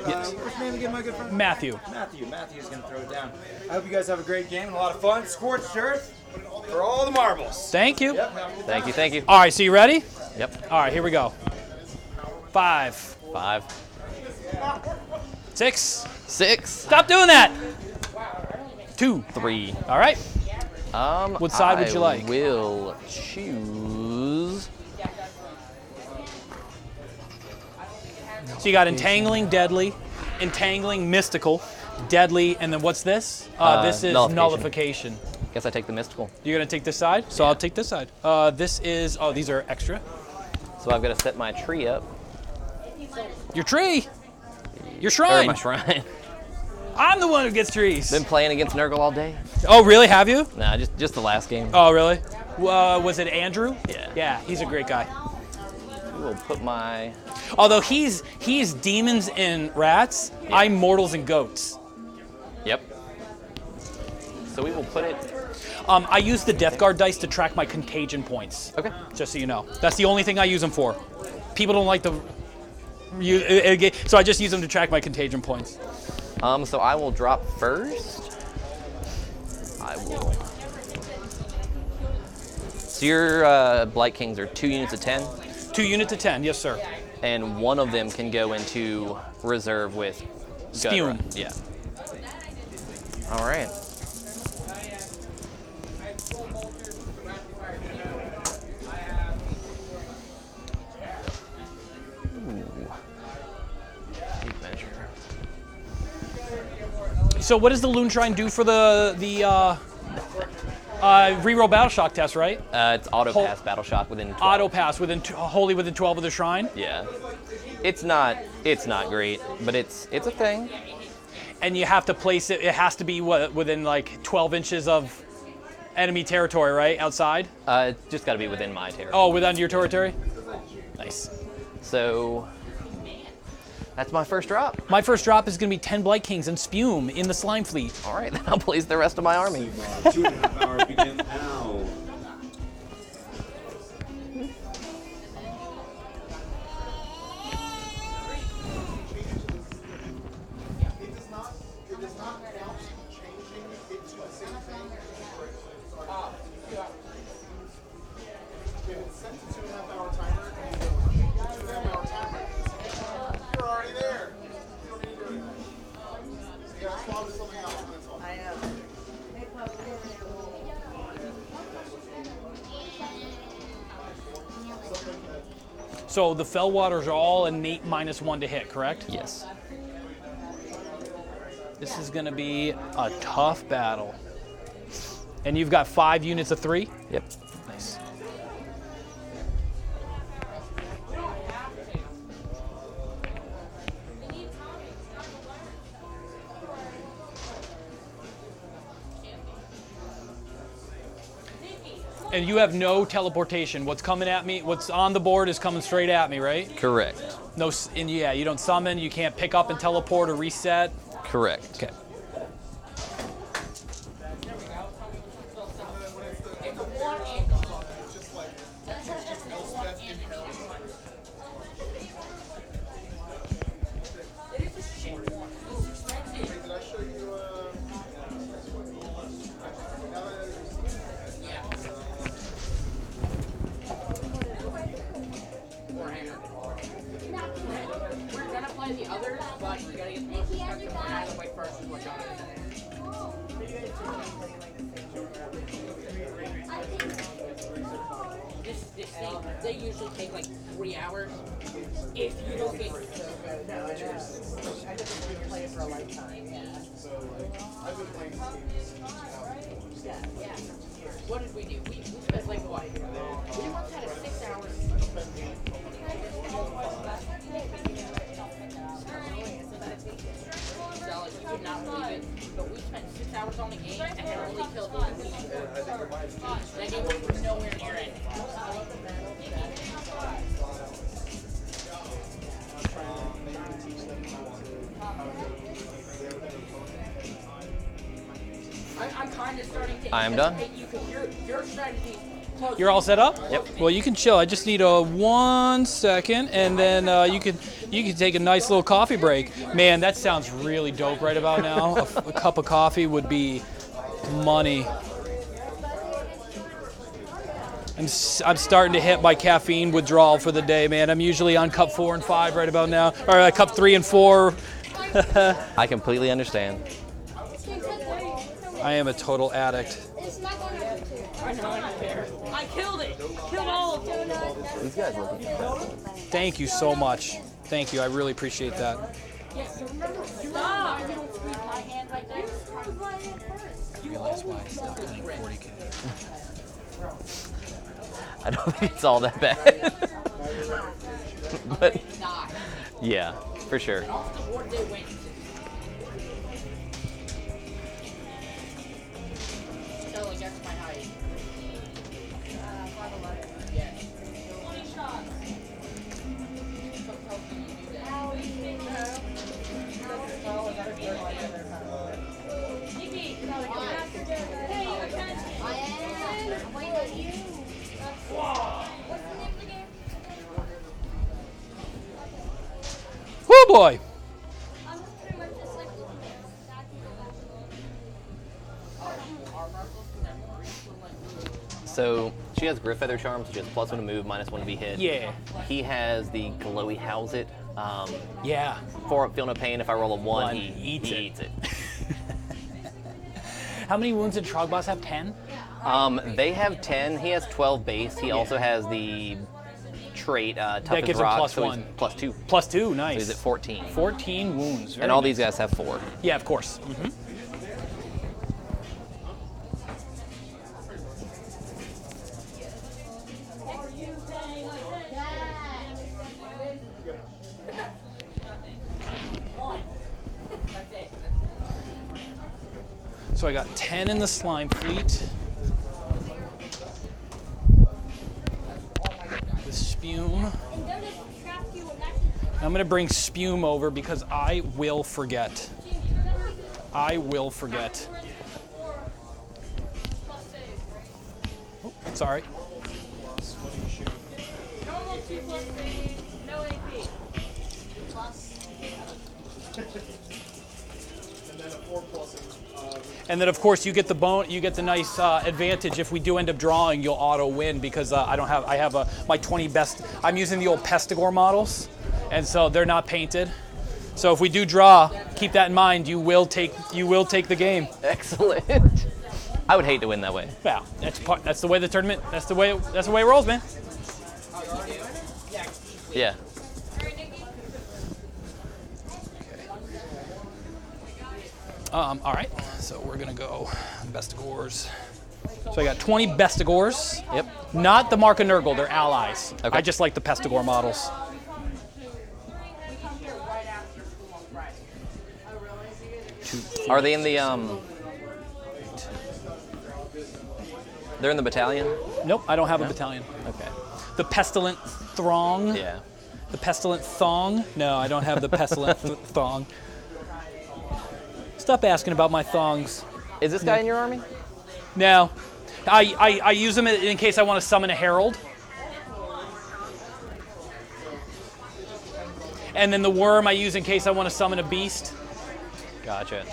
Yes. What's your name again, my good friend? Matthew. Matthew's going to throw it down. I hope you guys have a great game and a lot of fun. Scorched Earth for all the marbles. Thank you. Yep. Thank you, thank you. All right, so you ready? Yep. All right, here we go. 5. 5. 6. 6. Stop doing that. 2. 3. All right. What side would you like? I will choose. So you got Entangling, Deadly, Entangling, Mystical, Deadly, and then what's this? This is Nullification. Guess I take the mystical. You're going to take this side? So I'll take this side. This is, these are extra. So I've got to set my tree up. Your tree? Your Or shrine? my shrine. I'm the one who gets trees. Been playing against Nurgle all day. Oh, really? Have you? Nah, just the last game. Oh, really? Was it Andrew? Yeah. Yeah, he's a great guy. We will put my... Although he's demons and rats, Yeah. I'm mortals and goats. Yep. So we will put it... I use the Death Guard dice to track my contagion points. Okay. Just so you know. That's the only thing I use them for. People don't like to use, so I just use them to track my contagion points. So I will drop first. I will... So your Blight Kings are 2 units of 10? 2 units of 10, yes sir. And one of them can go into reserve with Spume. Gutra. Yeah. All right. So what does the Loon Shrine do for the reroll battle shock test, right? It's auto pass battle shock within 12. Auto pass wholly within 12 of the shrine. Yeah. It's not great, but it's a thing. And you have to place it. It has to be within like 12 inches of enemy territory, right? Outside. It's just got to be within my territory. Oh, within your territory. Nice. So that's my first drop. My first drop is going to be 10 Blight Kings and Spume in the Slime Fleet. All right, then I'll place the rest of my army. 2.5 hours begin now. So the Fellwaters are all innate -1 to hit, correct? Yes. This is going to be a tough battle. And you've got 5 units of 3? Yep. Nice. And you have no teleportation. What's coming at me, what's on the board is coming straight at me, right? Correct. No, and yeah, you don't summon, you can't pick up and teleport or reset. Correct. Okay. We're gonna play the others, but we gotta get the most expensive one out of the way first is what John is. This thing, they usually take like 3 hours. If you don't get... No, I typically play it for a lifetime. Yeah. What did we do? We spent like what? We once had a 6 hour... You would not believe it, but we spent 6 hours on the game and had only killed one team. That game was nowhere near it. I'm kind of starting to... I am done. Your strategy You're all set up? Yep. Well, you can chill. I just need a 1 second, and then you can take a nice little coffee break. Man, that sounds really dope right about now. A cup of coffee would be money. I'm starting to hit my caffeine withdrawal for the day, man. I'm usually on cup 4 and 5 right about now, or cup 3 and 4. I completely understand. I am a total addict. I killed it. Killed all of them. These guys look incredible. Thank you so much. Thank you. I really appreciate that. Stop. Realize why I stopped playing 40K. I don't think it's all that bad. But yeah, for sure. Woo boy! So she has Griff Feather Charm, so she has +1 to move, -1 to be hit. Yeah. He has the Glowy House It. Yeah. 4 up, feel no pain. If I roll a 1, he eats eats it. How many wounds did Trogboss have? 10? They have 10. He has 12 base. He also has the trait Tough That as gives him Rock, +1. so he's +2. +2, nice. So he's at 14. 14 wounds. Very And all nice. these guys have 4. Yeah, of course. Mm-hmm. So I got 10 in the slime fleet. With spume. I'm gonna bring spume over because I will forget. I will forget. Oh, sorry. And then, of course, you get the nice advantage if we do end up drawing. You'll auto win because I have my 20 best. I'm using the old Pestigore models, and so they're not painted. So if we do draw, keep that in mind. You will take the game. Excellent. I would hate to win that way. Yeah, that's the way the tournament. That's the way it rolls, man. Yeah. All right, so we're gonna go Bestigores. So I got 20 Bestigores. Yep. Not the Mark of Nurgle, they're allies. Okay. I just like the Pestigore models. Are they in the They're in the battalion? Nope, I don't have a battalion. Okay. The Pestilent Throng. Yeah. The Pestilent Thong. No, I don't have the Pestilent Thong. Stop asking about my thongs. Is this guy in your army? No. I use them in case I want to summon a Herald. And then the worm I use in case I want to summon a beast. Gotcha.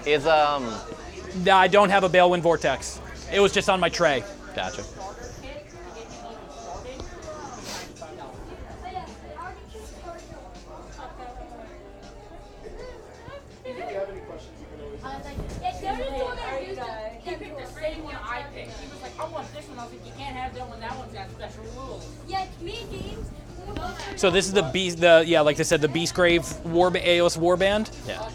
Is No, I don't have a Balewind Vortex. It was just on my tray. Gotcha. He picked the same one I picked. He was like, I want this one. I was like, you can't have that one. That one's got special rules. Yeah, it's me, James. So this is the beast. Like I said, the Beastgrave Aeos Warband. Yeah.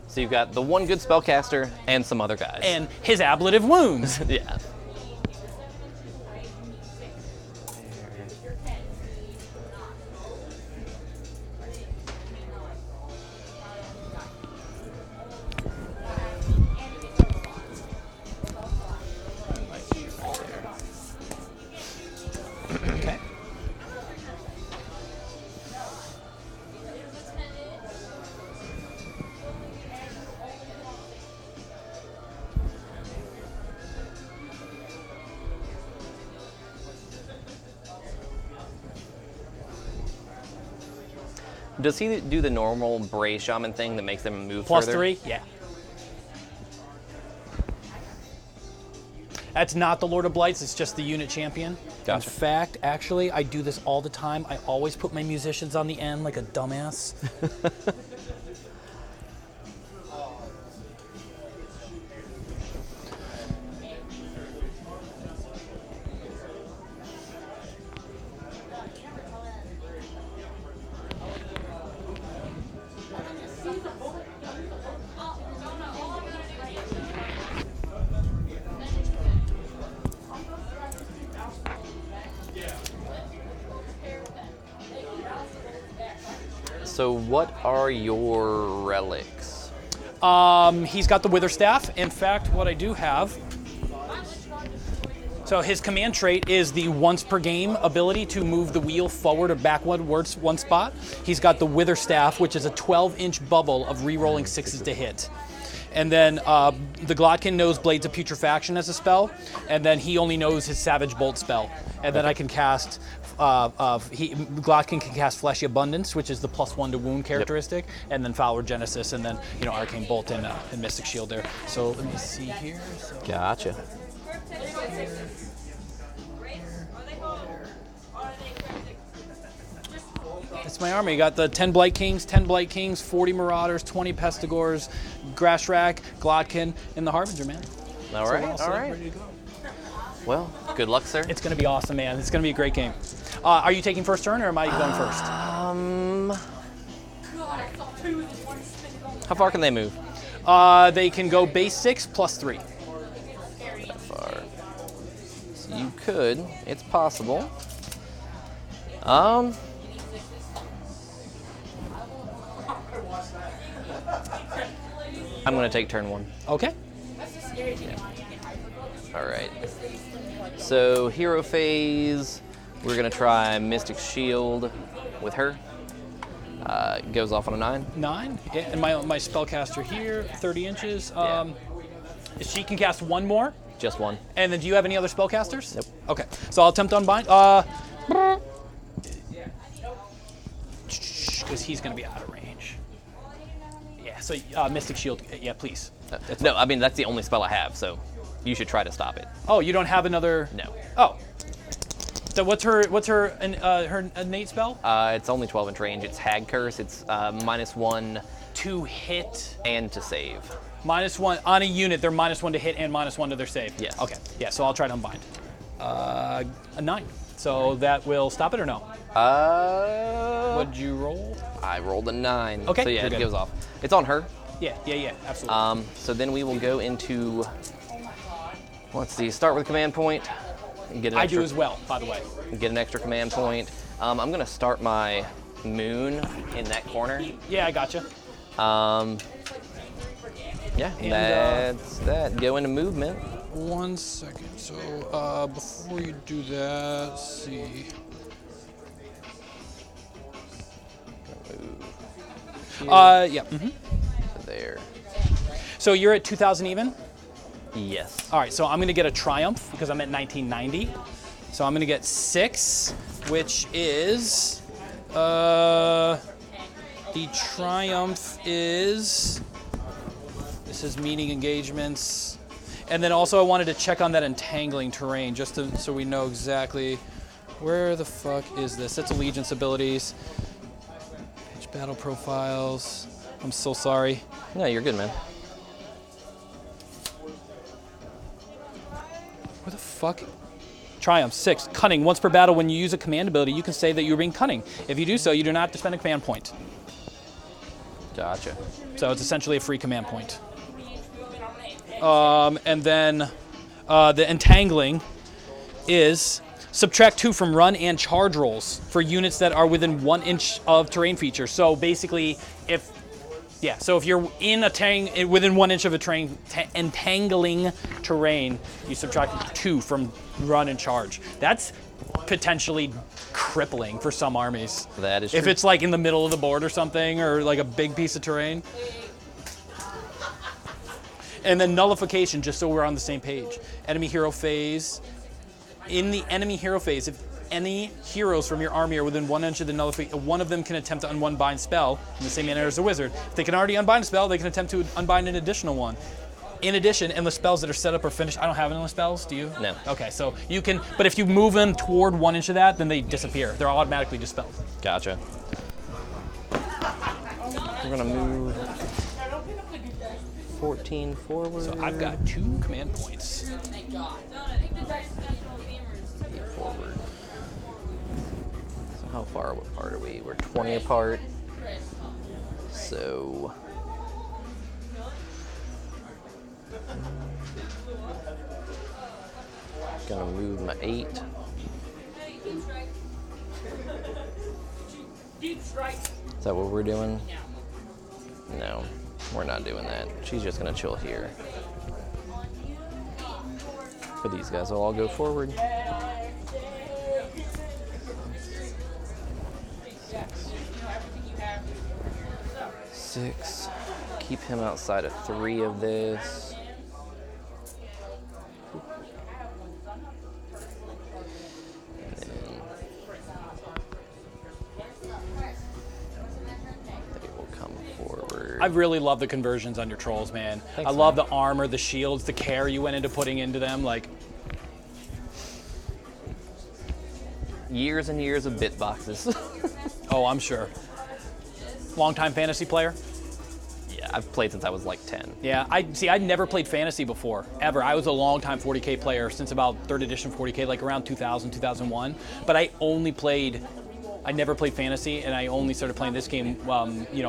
So you've got the one good spellcaster and some other guys. And his ablative wounds. Yeah. Okay. Does he do the normal Bray Shaman thing that makes them move Plus further? 3? Yeah. That's not the Lord of Blights, it's just the unit champion. Gotcha. In fact, actually, I do this all the time. I always put my musicians on the end like a dumbass. So what are your relics? He's got the Wither Staff. In fact, what I do have... So his command trait is the once per game ability to move the wheel forward or backward one spot. He's got the Wither Staff, which is a 12-inch bubble of re-rolling 6s to hit. And then the Glotkin knows Blades of Putrefaction as a spell, and then he only knows his Savage Bolt spell. And then I can cast... Glotkin can cast Fleshy Abundance, which is the +1 to wound characteristic, and then Foul Genesis, and then Arcane Bolt and Mystic Shield there. So let me see here. So. Gotcha. That's my army. You got the 10 Blight Kings, 40 Marauders, 20 Pestigors, Grashrak, Glotkin, and the Harbinger, man. All So right, we're all set, right. ready to go. Well, good luck, sir. It's going to be awesome, man. It's going to be a great game. Are you taking first turn, or am I going first? How far can they move? They can go base 6 plus 3. That far. So you could. It's possible. I'm going to take turn 1. Okay. All right. So hero phase, we're going to try Mystic Shield with her. Goes off on a 9. 9. Yeah, and my spellcaster here, 30 inches. Yeah. She can cast one more. Just 1. And then do you have any other spellcasters? Nope. Okay. So I'll attempt to unbind. Because he's going to be out of range. Yeah, so Mystic Shield. Yeah, please. No, I mean, that's the only spell I have, so you should try to stop it. Oh, you don't have another? No. Oh. So what's her innate spell? It's only 12-inch range. It's Hag Curse. It's -1 To hit. and to save. -1 on a unit. They're -1 to hit and -1 to their save. Yes. Okay. Yeah. So I'll try to unbind. A 9. So that will stop it or no? What'd you roll? I rolled a 9. Okay, So yeah, you're it good. goes off. It's on her. Yeah. Absolutely. So then we will go into. Let's see. Start with a command point. And get an I extra, do as well, by the way. Get an extra command point. I'm gonna start my moon in that corner. Yeah, I gotcha. Yeah, And, that's that. Go into movement. 1 second. So before you do that, let's see. Yeah. Mm-hmm. So there. So you're at 2,000 even? Yes. All right, so I'm going to get a Triumph because I'm at 1990. So I'm going to get 6, which is... the Triumph is... This is meeting engagements. And then also I wanted to check on that entangling terrain just so we know exactly where the fuck is this. It's allegiance abilities. Page battle profiles. I'm so sorry. No, you're good, man. Where the fuck? Triumph, 6. Cunning. Once per battle, when you use a command ability, you can say that you're being cunning. If you do so, you do not have to spend a command point. Gotcha. So it's essentially a free command point. And then the entangling is subtract 2 from run and charge rolls for units that are within 1 inch of terrain feature. So basically, if you're in a within 1 inch of a terrain, entangling terrain, you subtract 2 from run and charge. That's potentially crippling for some armies. That is If true. it's like in the middle of the board or something, or like a big piece of terrain. And then nullification, just so we're on the same page. Enemy hero phase. In the enemy hero phase, any heroes from your army are within 1 inch of the nullification, one of them can attempt to unbind spell in the same manner as a wizard. If they can already unbind a spell, they can attempt to unbind an additional one. In addition, endless spells that are set up or finished. I don't have endless spells, do you? No. Okay, so you can, but if you move them toward 1 inch of that, then they disappear. They're automatically dispelled. Gotcha. We're gonna move 14 forward. So I've got 2 command points. 8 forward. So how far apart are we? We're 20 apart. So gonna move my 8. Is that what we're doing? No, we're not doing that. She's just gonna chill here. For these guys, I'll all go forward. 6. Keep him outside of 3 of this. And then they will come forward. I really love the conversions on your trolls, man. Thanks, I love man. the armor, the shields, the care you went into putting into them. Like, Years and years of bit boxes. oh, I'm sure. Longtime fantasy player? Yeah, I've played since I was like 10. Yeah, I'd never played fantasy before, ever. I was a long-time 40K player since about 3rd edition 40K, like around 2000, 2001. But I never played fantasy, and I only started playing this game,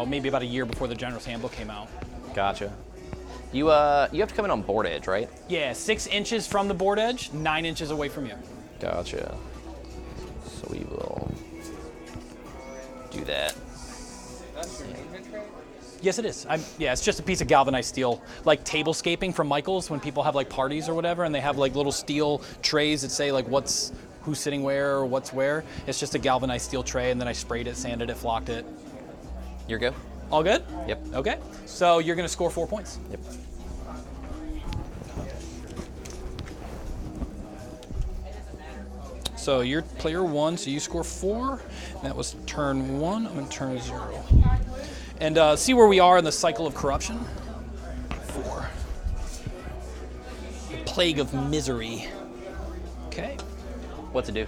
maybe about a year before the General's Handbook came out. Gotcha. You have to come in on board edge, right? Yeah, 6 inches from the board edge, 9 inches away from you. Gotcha. So we will do that. Yes, it is. It's just a piece of galvanized steel, like tablescaping from Michael's when people have like parties or whatever, and they have like little steel trays that say like who's sitting where or what's where. It's just a galvanized steel tray, and then I sprayed it, sanded it, flocked it. You're good? All good? Yep. Okay. So you're gonna score 4 points. Yep. So you're player 1, so you score 4. That was turn 1. I'm in turn 0. And see where we are in the cycle of corruption. 4. The plague of misery. Okay. What's it do?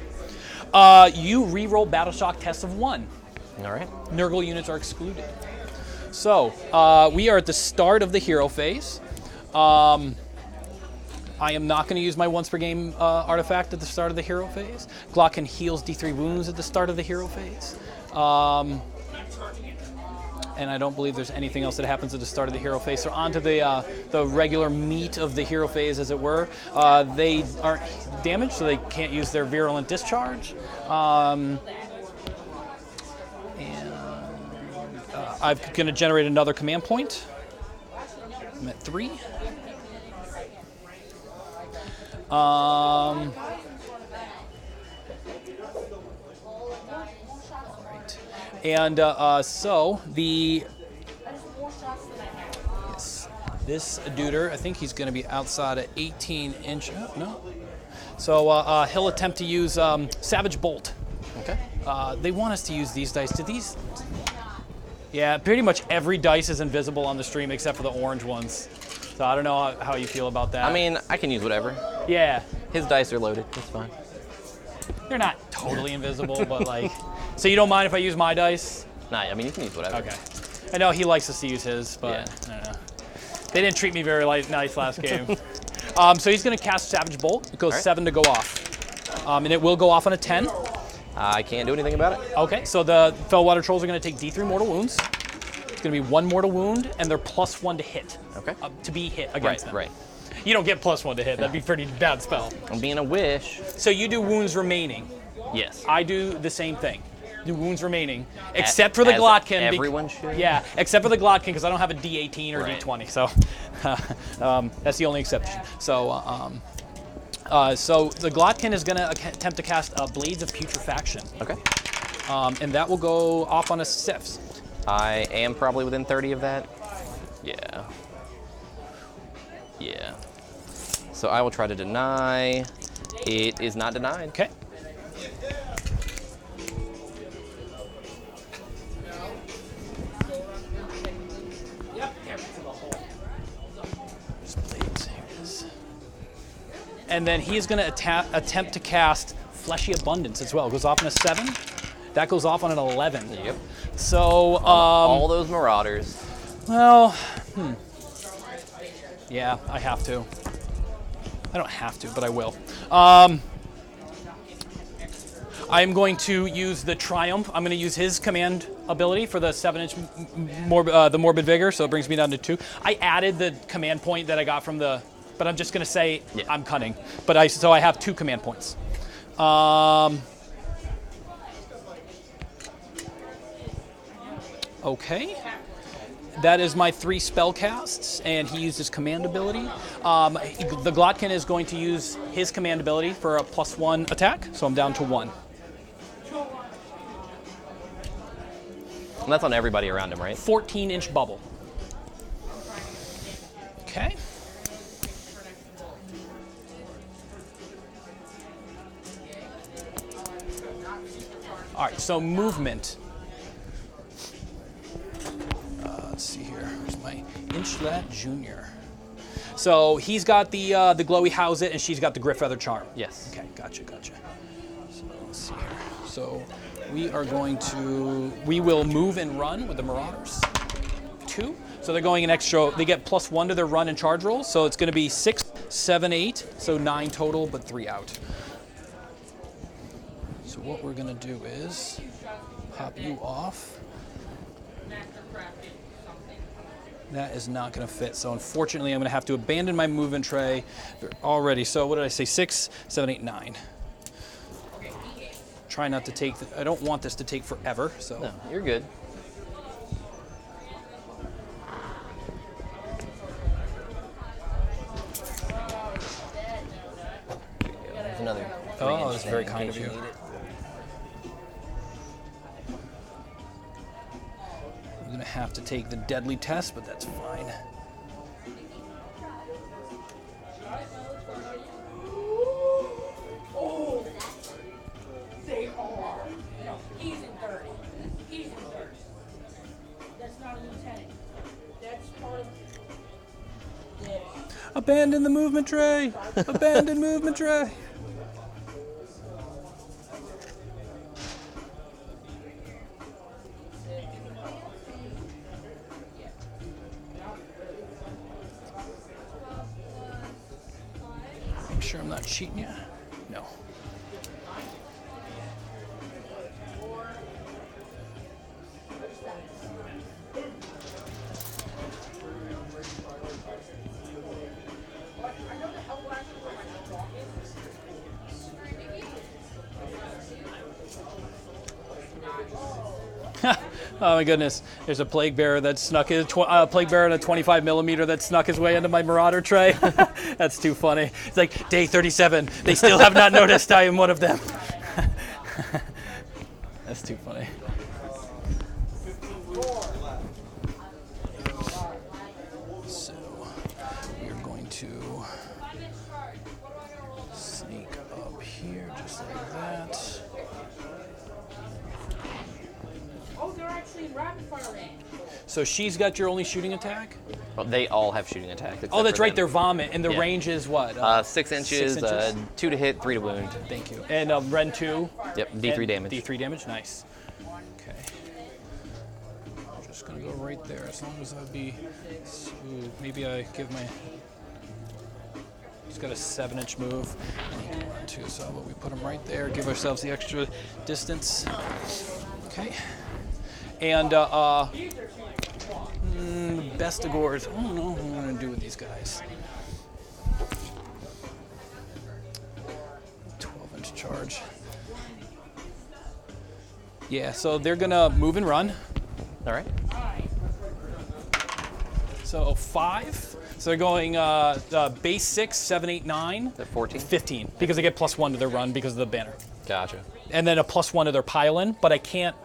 You re-roll battle shock tests of 1. All right. Nurgle units are excluded. So we are at the start of the hero phase. I am not going to use my once per game artifact at the start of the hero phase. Glotkin heals D3 wounds at the start of the hero phase. And I don't believe there's anything else that happens at the start of the hero phase. So on to the regular meat of the hero phase, as it were. They aren't damaged, so they can't use their virulent discharge. I'm going to generate another command point. I'm at 3. All right. And so this duder, I think he's going to be outside of 18 inch. Oh, no. So he'll attempt to use Savage Bolt. Okay. They want us to use these dice. Do these? Yeah, pretty much every dice is invisible on the stream except for the orange ones. So I don't know how you feel about that. I mean, I can use whatever. Yeah. His dice are loaded. It's fine. They're not totally invisible, but like, so you don't mind if I use my dice? Nah, I mean, you can use whatever. Okay. I know he likes us to use his, but Yeah. I don't know. They didn't treat me very nice last game. So he's going to cast Savage Bolt. It goes 7 to go off. And it will go off on a 10. I can't do anything about it. Okay, so the Fellwater Trolls are going to take D3 mortal wounds. It's going to be 1 mortal wound, and they're +1 to hit. Okay. To be hit against them. Right. You don't get +1 to hit. That'd be a pretty bad spell. I'm being a wish. So you do wounds remaining. Yes. I do the same thing. Do wounds remaining, except for the as Glotkin. everyone should? Yeah, except for the Glotkin, because I don't have a D18 or Right. D20. So that's the only exception. So so the Glotkin is going to attempt to cast Blades of Putrefaction. Okay. And that will go off on a 6. I am probably within 30 of that. Yeah. Yeah. So I will try to deny. It is not denied. Okay. Blades, here it is. And then he's going to attempt to cast Fleshy Abundance as well. It goes off on a 7. That goes off on an 11. Yep. So, All those Marauders. well, yeah, I have to. I don't have to, but I will. I'm going to use the Triumph. I'm going to use his command ability for the 7-inch the Morbid Vigor, so it brings me down to 2. I added the command point that I got from the, but I'm just going to say I'm cunning. But so I have 2 command points. Okay. That is my 3 spell casts, and he used his command ability. The Glotkin is going to use his command ability for a +1 attack, so I'm down to 1. And that's on everybody around him, right? 14-inch bubble. Okay. All right, so movement. Let's see here. Where's my Inchlat Junior? So he's got the glowy house it, and she's got the Griff Feather Charm. Yes. Okay, gotcha. So let's see here. So we will move and run with the Marauders. 2. So they're going an extra, they get +1 to their run and charge rolls. So it's going to be 6, 7, 8. So 9 total, but 3 out. So what we're going to do is pop you off. That is not going to fit. So unfortunately, I'm going to have to abandon my movement tray already. So what did I say? 6, 7, 8, 9. Try not to take, I don't want this to take forever. So No, you're good. There's another. Oh, that's very kind of you. I'm going to have to take the deadly test, but that's fine. Oh, they are. No, he's in 30. He's in 30. That's not a lieutenant. That's part of this. Abandon the movement tray! Abandon movement tray! Make sure I'm not cheating you. No. Oh my goodness! There's a plague bearer that snuck his plague bearer in a 25mm that snuck his way into my Marauder tray. That's too funny. It's like day 37. They still have not noticed I am one of them. That's too funny. So we're going to sneak up here just like that. Oh, they're actually in rapid fire range. So she's got your only shooting attack? Well, they all have shooting attack. Oh, that's for right. them. They're vomit, and the Yeah. range is what? 6 inches, 6 inches? 2 to hit, 3 to wound. Thank you. And Ren 2? Yep, D3 damage. D3 damage, nice. Okay. I'm just going to go right there as long as I'd be smooth. Maybe I give my... He's got a 7-inch move. 1, 2, so how about we put him right there, give ourselves the extra distance. Okay. And Bestigors. I don't know what I'm going to do with these guys. 12-inch charge. Yeah, so they're going to move and run. All right. So 5. So they're going base 6, 7, 8, 9. They're 14. 15, because they get +1 to their run because of the banner. Gotcha. And then a +1 to their pile-in, but I can't.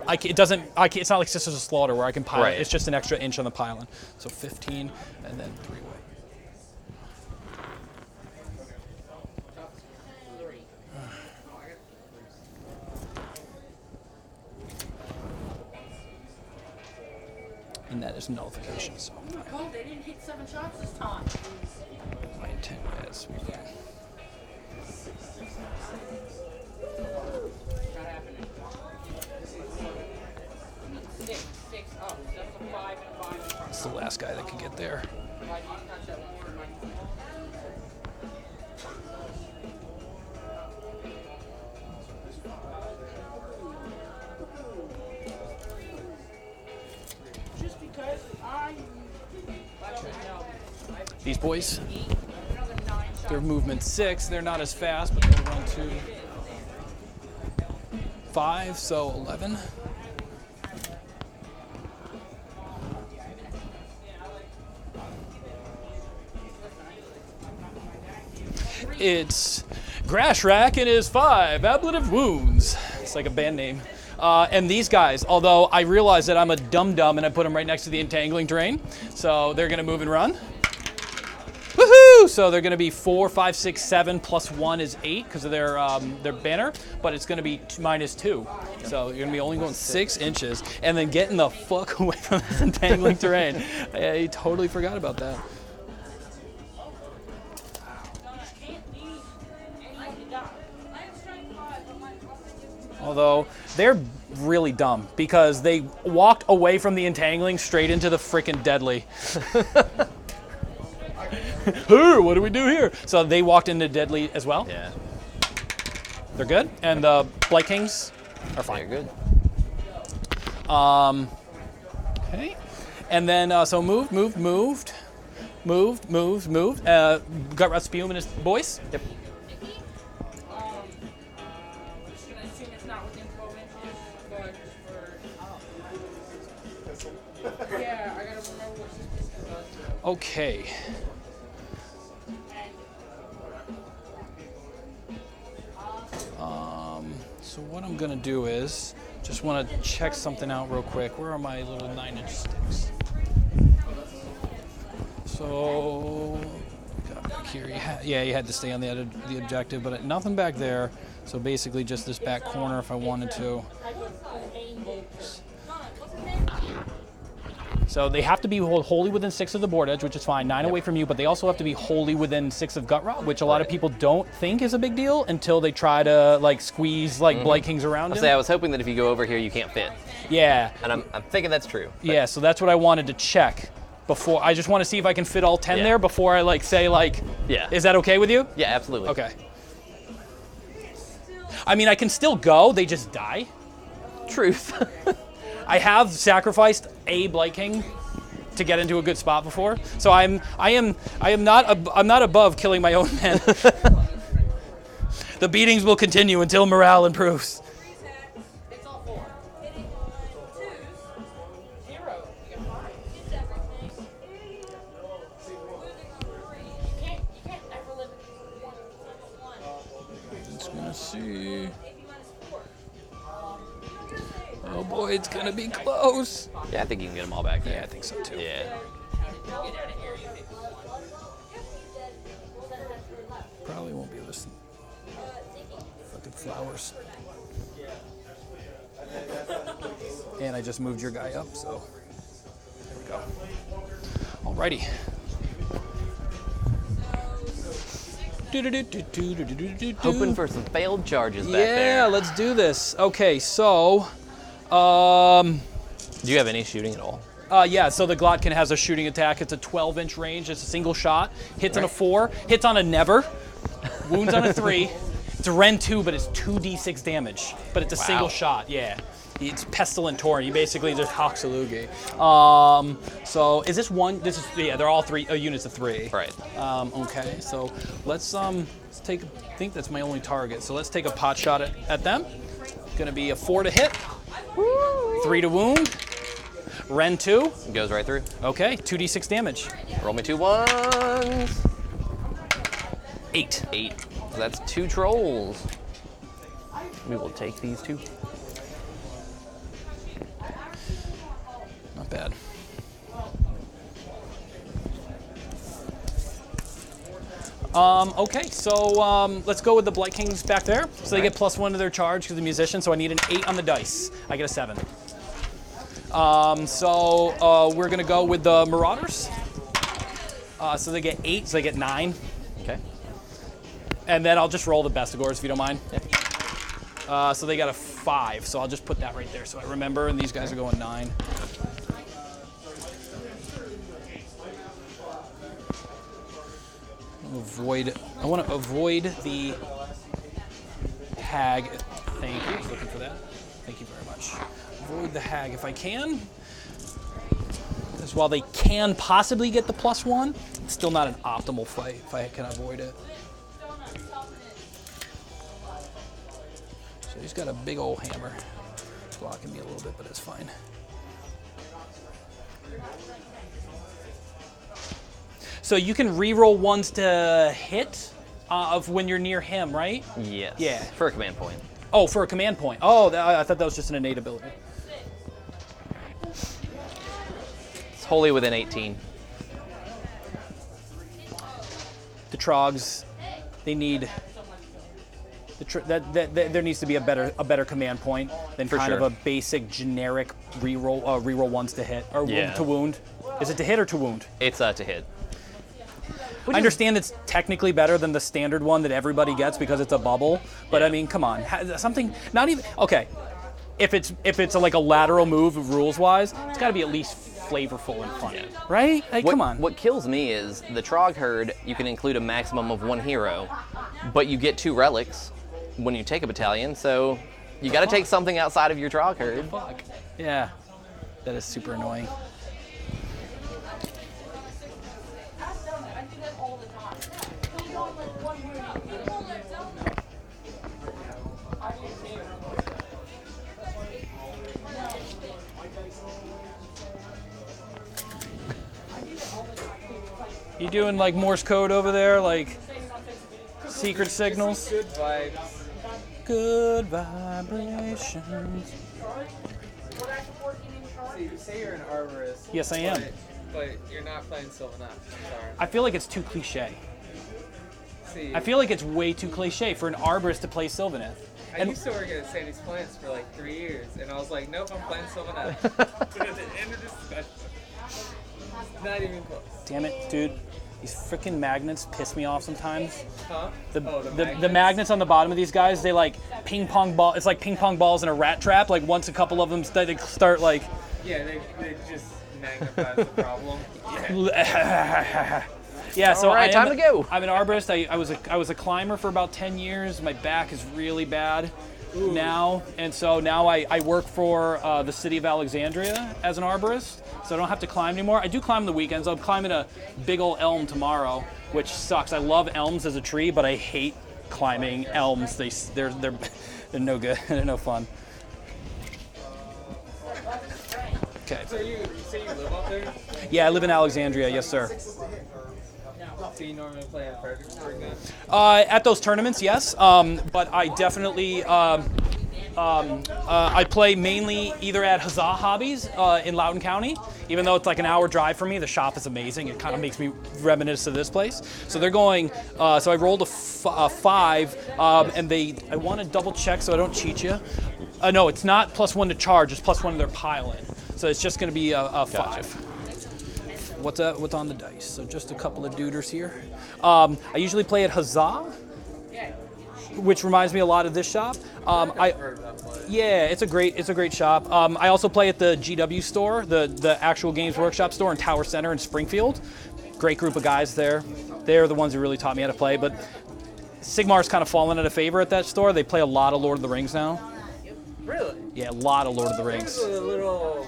It's not like Sisters of Slaughter where I can pile. Right. It's just an extra inch on the pile-in. So 15, and then 3 away. and that is nullification. So Oh, they didn't hit 7 shots this time. my intent is. Not happening. 6. Oh, that's a 5 and a 5. It's the last guy that could get there. Why did you touch that one? Just because These boys, another 9 shots. their movement 6. They're not as fast, but they'll run 2, 5, so 11. It's Grashrak and his 5 ablative wounds. It's like a band name. And these guys, although I realize that I'm a dum-dum and I put them right next to the entangling terrain, so they're going to move and run. Woohoo! So they're going to be 4, 5, 6, 7 plus 1 is 8 because of their banner, but it's going to be -2. So you're going to be only going 6 inches and then getting the fuck away from this entangling terrain. I totally forgot about that. Although they're really dumb because they walked away from the entangling straight into the frickin' deadly. Hey, what do we do here? So they walked into deadly as well. Yeah. They're good, and the Blight Kings are fine. They're good. Okay, and then so moved. Gut Rot Spume and his boys. Yep. Yeah, I gotta remember what this was. Okay. So what I'm gonna do is just want to check something out real quick. Where are my little 9-inch sticks? So got back here. You had to stay on the objective, but nothing back there. So basically just this back corner if I wanted to. So they have to be wholly within 6 of the board edge, which is fine, 9 away from you, but they also have to be wholly within 6 of Gut Rot, which a lot of people don't think is a big deal until they try to like squeeze like Blight Kings around him. I was hoping that if you go over here, you can't fit. Yeah. And I'm thinking that's true. Yeah, so that's what I wanted to check before. I just want to see if I can fit all 10 there before I like say like, Yeah. Is that okay with you? Yeah, absolutely. Okay. I mean, I can still go, they just die. Truth. I have sacrificed a Blight King to get into a good spot before, so I am not above killing my own men. The beatings will continue until morale improves. It's all 4. 2s, 0. You get 5. It's everything. You can't ever live in 1. Just gonna see. Oh boy, it's gonna be close. Yeah, I think you can get them all back there. Yeah, I think so too. Yeah. Probably won't be able to see. Fucking flowers. And I just moved your guy up, so there we go. Alrighty. Hoping for some failed charges back there. Yeah, let's do this. Okay, so Do you have any shooting at all? yeah, so the Glotkin has a shooting attack. It's a 12-inch range. It's a single shot. Hits on a 4. Hits on a never. Wounds on a 3. It's a Ren 2, but it's 2d6 damage. But it's a single shot, yeah. It's Pestilent Torrent. You basically just Hoxalugi. So is this one? This is, yeah, they're all 3 units of 3. Right. Okay, so let's take, I think that's my only target. So let's take a pot shot at them. Gonna be a 4 to hit. 3 to wound. Ren 2. Goes right through. Okay, 2d6 damage. Roll me 2 1s. 8. 8. So that's 2 trolls. We will take these 2. Not bad. Okay, so let's go with the Blight Kings back there. So they get +1 to their charge because of the musician, so I need an 8 on the dice. I get a 7. So we're gonna go with the Marauders. So they get 8, so they get 9. Okay. And then I'll just roll the Bestigors if you don't mind. So they got a 5, so I'll just put that right there so I remember, and these guys are going 9. I want to avoid the hag. Thank you. I was looking for that. Thank you very much. Avoid the hag if I can. Because while they can possibly get the +1, it's still not an optimal fight if I can avoid it. So he's got a big old hammer. It's blocking me a little bit, but it's fine. So you can re-roll ones to hit of when you're near him, right? Yes. Yeah. For a command point. Oh, for a command point. Oh, I thought that was just an innate ability. It's wholly within 18. The Trogs, they need. There needs to be a better command point than For kind sure. of a basic generic re-roll ones to hit or to wound. Is it to hit or to wound? It's to hit. I understand it's technically better than the standard one that everybody gets because it's a bubble, but I mean, come on, something not even okay. If it's like a lateral move rules wise, it's got to be at least flavorful and fun, right? Like, come on. What kills me is the Trog herd. You can include a maximum of 1 hero, but you get 2 relics when you take a battalion. So you got to take something outside of your Trog herd. Fuck. Yeah, that is super annoying. You doing like Morse code over there, like secret signals? Good vibes. Good vibrations. So you say you're an arborist. Yes, I am. But you're not playing Sylvaneth. I'm sorry. I feel like it's too cliche. See, I feel like it's way too cliche for an arborist to play Sylvaneth. I used to work at Sandy's Plants for like 3 years, and I was like, nope, I'm playing Sylvaneth. But at the end of this discussion, not even close. Damn it, dude. These freaking magnets piss me off sometimes. Huh? The magnets on the bottom of these guys, they like ping pong ball. It's like ping pong balls in a rat trap. Like once a couple of them they start like. Yeah, they just magnify the problem. Yeah, so All right, time to go. I'm an arborist. I was a climber for about 10 years. My back is really bad now, and so now I work for the city of Alexandria as an arborist. So I don't have to climb anymore. I do climb on the weekends. I'm climbing a big old elm tomorrow, which sucks. I love elms as a tree, but I hate climbing elms. They're no good. They're no fun. Okay. So you live up there? Yeah, I live in Alexandria. Yes, sir. So you normally play in Fredericksburg then? At those tournaments, yes. But I definitely I play mainly either at Huzzah Hobbies in Loudoun County. Even though it's like an hour drive for me, the shop is amazing. It kind of makes me reminisce of this place. So they're going. So I rolled a 5, and I want to double check so I don't cheat you. No, it's not +1 to charge. It's +1 to their pile-in. So it's just going to be a 5. What's on the dice? So just a couple of duders here. I usually play at Huzzah, which reminds me a lot of this shop. Yeah, it's a great shop. I also play at the GW store, the actual Games Workshop store in Tower Center in Springfield. Great group of guys there. They're the ones who really taught me how to play. But Sigmar's kind of fallen out of favor at that store. They play a lot of Lord of the Rings now. Really? Yeah, a lot of Lord of the Rings. There's a little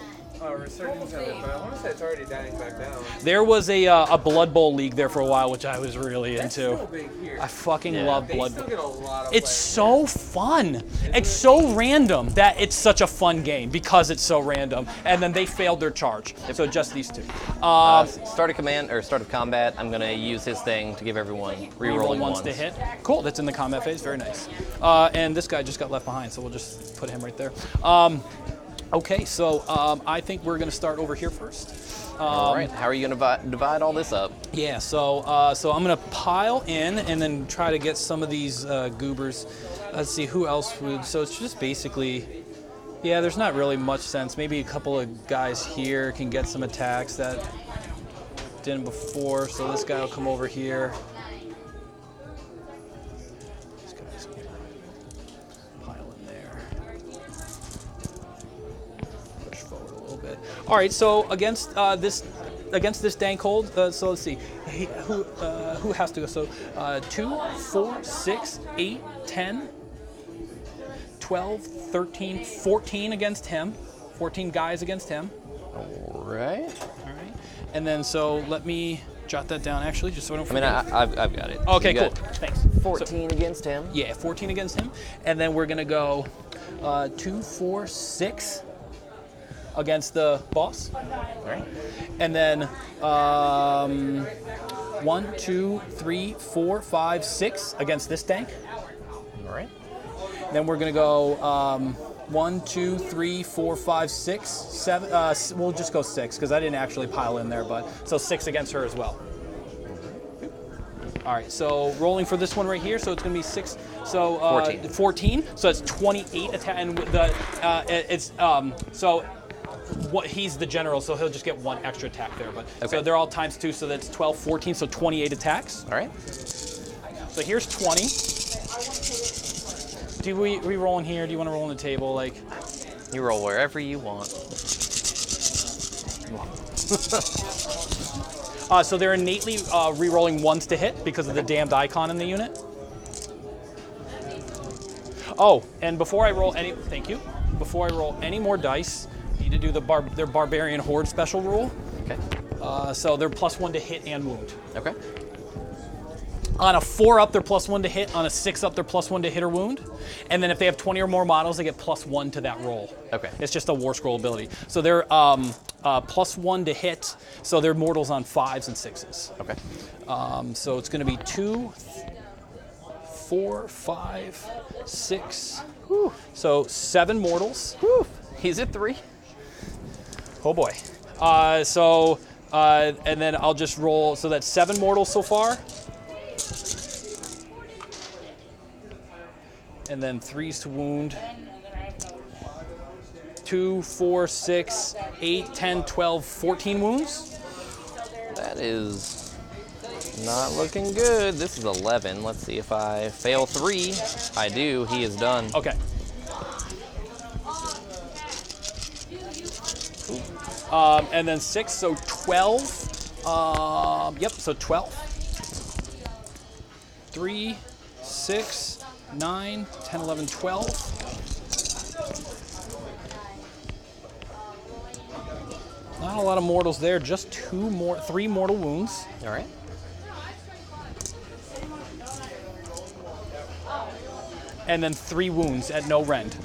resurgence of it, but I want to say it's already dying back down. There was a Blood Bowl league there for a while, which I was really That's into. still big here. I fucking love They Blood still Bowl. get a lot of It's players. so fun. It's so random that it's such a fun game because it's so random. And then they failed their charge. So just these two. Start of combat. I'm gonna use his thing to give everyone Reroll rerolling ones to hit. Cool, that's in the combat phase. Very nice. And this guy just got left behind, so we'll just put him right there. Okay, so I think we're going to start over here first. All right. How are you gonna divide all this up? Yeah, so I'm going to pile in and then try to get some of these goobers. Let's see who else would. So it's just basically, Yeah, there's not really much sense. Maybe a couple of guys here can get some attacks that didn't before. So this guy will come over here. This guy's pile in there. Push forward a little bit. All right. So against this dank hold. So let's see. Who has to go? So 2, 4, 6, 8, 10. 12, 13, 14 against him. 14 guys against him. All right. All right. And then so let me jot that down actually, just so I don't forget. I've got it. Okay, You cool. got Thanks. 14 against him. Yeah, 14 against him. And then we're going to go 2, 4, 6 against the boss. All right. And then 1, 2, 3, 4, 5, 6 against this tank. All right. Then we're going to go 1, 2, 3, 4, 5, 6, 7. We'll just go 6 because I didn't actually pile in there, but so 6 against her as well. All right, so rolling for this one right here, so it's going to be 6. So 14. So it's 28 attack, and he's the general, so he'll just get 1 extra attack there. But okay. So they're all times 2, so that's 12, 14, so 28 attacks. All right. So here's 20. Do we roll in here? Do you want to roll on the table? Like, You roll wherever you want. So they're innately re-rolling 1s to hit because of the damned icon in the unit. Oh, and before I roll any, thank you. Before I roll any more dice, I need to do their barbarian horde special rule. Okay. So they're +1 to hit and wound. Okay. On a 4 up, they're +1 to hit. On a 6 up, they're +1 to hit or wound. And then if they have 20 or more models, they get +1 to that roll. Okay. It's just a war scroll ability. So they're +1 to hit. So they're mortals on 5s and 6s. Okay. So it's going to be 2, 4, 5, 6. Whew. So 7 mortals. Whew. He's at 3. Oh boy. And then I'll just roll. So that's 7 mortals so far. And then 3s to wound. 2, 4, 6, 8, 10, 12, 14 wounds. That is not looking good. This is 11. Let's see if I fail 3. I do. He is done. Okay. And then 6, so 12. Yep, so 12. 3, 6, 9, 10, 11, 12. Not a lot of mortals there, just 3 mortal wounds. All right. And then 3 wounds at no rend.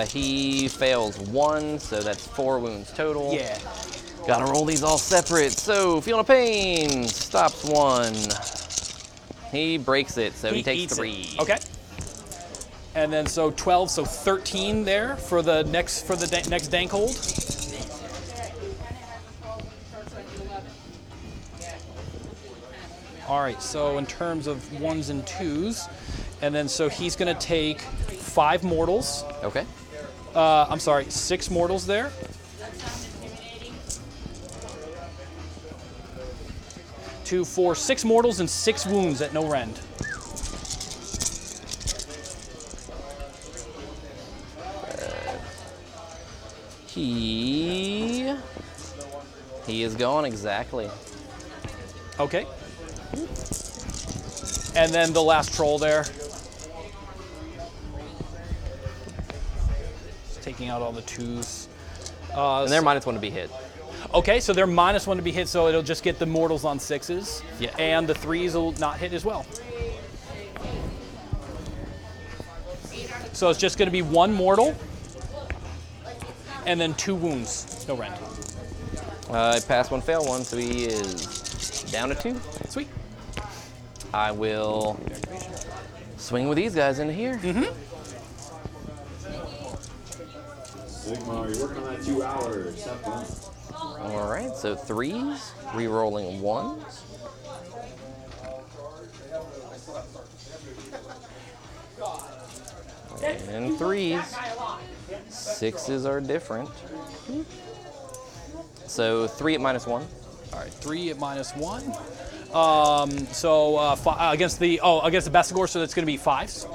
He fails 1, so that's 4 wounds total. Yeah. Gotta roll these all separate. So, feeling a pain, stops 1. He breaks it, so he takes eats 3. it. Okay. And then so 12, so 13 there for the next dank hold. All right. So in terms of 1s and 2s, and then so he's going to take 5 mortals. Okay. I'm sorry, 6 mortals there. Two, 4, 6 mortals and 6 wounds at no rend. He is gone exactly. Okay. And then the last troll there. Just taking out all the 2s. And they're -1 to be hit. Okay, so they're -1 to be hit, so it'll just get the mortals on 6s. Yeah. And the 3s will not hit as well. So it's just going to be 1 mortal and then 2 wounds. No rend. Pass 1, fail 1, so he is down to 2. Sweet. I will swing with these guys into here. Sigmar, you're working on that 2 hours. Have fun. All right, so 3s, re-rolling 1s. And 3s. 6s are different. So 3 at -1. All right, 3 at -1. Against the Bestigor, so that's going to be 5s.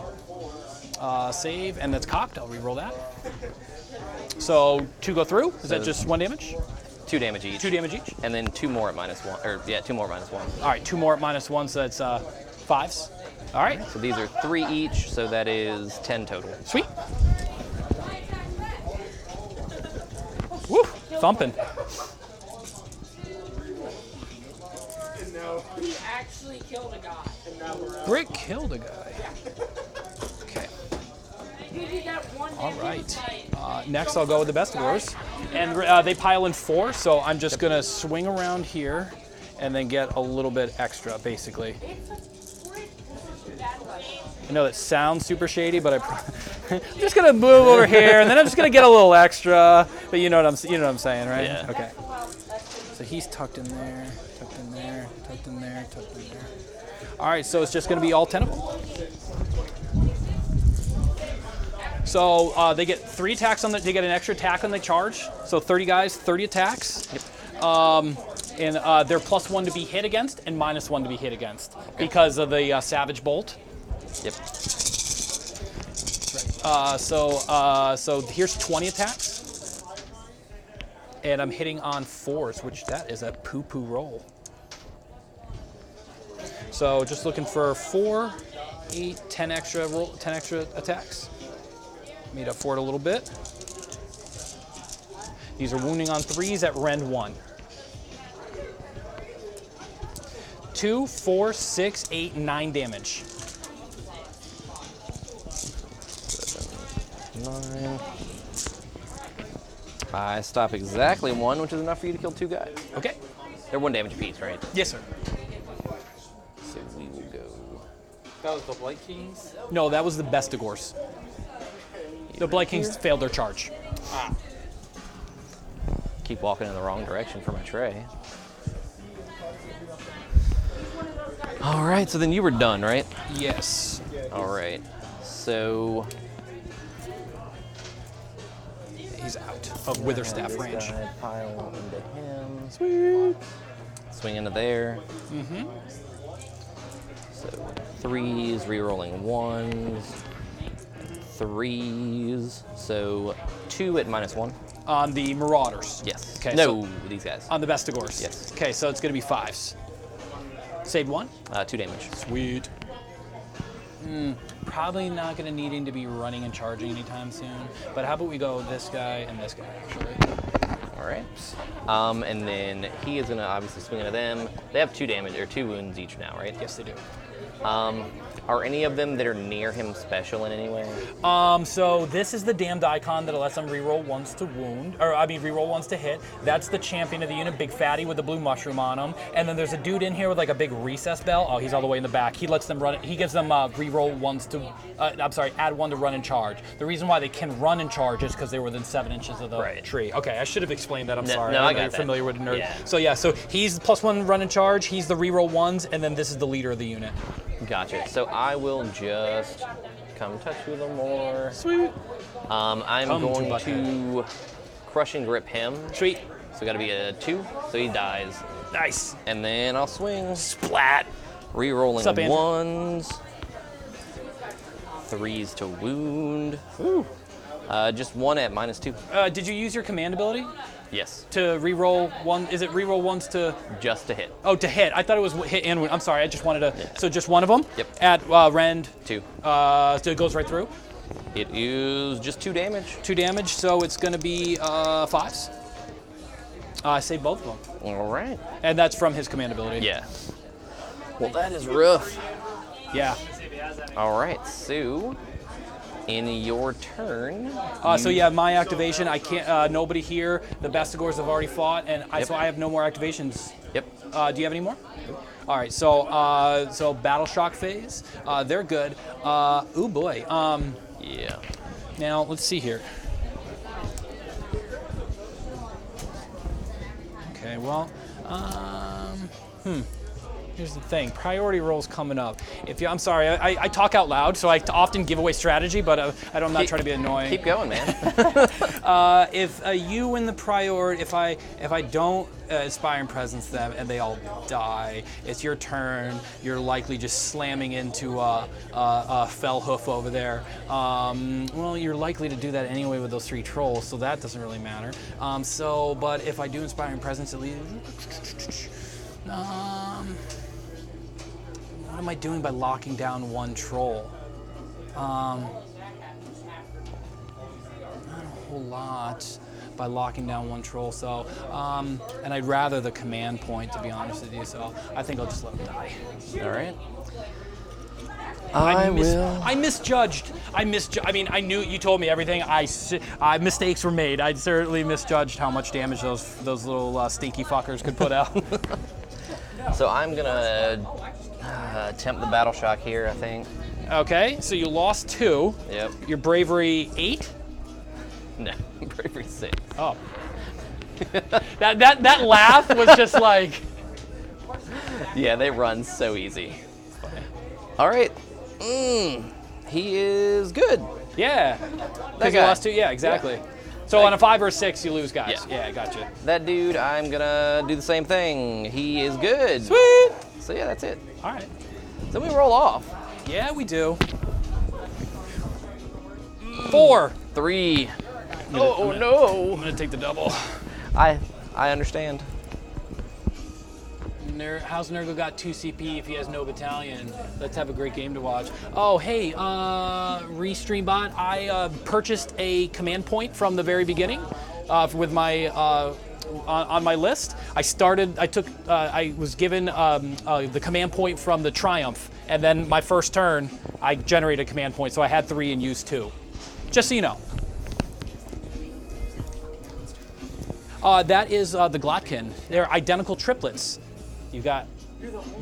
Save, and that's cocked. I'll re-roll that. So 2 go through. Is that just 1 damage? 2 damage each. 2 damage each. And then 2 more at -1. Or yeah, 2 more at -1. All right, 2 more at -1, so that's 5s. All right, So these are 3 each, so that is 10 total. sweet. Woo, thumping. He actually killed a guy. Brick killed a guy. Okay. He did that one day. All right. Next, I'll go with the Bestigors. And they pile in 4, so I'm just going to swing around here and then get a little bit extra, basically. I know that sounds super shady, but I'm just going to move over here, and then I'm just going to get a little extra. But you know what I'm saying, right? Yeah. Okay. So he's tucked in there, tucked in there, tucked in there, tucked in there. All right, so it's just going to be all 10 of them. So they get 3 attacks on they get an extra attack on the charge. So 30 guys, 30 attacks. Yep. And they're +1 to be hit against and -1 to be hit against because of the Savage Bolt. Yep. So here's 20 attacks. And I'm hitting on 4s, which that is a poo-poo roll. So just looking for 4, 8, 10 extra attacks. Made up for it a little bit. These are wounding on 3s at rend 1. 2, 4, 6, 8, 9 damage. 9. I stop exactly 1, which is enough for you to kill 2 guys. Okay. They're 1 damage apiece, right? Yes, sir. So we will go. That was the Blight Kings. No, that was the Bestigors. The Blight Kings failed their charge. Keep walking in the wrong direction for my tray. All right, so then you were done, right? Yes. All right. So He's out of Witherstaff this range. guy pile into him. Sweet. Swing into there. Mm-hmm. So 3s, re-rolling 1s, 3s. So 2 at -1. On the Marauders. Yes. Okay, No, these guys. On the Bestigors. Yes. Okay, so it's going to be 5s. Save 1. 2 damage. Sweet. Probably not going to need him to be running and charging anytime soon. But how about we go this guy and this guy, actually. All right. And then he is going to obviously swing into them. They have 2 damage or 2 wounds each now, right? Yes, they do. Are any of them that are near him special in any way? So this is the damned icon that lets them reroll 1s to wound, or I mean reroll 1s to hit. That's the champion of the unit, big fatty with the blue mushroom on him. And then there's a dude in here with like a big recess bell. Oh, he's all the way in the back. He lets them run. He gives them reroll 1s to. Add 1 to run and charge. The reason why they can run and charge is because they were within 7 inches of the tree. Okay, I should have explained that. I'm sorry. No, I got You're that. familiar with nerd. Yeah. So yeah, so he's +1 run and charge. He's the reroll 1s, and then this is the leader of the unit. Gotcha. So I will just come touch you a little more. Sweet. I'm Come to going Butthead. to crush and grip him. Sweet. So got to be a 2, so he dies. Nice. And then I'll swing. Splat. Re-rolling What's up, Andrew? 1s. 3s to wound. Ooh. Just 1 at -2. Did you use your command ability Yes. to re-roll 1? Is it re-roll 1s to? Just to hit. Oh, to hit. I thought it was hit and wound. I'm sorry. I just wanted to. So just one of them. Yep. At rend. 2. So it goes right through. It is just 2 damage. 2 damage. So it's going to be 5s. I saved both of them, All right. and that's from his command ability. Yeah. Well, that is rough. Yeah. All right. So, in your turn. So yeah, my activation. I can't. Nobody here. The Bestigors have already fought, and so I have no more activations. Yep. Do you have any more? All right. So battle shock phase. They're good. Ooh boy. Yeah. Now let's see here. Okay. Well. Here's the thing, priority rolls coming up. I'm sorry, I talk out loud, so I often give away strategy, but I'm not trying to be annoying. Keep going, man. If you win the priority, if I don't Inspiring Presence them and they all die, it's your turn. You're likely just slamming into a fell hoof over there. Well, you're likely to do that anyway with those 3 trolls, so that doesn't really matter. But if I do Inspiring Presence, at least. What am I doing by locking down 1 troll? Not a whole lot by locking down 1 troll. So, and I'd rather the command point, to be honest with you. So I think I'll just let him die. All right. I misjudged. I mean, I knew you told me everything. Mistakes were made. I certainly misjudged how much damage those little stinky fuckers could put out. So I'm gonna attempt the battle shock here, I think. Okay, so you lost 2. Yep. Your bravery 8. No, bravery 6. Oh. that laugh was just like. Yeah, they run so easy. All right. He is good. Yeah. Because you lost 2. Yeah, exactly. Yeah. So on a 5 or a 6, you lose guys. Yeah, gotcha. That dude, I'm gonna do the same thing. He is good. Sweet. So yeah, that's it. All right. Then we roll off. Yeah, we do. 4. 3. Oh no! I'm gonna take the double. I understand. How's Nurgle got 2 CP if he has no battalion? Let's have a great game to watch. Oh, hey, Restream bot. I purchased a command point from the very beginning with my on my list. I was given the command point from the Triumph, and then my first turn I generated a command point, so I had 3 and used 2. Just so you know. That is the Glotkin. They're identical triplets. You've got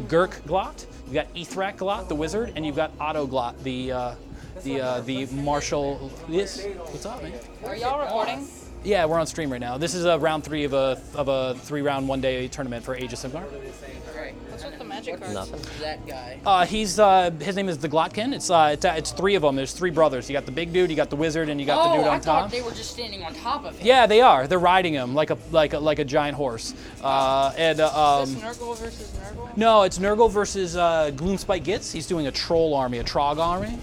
Gurk Glot, you've got Ethrak Glot, the wizard, and you've got Otto Glot, the martial. Yes. What's up, man? Are y'all recording? Yeah, we're on stream right now. This is round 3 of a 3-round 1-day tournament for Age of Sigmar. Great. What's with the magic cards? Nothing. That guy. His name is the Glotkin. It's 3 of them. There's 3 brothers. You got the big dude, you got the wizard, and you got the dude on I thought top. they were just standing on top of him. Yeah, they are. They're riding him like a giant horse. Is this Nurgle versus Nurgle? No, it's Nurgle versus Gloomspite Gitz. He's doing a troll army, a Trog army.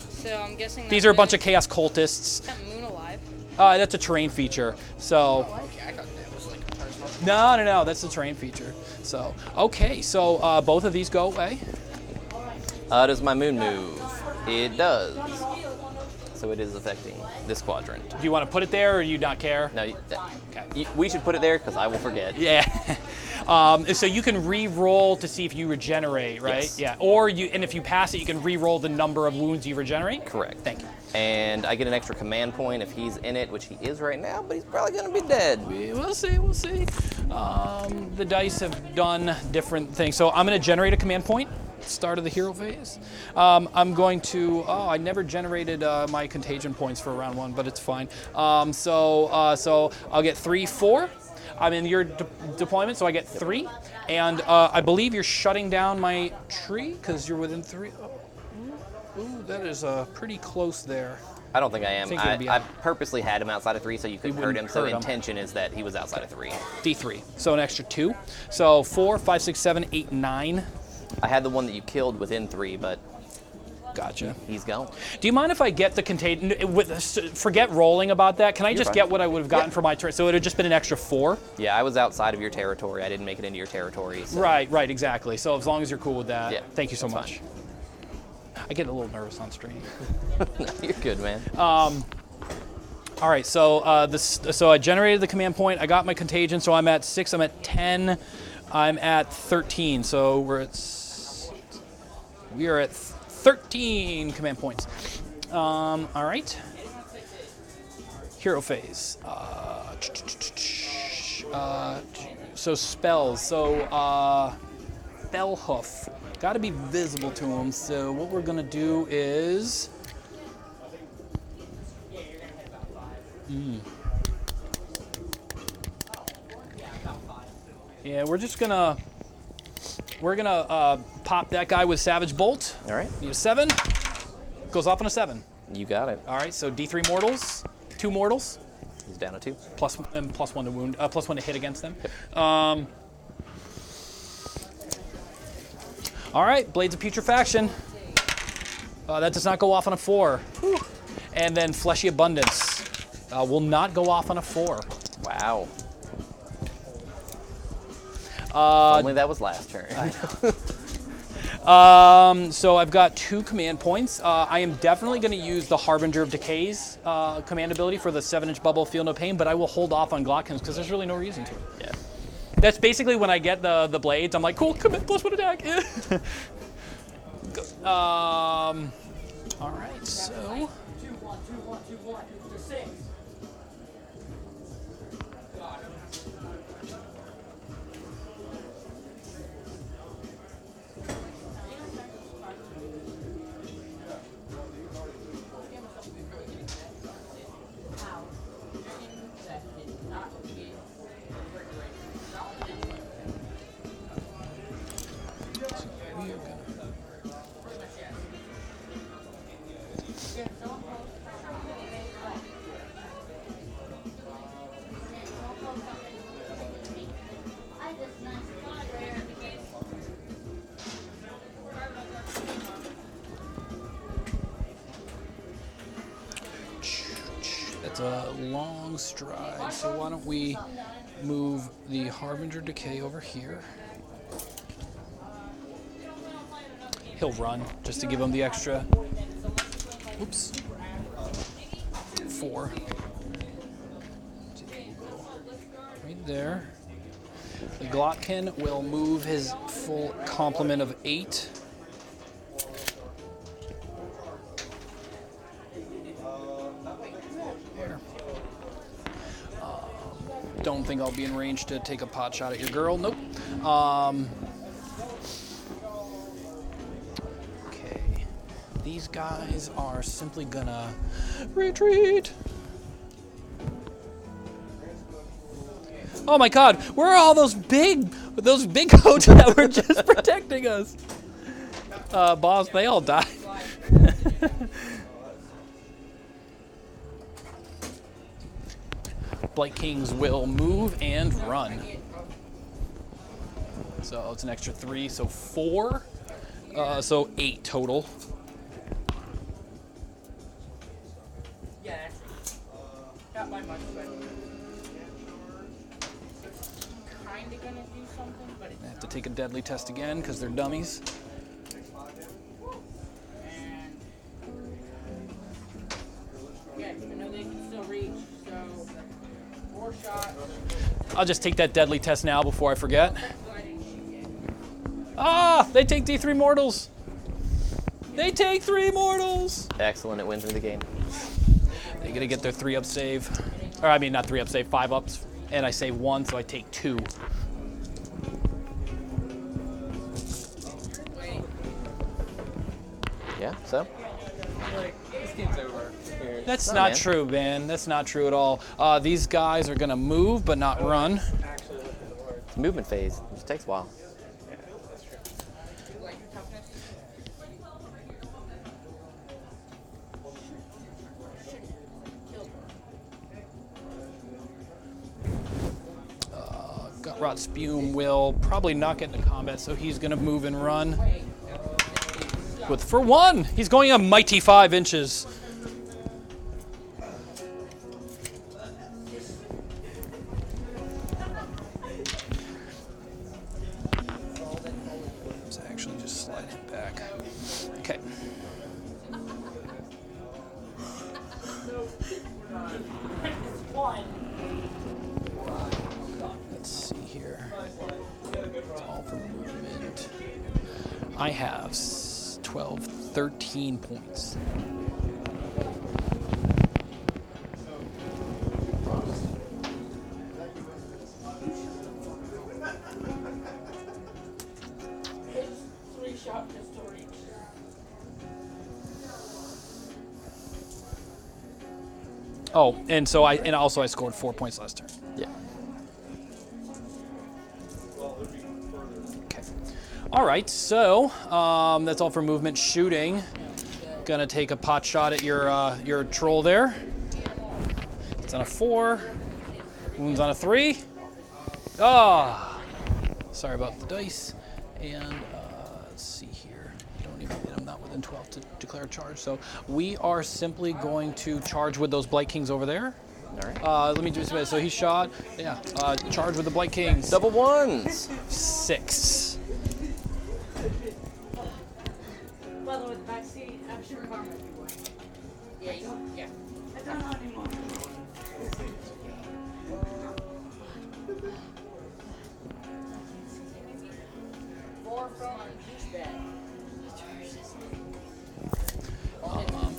So I'm guessing These are a bunch of chaos cultists. Is that Moon alive? That's a terrain feature. So. Okay, I thought that was like a personal. No, that's the terrain feature. So, okay, so both of these go away. Does my moon move? It does. So it is affecting this quadrant. Do you want to put it there, or you not care? No, Okay. we should put it there because I will forget. Yeah. So you can re-roll to see if you regenerate, right? Yes. Yeah. And if you pass it, you can re-roll the number of wounds you regenerate. Correct. Thank you. And I get an extra command point if he's in it, which he is right now, but he's probably going to be dead. We'll see. The dice have done different things. So I'm going to generate a command point. Start of the hero phase. I'm going to. I never generated my contagion points for round 1, but it's fine. So I'll get 3, 4. I'm in your deployment, so I get 3. And I believe you're shutting down my tree because you're within 3. Ooh, that is pretty close there. I don't think I am. I out. purposely had him outside of 3 so you couldn't hurt him. So hurt him. intention is that he was outside of 3. D3. So an extra 2. So 4, 5, 6, 7, 8, 9. I had the one that you killed within 3, but Gotcha. he's gone. Do you mind if I get the contagion? Forget rolling about that. Can I just fine. get what I would have gotten for my turn? So it would have just been an extra 4? Yeah, I was outside of your territory. I didn't make it into your territory. So. Right, exactly. So as long as you're cool with that. Yeah, Thank you so that's much. I get a little nervous on stream. No, you're good, man. All right, so so I generated the command point. I got my contagion, so I'm at 6. I'm at 10. I'm at 13. So we are at 13 command points. All right. Hero phase. So spells. So Fellhoof. Got to be visible to him. So what we're gonna do is. Yeah, we're just gonna we're gonna pop that guy with Savage Bolt. All right. Need a 7. Goes off on a 7. You got it. All right, so D3 mortals, 2 mortals, He's down to 2. plus 1 to wound, plus 1 to hit against them. Yep. All right, Blades of Putrefaction. That does not go off on a 4. Whew. And then Fleshy Abundance will not go off on a 4. Wow. Only that was last turn. So I've got 2 command points. I am definitely going to use the Harbinger of Decay's command ability for the 7-inch bubble, Feel No Pain, but I will hold off on Glotkins because there's really no reason to. Yeah. That's basically when I get the blades, I'm like, cool, commit +1 attack. All right, so. 2-1, 2-1, 2-1, 6. That's a long stride, so why don't we move the Harbinger Decay over here. He'll run, just to give him the extra, oops, 4. Right there. The Glotkin will move his full complement of 8. There. Don't think I'll be in range to take a pot shot at your girl. Nope. Okay. These guys are simply gonna retreat. Oh my God! Where are all those big coats that were just protecting us? Boss, they all died. Blight Kings will move and run. So it's an extra 3, so 4. So 8 total. Yeah, that's not by much, but kinda gonna do something, but it's I have to take a deadly test again because they're dummies. and yeah, I know they can still reach, so 4 shots. I'll just take that deadly test now before I forget. Ah! They take D3 mortals! They take 3 mortals! Excellent, it wins me the game. They're gonna get their 3-up save. Or I mean, not 3-up save, 5-ups. And I save 1, so I take 2. Yeah, so? This game's over. Here. That's No, not man. true, man. That's not true at all. These guys are gonna move, but not run. Actually, look at the board. It's a movement phase. It just takes a while. Yeah, that's true. Gutrot Spume will probably not get into combat, so he's gonna move and run. For 1, he's going a mighty 5 inches. Let's actually just slide him back. Okay. Let's see here. It's all for movement. I have 12, 13 points. His 3-shot pistol reach. Oh, and so I scored 4 points last turn. Yeah. Okay. All right, so that's all for movement. Shooting. Gonna take a pot shot at your troll there. It's on a 4. Wounds on a 3. Ah, sorry about the dice. And let's see here. I'm not within 12 to declare a charge. So we are simply going to charge with those Blight Kings over there. All right. Let me do this. So he shot. Yeah. Charge with the Blight Kings. Double ones. 6. By the way, the back seat, I'm sure Carmen. Yeah, yeah. I don't know anymore. More from douchebag.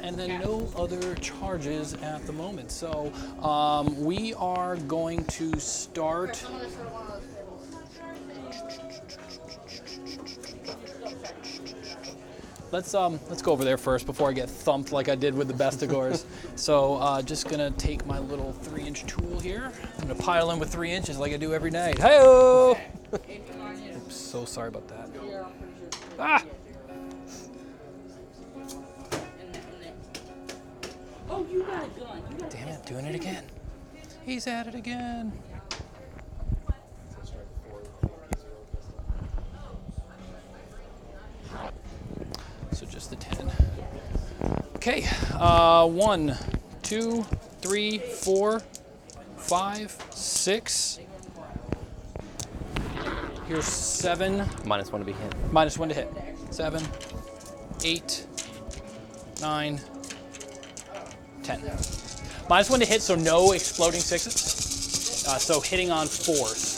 And then no other charges at the moment. So we are going to start. Let's go over there first before I get thumped like I did with the Bestigors. So just gonna take my little 3-inch tool here. I'm gonna pile in with 3 inches like I do every night. Hey-oh! Oops, so sorry about that. Ah! Oh, you got a gun. You got Damn it, doing it again. He's at it again. So just the 10. Okay, 1, 2, 3, 4, 5, 6. Here's 7. -1 to be hit. -1 to hit. 7, 8, 9, 10. -1 to hit, so no exploding 6s. So hitting on 4s.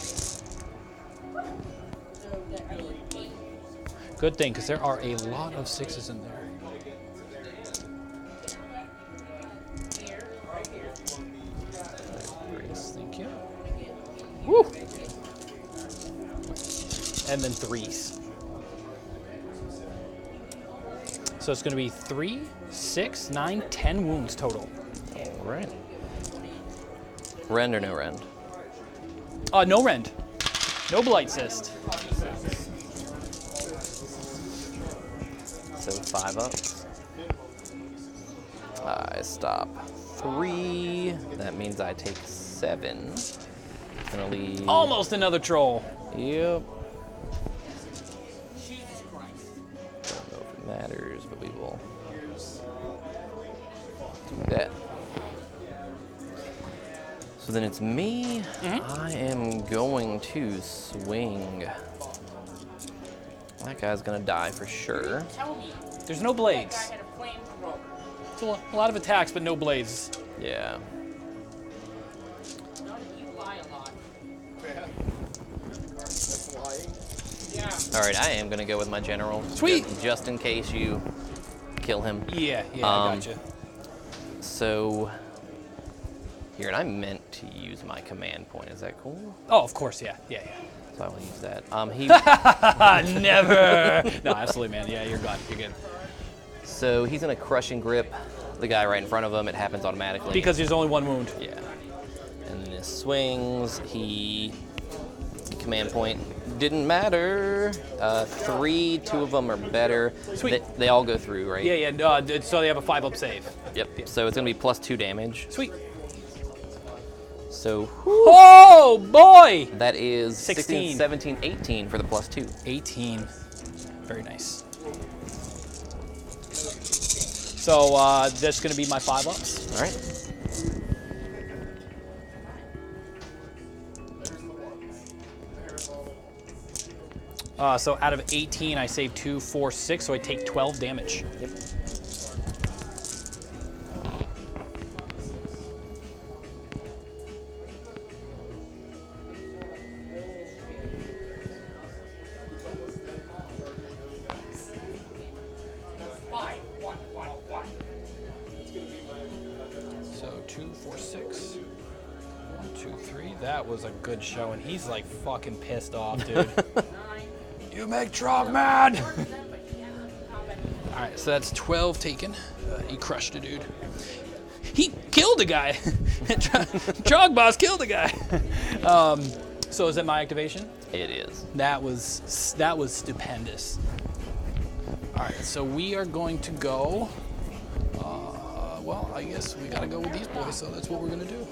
Good thing, because there are a lot of 6s in there. Thank you. Woo! And then 3s. So it's going to be 3, 6, 9, 10 wounds total. All right. Rend or no rend? No rend. No blight cyst. So 5 ups. I stop 3. That means I take 7. Gonna leave. Almost another troll. Yep. Don't know if it matters, but we will do that. So then it's me. I am going to swing. That guy's gonna die for sure. tell me. There's no blades. I had a flamethrower. It's a lot of attacks, but no blades. Yeah. None of you lie a lot. All right, I am gonna go with my general. Sweet. Just in case you kill him. Yeah, I gotcha. So here, and I meant to use my command point. Is that cool? Oh, of course, yeah. So I will use that. He. Never. No, absolutely, man. Yeah, you're good. You're good. So he's in a crushing grip. The guy right in front of him. It happens automatically. Because there's only 1 wound. Yeah. And then his swings. He. Command point didn't matter. 3, 2 of them are better. Sweet. They all go through, right? Yeah. So they have a 5-up save. Yep. So it's gonna be +2 damage. Sweet. So Oh boy! that is 16. 16, 17, 18 for the +2. 18. Very nice. So that's going to be my 5-ups. All right. So out of 18, I save 2, 4, 6, so I take 12 damage. Yep. So 2, 4, 6. 1, 2, 3. That was a good show, and he's like fucking pissed off, dude. You make Trog mad! Alright, so that's 12 taken. He crushed a dude. He killed a guy! Trog boss killed a guy! So is that my activation? It is. That was stupendous. All right, so we are going to go. Well, I guess we gotta go with these boys, so that's what we're gonna do.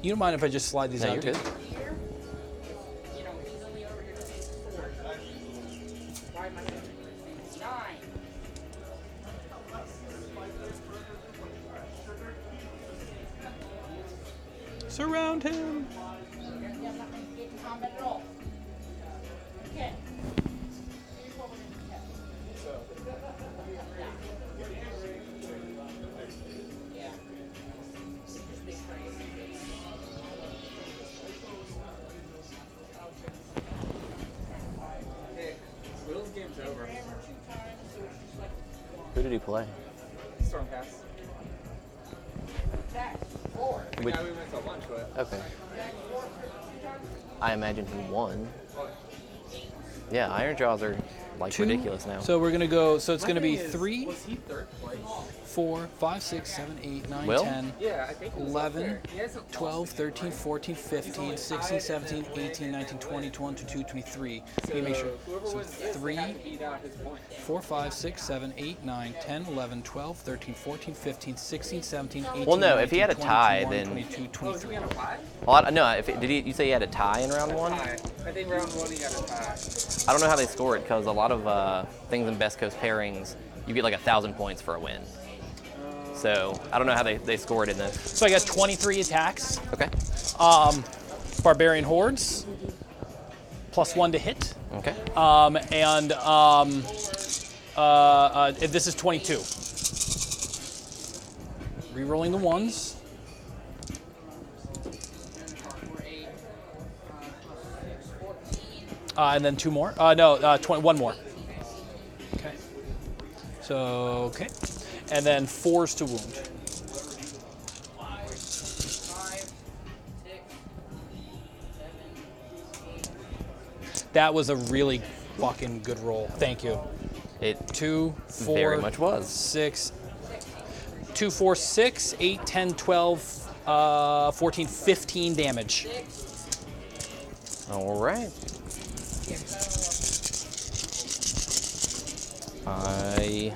You don't mind if I just slide these No, out? you're good. You know, he's only over here to take the sword. Why am I going to 9? Surround him. I'm not going to get in combat at all. Okay. Here's what we're going to do. Yeah. Hey, Will's game's over. Who did he play? Stormcast. The Which- guy we went to lunch with. Okay. I imagine he won. What? Yeah, Iron Jaws are like Two. ridiculous now. So we're gonna go. So it's My gonna be thing is, 3, Was he third place? 4, 5, 6, 7, 8, 9, Will? 10, Yeah, I think he was 11, up there. He hasn't 12, lost 13, 14, 15, 16, 17, 18, 19, 20, 21, 22, 23. Let me make sure. Whoever So wins this, they 3, have to beat out his point. 4, 5, 6, 7, 8, 9, 10, 11, 12, 13, 14, 15, 16, 17, 18, Well, no, 19, if he had a 20, tie, 21, then- 22, Oh, is he 23. on a 5? Well, no, you say he had a tie in round one? Tie. I think round 1 he got a tie. I don't know how they score it because a lot of things in Best Coast pairings, you get like 1,000 points for a win. So I don't know how they score it in this. So I got 23 attacks. Okay. Barbarian hordes. +1 to hit. Okay. This is 22. Rerolling the ones. And then 2 more. No, 1 more. Okay. So, okay. And then 4s to wound. That was a really fucking good roll. Thank you. It 2, 4, very much was. 6, 2, 4, 6, 8, 10, 12, 14, 15 damage. All right. I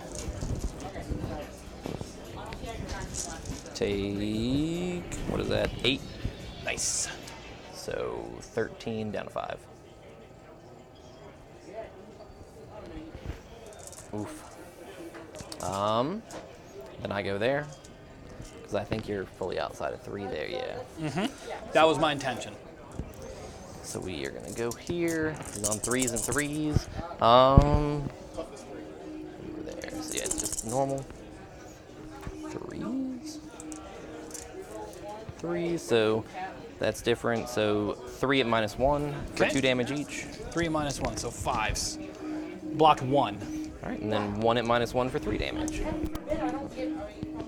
take, what is that, 8? Nice. So 13 down to 5. Oof. Then I go there, because I think you're fully outside of 3 there, yeah. That was my intention. So we are gonna go here. He's on 3s and 3s. Over there. So yeah, it's just normal. 3s. 3s. So that's different. So 3 at -1 for Okay. 2 damage each. 3 minus 1, so 5s. Blocked 1. All right, and then 1 at -1 for 3 damage.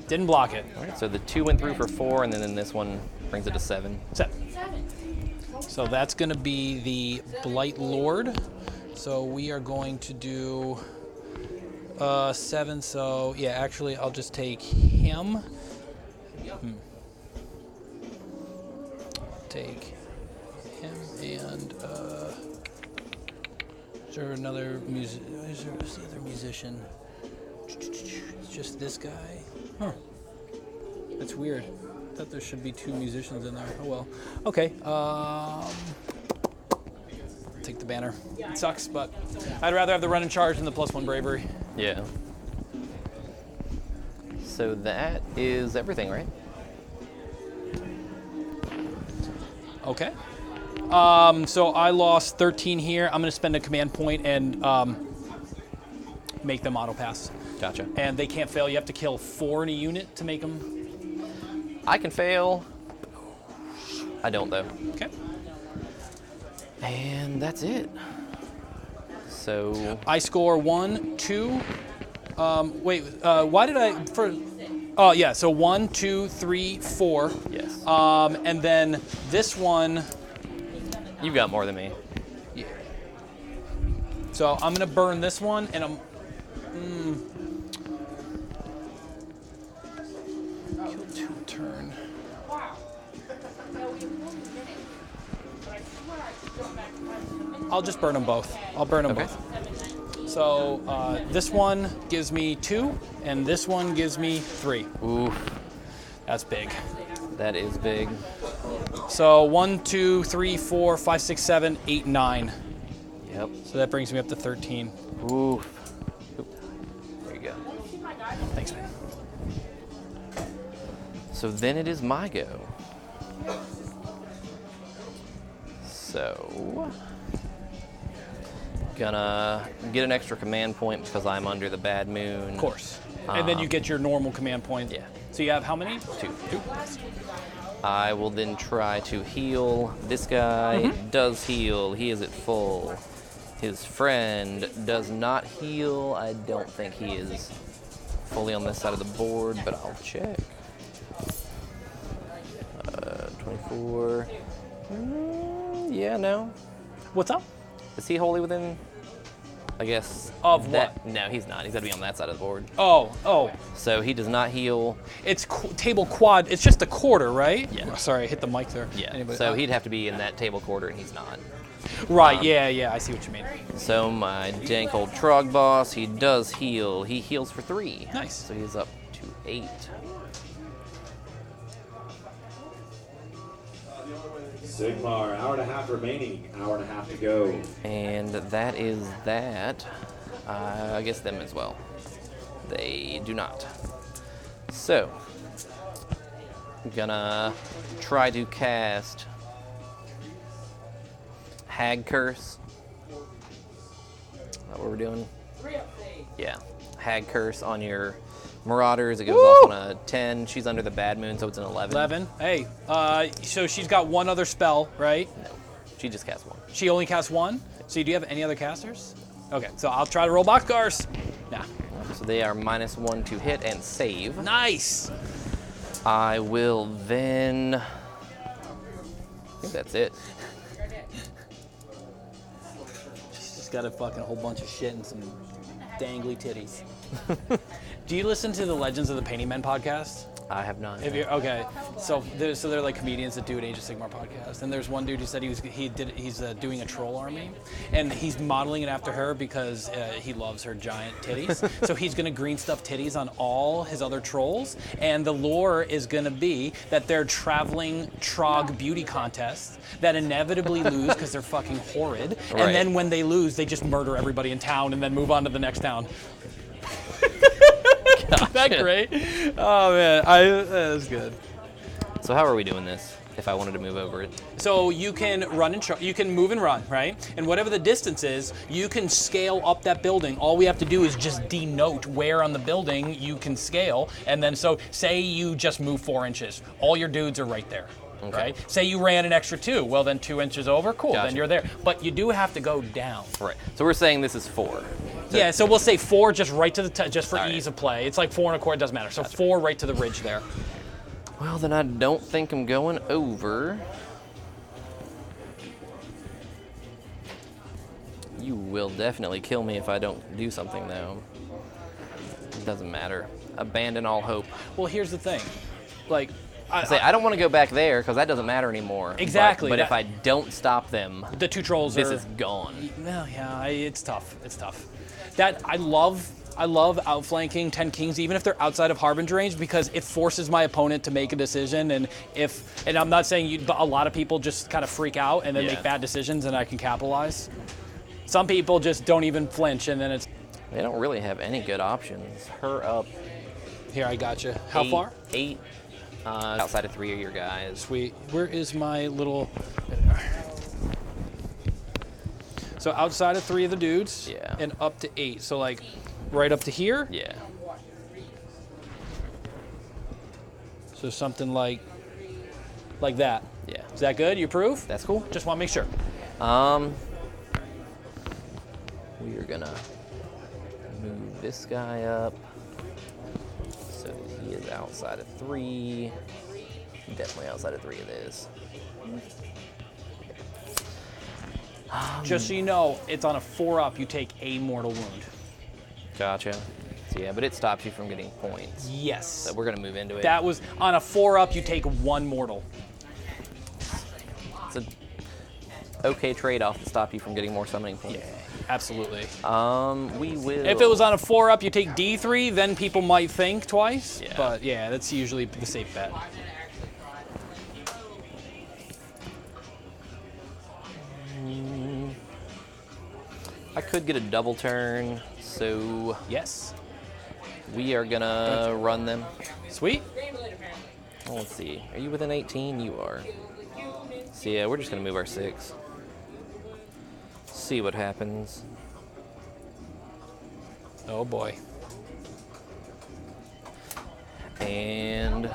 Didn't block it. All right, so the 2 went through for 4, and then this one brings it to 7. 7. So that's going to be the Blight Lord. So we are going to do 7. So yeah, actually, I'll just take him. Take him and is there another musician? It's just this guy. Huh. That's weird. I thought there should be 2 musicians in there. Oh well. Okay. Take the banner. It sucks, but I'd rather have the run and charge than the +1 bravery. Yeah. So that is everything, right? Okay. So I lost 13 here. I'm going to spend a command point and make them auto pass. Gotcha. And they can't fail. You have to kill 4 in a unit to make them. I can fail. I don't, though. Okay. And that's it. So I score 1, 2. Why did I? Oh yeah. So 1, 2, 3, 4. yes, And then this one. you've got more than me. So I'm gonna burn this one, and I'm. Kill 2 turn. I'll just burn them both. I'll burn them Okay. both. So this one gives me 2, and this one gives me 3. Oof, That's big. that is big. So 1, 2, 3, 4, 5, 6, 7, 8, 9. Yep. So that brings me up to 13. Oof. Oop. There you go. Thanks, man. So then it is my go. So, gonna get an extra command point because I'm under the bad moon. Of course. And then you get your normal command point. Yeah. So you have how many? 2. 2. I will then try to heal. This guy does heal. He is at full. His friend does not heal. I don't think he is fully on this side of the board, but I'll check. 24. Yeah, no. What's up? Is he wholly within? I guess. Of that, what? No, he's not. He's got to be on that side of the board. Oh. So he does not heal. It's table quad. It's just a quarter, right? Yeah. Oh, sorry, I hit the mic there. Yeah. Anybody- So he'd have to be in that table quarter, and he's not. Right, yeah, I see what you mean. So my dank old Trog boss, he does heal. He heals for 3. Nice. So he's up to 8. Sigmar, hour and a half remaining, hour and a half to go. And that is that. I guess them as well. They do not. So, I'm gonna try to cast Hag Curse. Is that what we're doing? Yeah. Hag Curse on your Marauders. It goes off on a 10. She's under the bad moon, so it's an 11. 11. Hey, so she's got one other spell, right? No. She just casts 1. She only casts 1? So do you have any other casters? Okay, so I'll try to roll boxcars. Nah. So they are -1 to hit and save. Nice. I will then. I think that's it. She's got a fucking whole bunch of shit and some dangly titties. Do you listen to the Legends of the Painting Men podcast? I have not. If you're, okay, so they're like comedians that do an Age of Sigmar podcast, and there's one dude who said he's doing a troll army, and he's modeling it after her because he loves her giant titties. So he's gonna green stuff titties on all his other trolls, and the lore is gonna be that they're traveling Trog beauty contests that inevitably lose because they're fucking horrid, Right. and then when they lose, they just murder everybody in town and then move on to the next town. Isn't that great? Oh man, that was good. So how are we doing this? If I wanted to move over it, So you can you can move and run, right? And whatever the distance is, you can scale up that building. All we have to do is just denote where on the building you can scale, and then so say you just move 4 inches, all your dudes are right there. Okay. Right? Say you ran an extra 2, well then 2 inches over, cool, Gotcha. then you're there. But you do have to go down. right? So we're saying this is 4. Yeah, so we'll say 4 just right to the just for All right. ease of play. It's like 4 1/4, doesn't matter. So 4 right to the ridge there. Well, then I don't think I'm going over. You will definitely kill me if I don't do something, though. It doesn't matter. Abandon all hope. Well, here's the thing. Like, I don't want to go back there because that doesn't matter anymore. Exactly, But if that- I don't stop them, the 2 trolls this are... is gone. Well, yeah, it's tough. It's tough. That I love outflanking 10 Kings, even if they're outside of Harbinger range, because it forces my opponent to make a decision. And I'm not saying but a lot of people just kind of freak out and then Yeah. make bad decisions, and I can capitalize. Some people just don't even flinch, and then it's They don't really have any good options. Her up. here. I got you. How 8, far? 8. Outside of 3 of your guys. Sweet. Where is my little? So outside of 3 of the dudes, Yeah. and up to 8. So like, right up to here. Yeah. So something like that. Yeah. Is that good? You approve? That's cool. Just want to make sure. We are gonna move this guy up so that he is outside of 3. Definitely outside of 3 of this. Just so you know, it's on a 4-up. You take a mortal wound. Gotcha. So yeah, but it stops you from getting points. Yes. So we're gonna move into it. That was on a 4-up. You take 1 mortal. It's okay trade-off to stop you from getting more summoning points. Yeah, absolutely. We will. If it was on a 4-up, you take D3, then people might think twice. Yeah. But yeah, that's usually the safe bet. I could get a double turn, so Yes. we are gonna run them. Sweet. Well, let's see. Are you within 18? You are. So yeah, we're just gonna move our 6. See what happens. Oh boy. And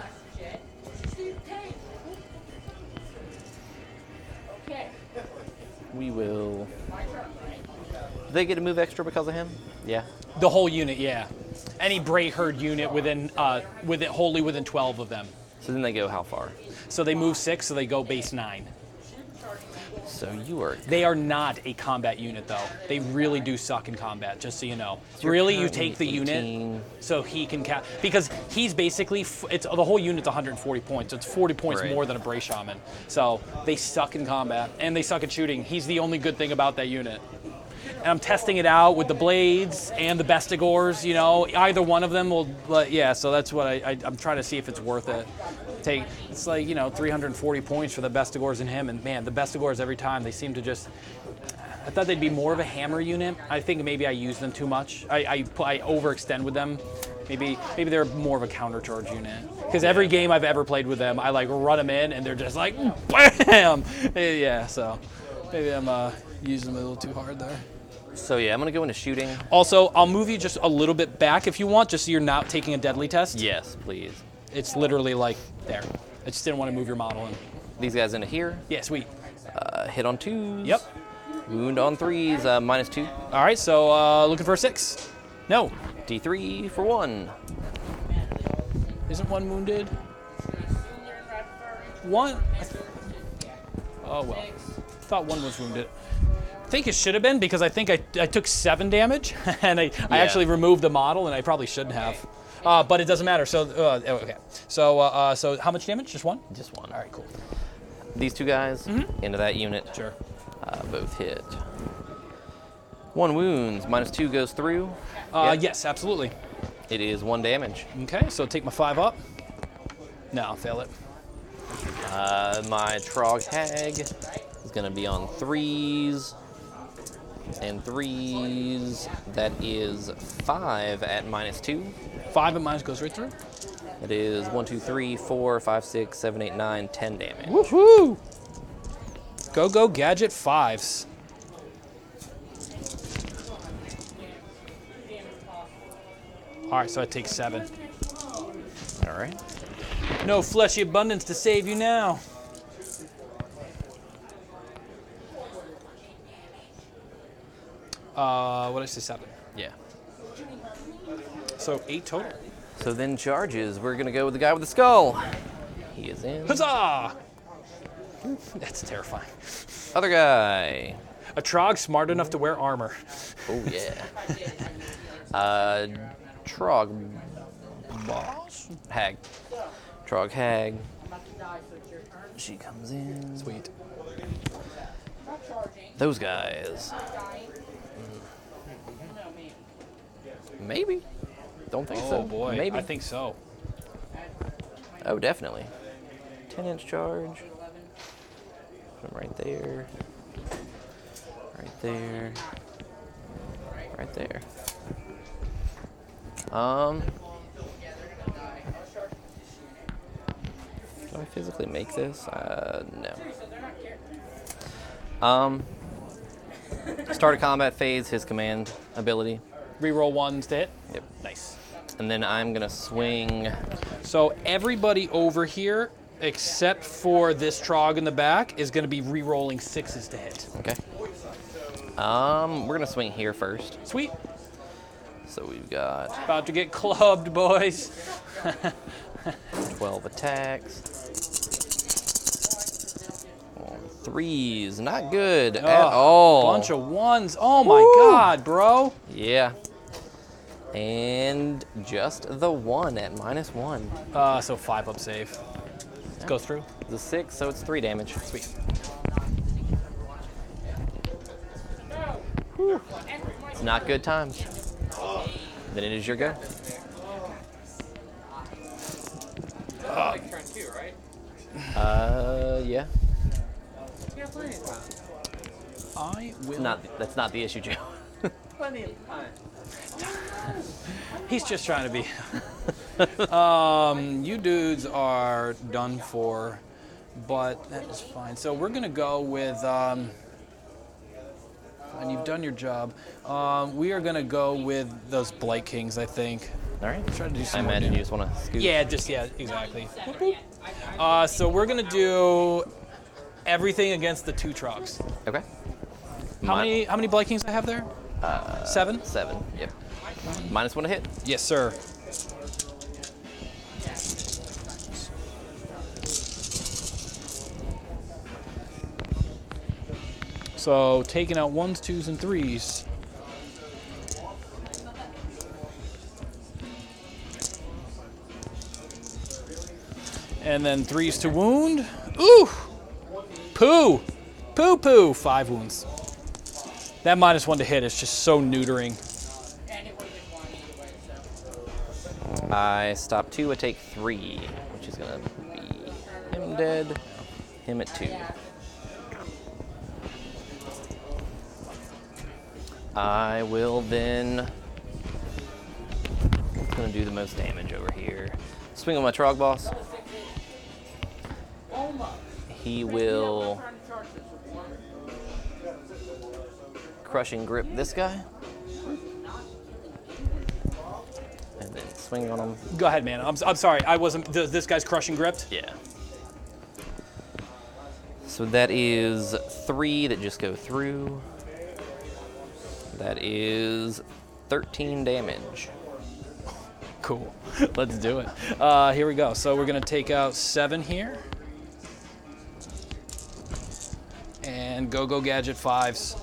we will. Do they get to move extra because of him? Yeah. The whole unit, yeah. Any Bray Herd unit within wholly within 12 of them. So then they go how far? So they move 6, so they go base 9. So you are. They are not a combat unit, though. They really do suck in combat, just so you know. you're Really, you currently take the 18. unit so he can because he's basically it's the whole unit's 140 points. It's 40 points Right. more than a Bray Shaman. So they suck in combat and they suck at shooting. He's the only good thing about that unit. And I'm testing it out with the Blades and the Bestigors, you know. Either one of them will, yeah, so that's what I'm trying to see if it's worth it. It's like, you know, 340 points for the Bestigors and him, and man, the Bestigors every time, they seem to just, I thought they'd be more of a hammer unit. I think maybe I use them too much. I overextend with them. Maybe they're more of a countercharge unit. Because every game I've ever played with them, I like run them in and they're just like, BAM! Yeah, so maybe I'm using them a little too hard there. So yeah, I'm gonna go into shooting. Also, I'll move you just a little bit back if you want, just so you're not taking a deadly test. Yes, please. It's literally like there. I just didn't want to move your model in. These guys into here. Yeah, sweet. Hit on 2s. Yep. Wound on 3s. -2. All right, so looking for a 6. No. D3 for 1. Isn't 1 wounded? 1? Oh, well. Thought 1 was wounded. I think it should have been because I think I took 7 damage and I actually removed the model and I probably shouldn't have. But it doesn't matter. So okay. So how much damage? Just 1? Just 1. All right, cool. These 2 guys into that unit. Sure. Both hit. 1 wounds. -2 goes through. Yep. Yes, absolutely. It is 1 damage. Okay, so take my 5 up. No, I'll fail it. My Trog Hag is going to be on 3s and 3s. That is 5 at -2. 5 at minus goes right through. It is 1, 2, 3, 4, 5, 6, 7, 8, 9, 10 damage. Woohoo! Go gadget 5s. All right, so I take 7. All right. No fleshy abundance to save you now. What did I say, 7? Yeah. So 8 total. So then charges. We're going to go with the guy with the skull. He is in. Huzzah! That's terrifying. Other guy. A Trog smart enough to wear armor. Oh, yeah. Trog boss? Hag. Trog Hag. She comes in. Sweet. Those guys. Maybe. Don't think so. Oh boy, Maybe. I think so. Oh, definitely. 10-inch charge. Put him right there. Right there. Right there. Can I physically make this? No. Start a combat phase, his command ability. Reroll 1s to hit. Yep. Nice. And then I'm gonna swing. So everybody over here, except for this Trog in the back, is going to be re-rolling 6s to hit. Okay. We're gonna swing here first. Sweet. So we've got About to get clubbed, boys. 12 attacks. 3s, not good at all. Bunch of 1s. Oh my God, bro. Yeah. And just the 1 at -1. So 5 up save. Let's go through. The 6, so it's 3 damage. Sweet. It's not good times. Then it is your go. Like turn 2, right? Yeah. You got plenty of time. I will. That's not the issue, Joe. Plenty of time. He's just trying to be. You dudes are done for, but that is fine. So we're gonna go with. And you've done your job. We are gonna go with those Blight Kings, I think. All right. Try to do I some more imagine you damage. just want to scoop. Yeah, exactly. So we're gonna do everything against the 2 trucks. Okay. How many Blight Kings I have there? 7. 7. Yep. -1 to hit. Yes, sir. So taking out 1s, 2s, and 3s. And then 3s to wound. Ooh! Poo! Poo poo! 5 wounds. That -1 to hit is just so neutering. I stop 2, I take 3, which is gonna be him dead, him at 2. I will then gonna do the most damage over here. Swing on my Trog boss. He will crushing grip this guy. And then swing on him. Go ahead, man. I'm sorry. I wasn't. This guy's crushing gripped. Yeah. So that is 3 that just go through. That is 13 damage. Cool. Let's do it. Here we go. So we're gonna take out 7 here. And go gadget 5s.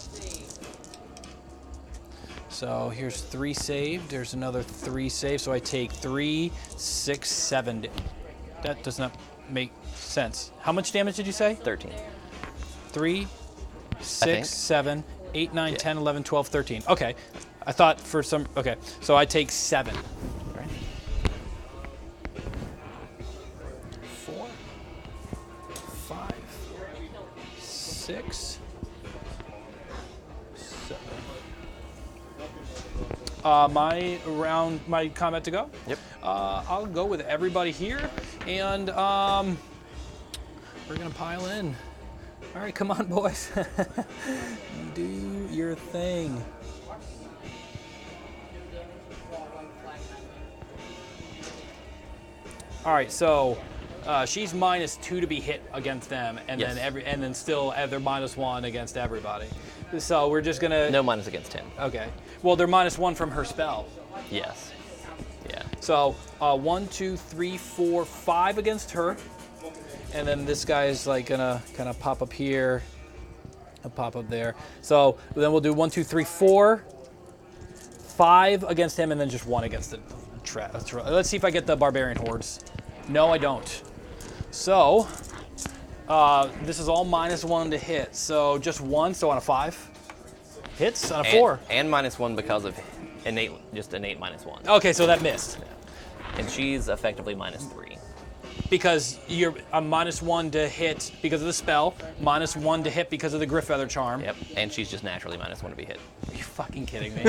So here's 3 saved. There's another 3 saved. So I take 3, 6, 7. That does not make sense. How much damage did you say? 13. 3, think. 6, 7, 8, 9, Yeah. 10, 11, 12, 13. Okay. I thought for some. Okay. So I take 7. Right. 4, 5, 6, 7. My combat to go? Yep. I'll go with everybody here, and we're gonna pile in. All right, come on, boys. Do your thing. All right, so she's -2 to be hit against them, and Yes. then still they're -1 against everybody. So we're just gonna. No minus against him. Okay. Well, they're -1 from her spell. Yes. Yeah. So 1, 2, 3, 4, 5 against her, and then this guy is like gonna kind of pop up here, and pop up there. So then we'll do 1, 2, 3, 4, 5 against him, and then just 1 against the trap. Let's see if I get the barbarian hordes. No, I don't. So this is all -1 to hit. So just 1. So on a 5 hits on a 4. And -1 because of innate -1. Okay, so that missed. And she's effectively -3. Because you're a -1 to hit because of the spell, -1 to hit because of the Griff Feather Charm. Yep. And she's just naturally -1 to be hit. Are you fucking kidding me?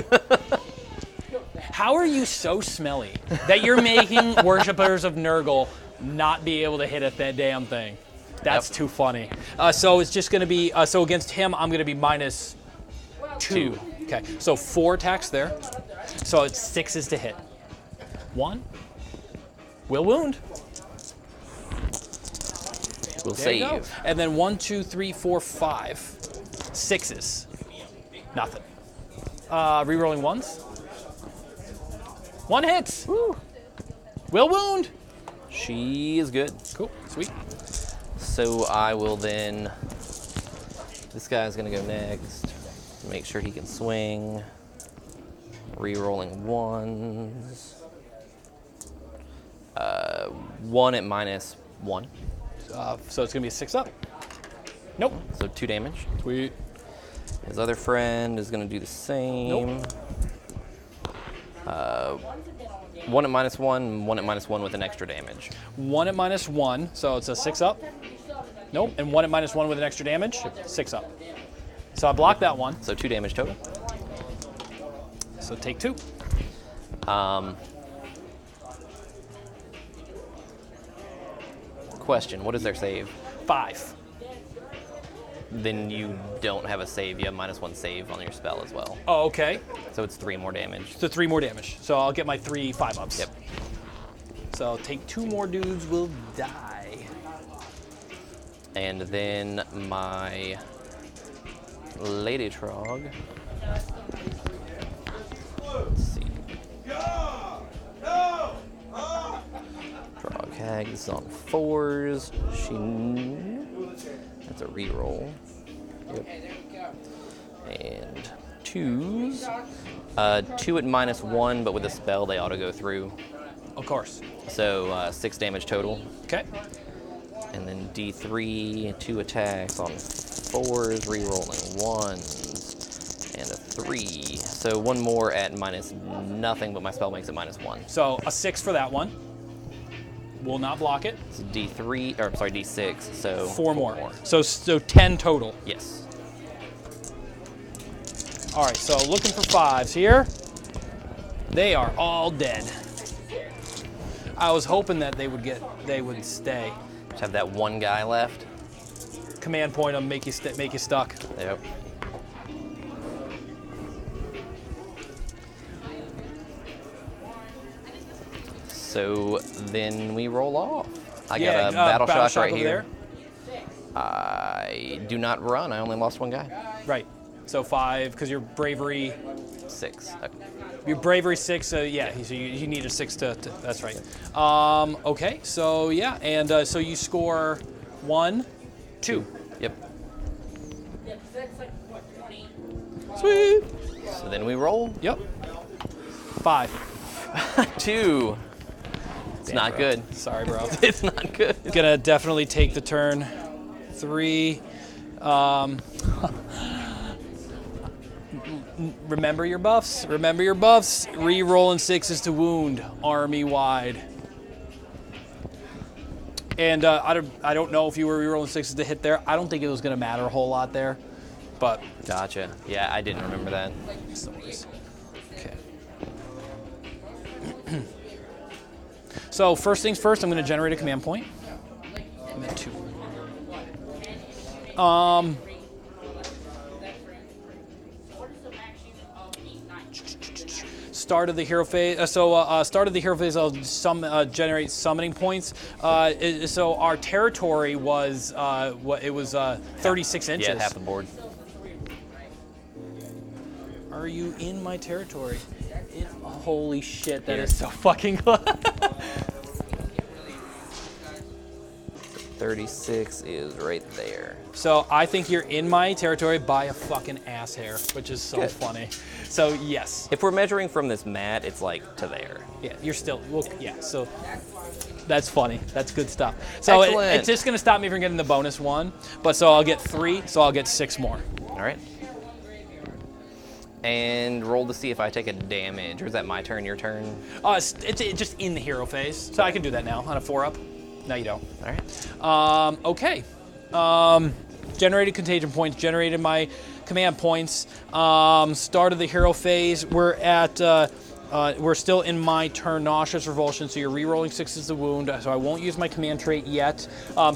How are you so smelly that you're making worshippers of Nurgle not be able to hit that damn thing? That's Yep. too funny. So it's just going to be, so against him, I'm going to be -2. Okay, so 4 attacks there. So it's 6s to hit. 1 will wound. We'll There you go. save. And then 1, 2, 3, 4, 5. 6s. Nothing. Rerolling 1s. 1 hits. Woo. Will wound. She is good. Cool. Sweet. So I will then. This guy's gonna go next. Make sure he can swing. Rerolling 1s. 1 at -1. So it's going to be a 6 up. Nope. So 2 damage. Sweet. His other friend is going to do the same. Nope. 1 at -1, 1 at -1 with an extra damage. 1 at -1, so it's a 6 up. Nope, and 1 at -1 with an extra damage, 6 up. So I blocked that one. So 2 damage total. So take 2. Question, what is their save? 5. Then you don't have a save. You have -1 save on your spell as well. Oh, okay. So it's 3 more damage. So 3 more damage. So I'll get my 3 5-ups. Yep. So take 2 more dudes will die. And then my Lady Trog. Let's see. Trog Hag, this is on 4s. That's a reroll. Yep. And 2s. 2 at -1, but with a spell they ought to go through. Of course. So 6 damage total. Okay. And then D3, 2 attacks on 4s, rerolling 1s, and a 3. So 1 more at -0, but my spell makes it -1. So a 6 for that one. Will not block it. It's D3, or I'm sorry, D6. So 4 more. So 10 total. Yes. All right. So looking for 5s here. They are all dead. I was hoping that they would stay. Just have that one guy left. Command point them, make you stuck. Yep. So then we roll off. I got a battle shock right over here. there. I do not run. I only lost 1 guy. Right. So 5, because your bravery. 6. Your bravery 6. So yeah. So you need a 6 to. That's right. Okay. So yeah, and so you score 1, 2. Yep. That's like, what, 20? Sweet. So then we roll. Yep. 5. 2. It's not bro. good. Sorry, bro. It's not good. Gonna definitely take the turn. 3. Remember your buffs. Remember your buffs. Re-rolling 6s to wound, army wide. And I don't know if you were re-rolling 6s to hit there. I don't think it was gonna matter a whole lot there, but. Gotcha. Yeah, I didn't remember that. Okay. So first things first, I'm gonna generate a command point. I'm at 2. Start of the hero phase. Start of the hero phase, I'll generate summoning points. So our territory was it was 36 inches. Yeah, half the board. Are you in my territory? Holy shit, that is so fucking close. 36 is right there. So I think you're in my territory by a fucking ass hair, which is so funny. So yes. If we're measuring from this mat, it's like to there. Yeah, you're still, well, yeah, so that's funny. That's good stuff. So it's just gonna stop me from getting the bonus 1, but so I'll get 3, so I'll get 6 more. All right. And roll to see if I take a damage, or is that my turn, your turn? It's just in the hero phase, so I can do that now on a 4-up. No, you don't. All right. Okay. Generated contagion points, generated my command points. Start of the hero phase. We're still in my turn, nauseous revulsion, so you're re-rolling 6s to wound, so I won't use my command trait yet.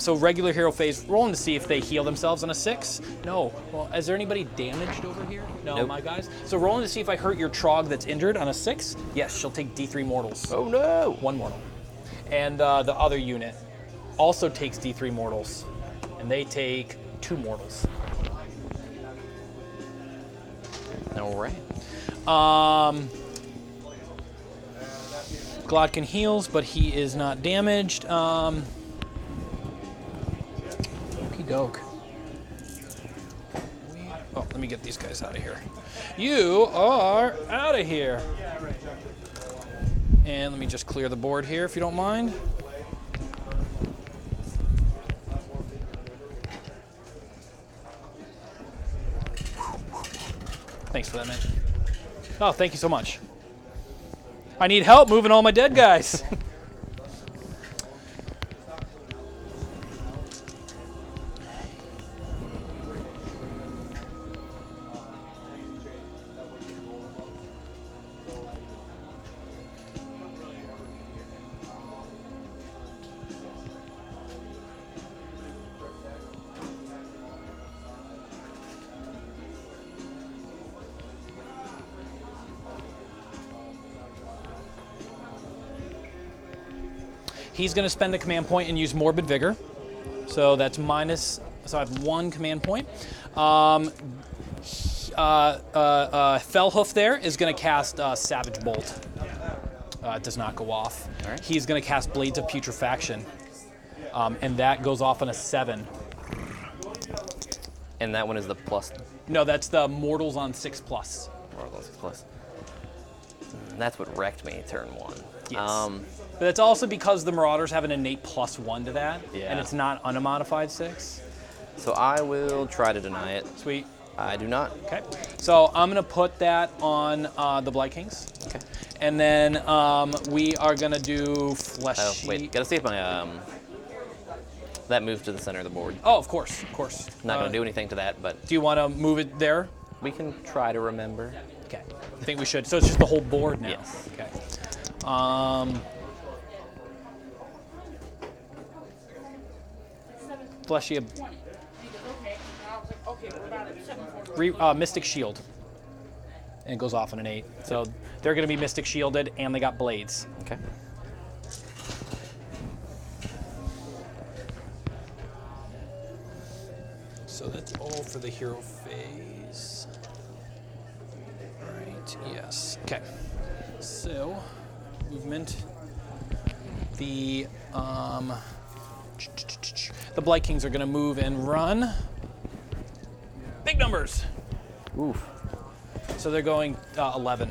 So regular hero phase, rolling to see if they heal themselves on a 6. No. Well, is there anybody damaged over here? No, nope. My guys. So rolling to see if I hurt your Trog that's injured on a 6. Yes, she'll take D3 mortals. Oh no! 1 mortal. And the other unit also takes D3 mortals, and they take 2 mortals. All right. Glotkin heals, but he is not damaged. Okie doke. Oh, let me get these guys out of here. You are out of here. And let me just clear the board here, if you don't mind. Thanks for that, man. Oh, thank you so much. I need help moving all my dead guys. He's going to spend a command point and use Morbid Vigor. So that's minus, so I have 1 command point. Fellhoof there is going to cast Savage Bolt. It does not go off. All right. He's going to cast Blades of Putrefaction. And that goes off on a 7. And that one is the plus. No, that's the Mortals on 6+. Mortals plus. That's what wrecked me turn 1. Yes. But it's also because the Marauders have an innate +1 to that, Yeah. and it's not unmodified 6. So I will try to deny it. Sweet. I do not. Okay. So I'm going to put that on the Blight Kings. Okay. And then we are going to do Flesh Oh, Sheet. wait. Gotta see if my that moves to the center of the board. Oh, of course, of course. Not gonna do anything to that, but Do you want to move it there? we can try to remember. Okay. I think we should. So it's just the whole board now. Yes. Okay. Fleshy, Okay. And I was like, okay, we're about at 740. Mystic Shield. And it goes off on an 8. So they're going to be Mystic Shielded, and they got blades. Okay. So that's all for the hero phase. Right, yes. Okay. So, movement. The Blight Kings are going to move and run. Big numbers. Oof. So they're going 11.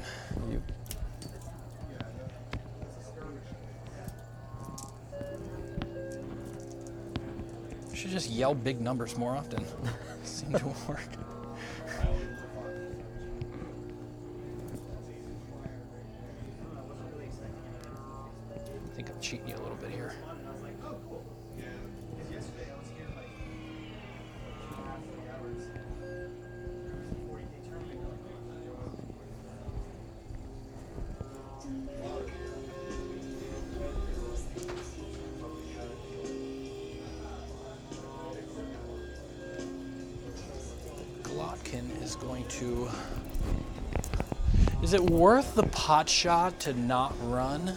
Should just yell big numbers more often. Seem to work. I think I'm cheating you a little bit here. Is going to. Is it worth the pot shot to not run?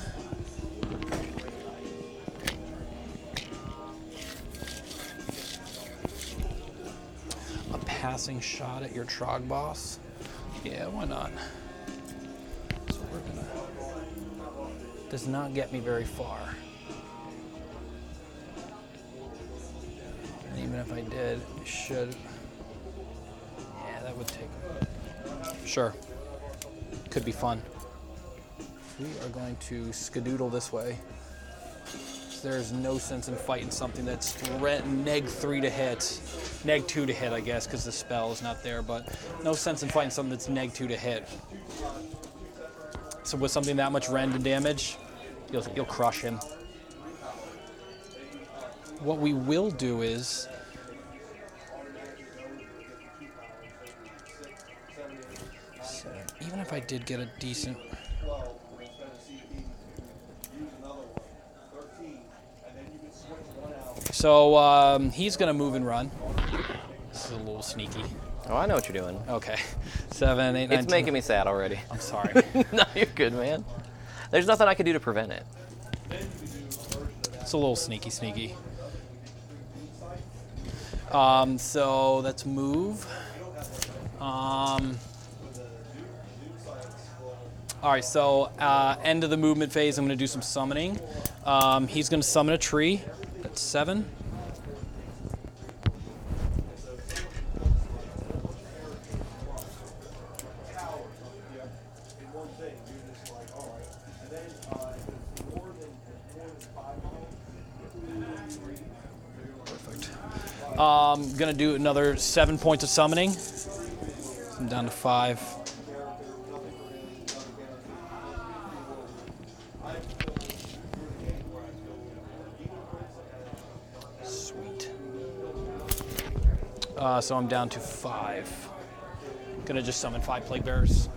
A passing shot at your Trog boss? Yeah, why not? So we're gonna. Does not get me very far. And even if I did, it should. That would take. Sure. Could be fun. We are going to skadoodle this way. There's no sense in fighting something that's neg 3 to hit. Neg 2 to hit, I guess, because the spell is not there, but no sense in fighting something that's neg 2 to hit. So with something that much rend and damage, you'll crush him. What we will do is. Even if I did get a decent... So he's going to move and run. This is a little sneaky. Oh, I know what you're doing. Okay. 7, 8, 9, It's making me sad already. I'm sorry. No, you're good, man. There's nothing I can do to prevent it. It's a little sneaky. So let's move. All right, so end of the movement phase, I'm going to do some summoning. He's going to summon a tree. That's 7. Perfect. Going to do another 7 points of summoning. I'm down to 5. Sweet. So I'm down to 5. Gonna just summon 5 Plague Bearers.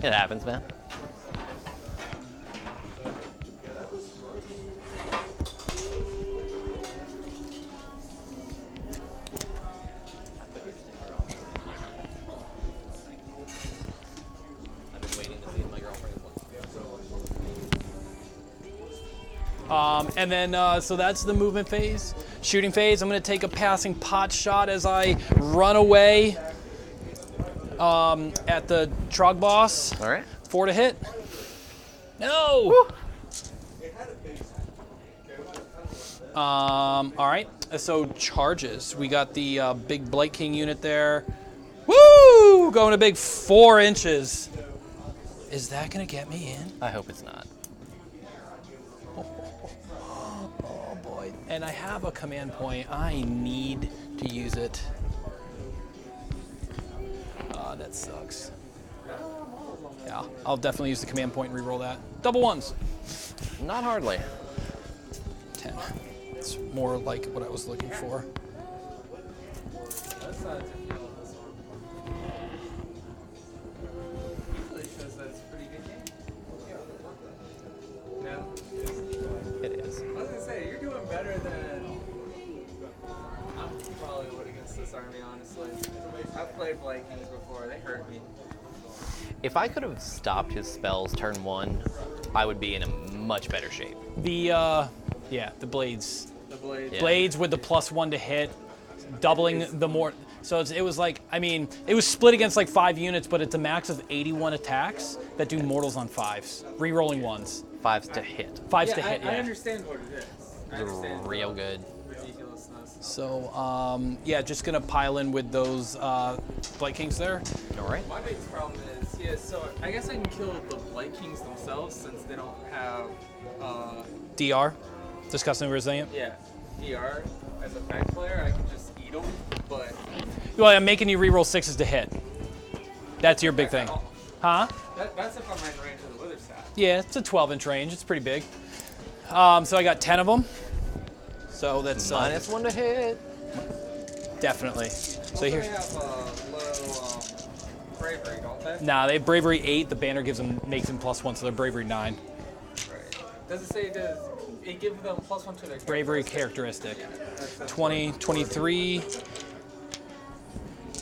It happens, man. And then, so that's the movement phase. Shooting phase, I'm going to take a passing pot shot as I run away at the Trog boss. All right. 4 to hit. No! All right, so charges. We got the big Blight King unit there. Woo! Going a big 4 inches. Is that going to get me in? I hope it's not. Oh boy. And I have a command point. I need to use it. That sucks. Yeah, I'll definitely use the command point and reroll that. Double 1s. Not hardly. 10. It's more like what I was looking for. That's not difficult, this one. Usually shows that it's a pretty good game. No? It is. I was gonna say, you're doing better than... I'm probably would against this army, honestly. I've played Vikings before, they hurt me. If I could have stopped his spells turn 1, I would be in a much better shape. The, yeah, the blades. The blade. Yeah. Blades with the +1 to hit, doubling the more. So it was like, I mean, it was split against like 5 units, but it's a max of 81 attacks that do mortals on 5s, re-rolling 1s. 5s to hit. 5s to hit, yeah. I understand what it is. I understand Real good. ridiculousness. So, yeah, just gonna pile in with those Blight Kings there. All right. My biggest problem is, yeah, so I guess I can kill the Blight Kings themselves since they don't have, DR, disgusting resilient. yeah, DR. As a pack player, I can just eat them, but... Well, I'm making you re-roll 6s to hit. That's your big thing. Huh? That's if I'm in range of the Wither Staff. Yeah, it's a 12-inch range. It's pretty big. So I got 10 of them. So that's -1 to hit. definitely. So Also, here's. they have low bravery, don't they? Nah, they have bravery 8. The banner makes them +1, so they're bravery 9. Right. Does it say it gives them +1 to their Bravery characteristic. 20, 23,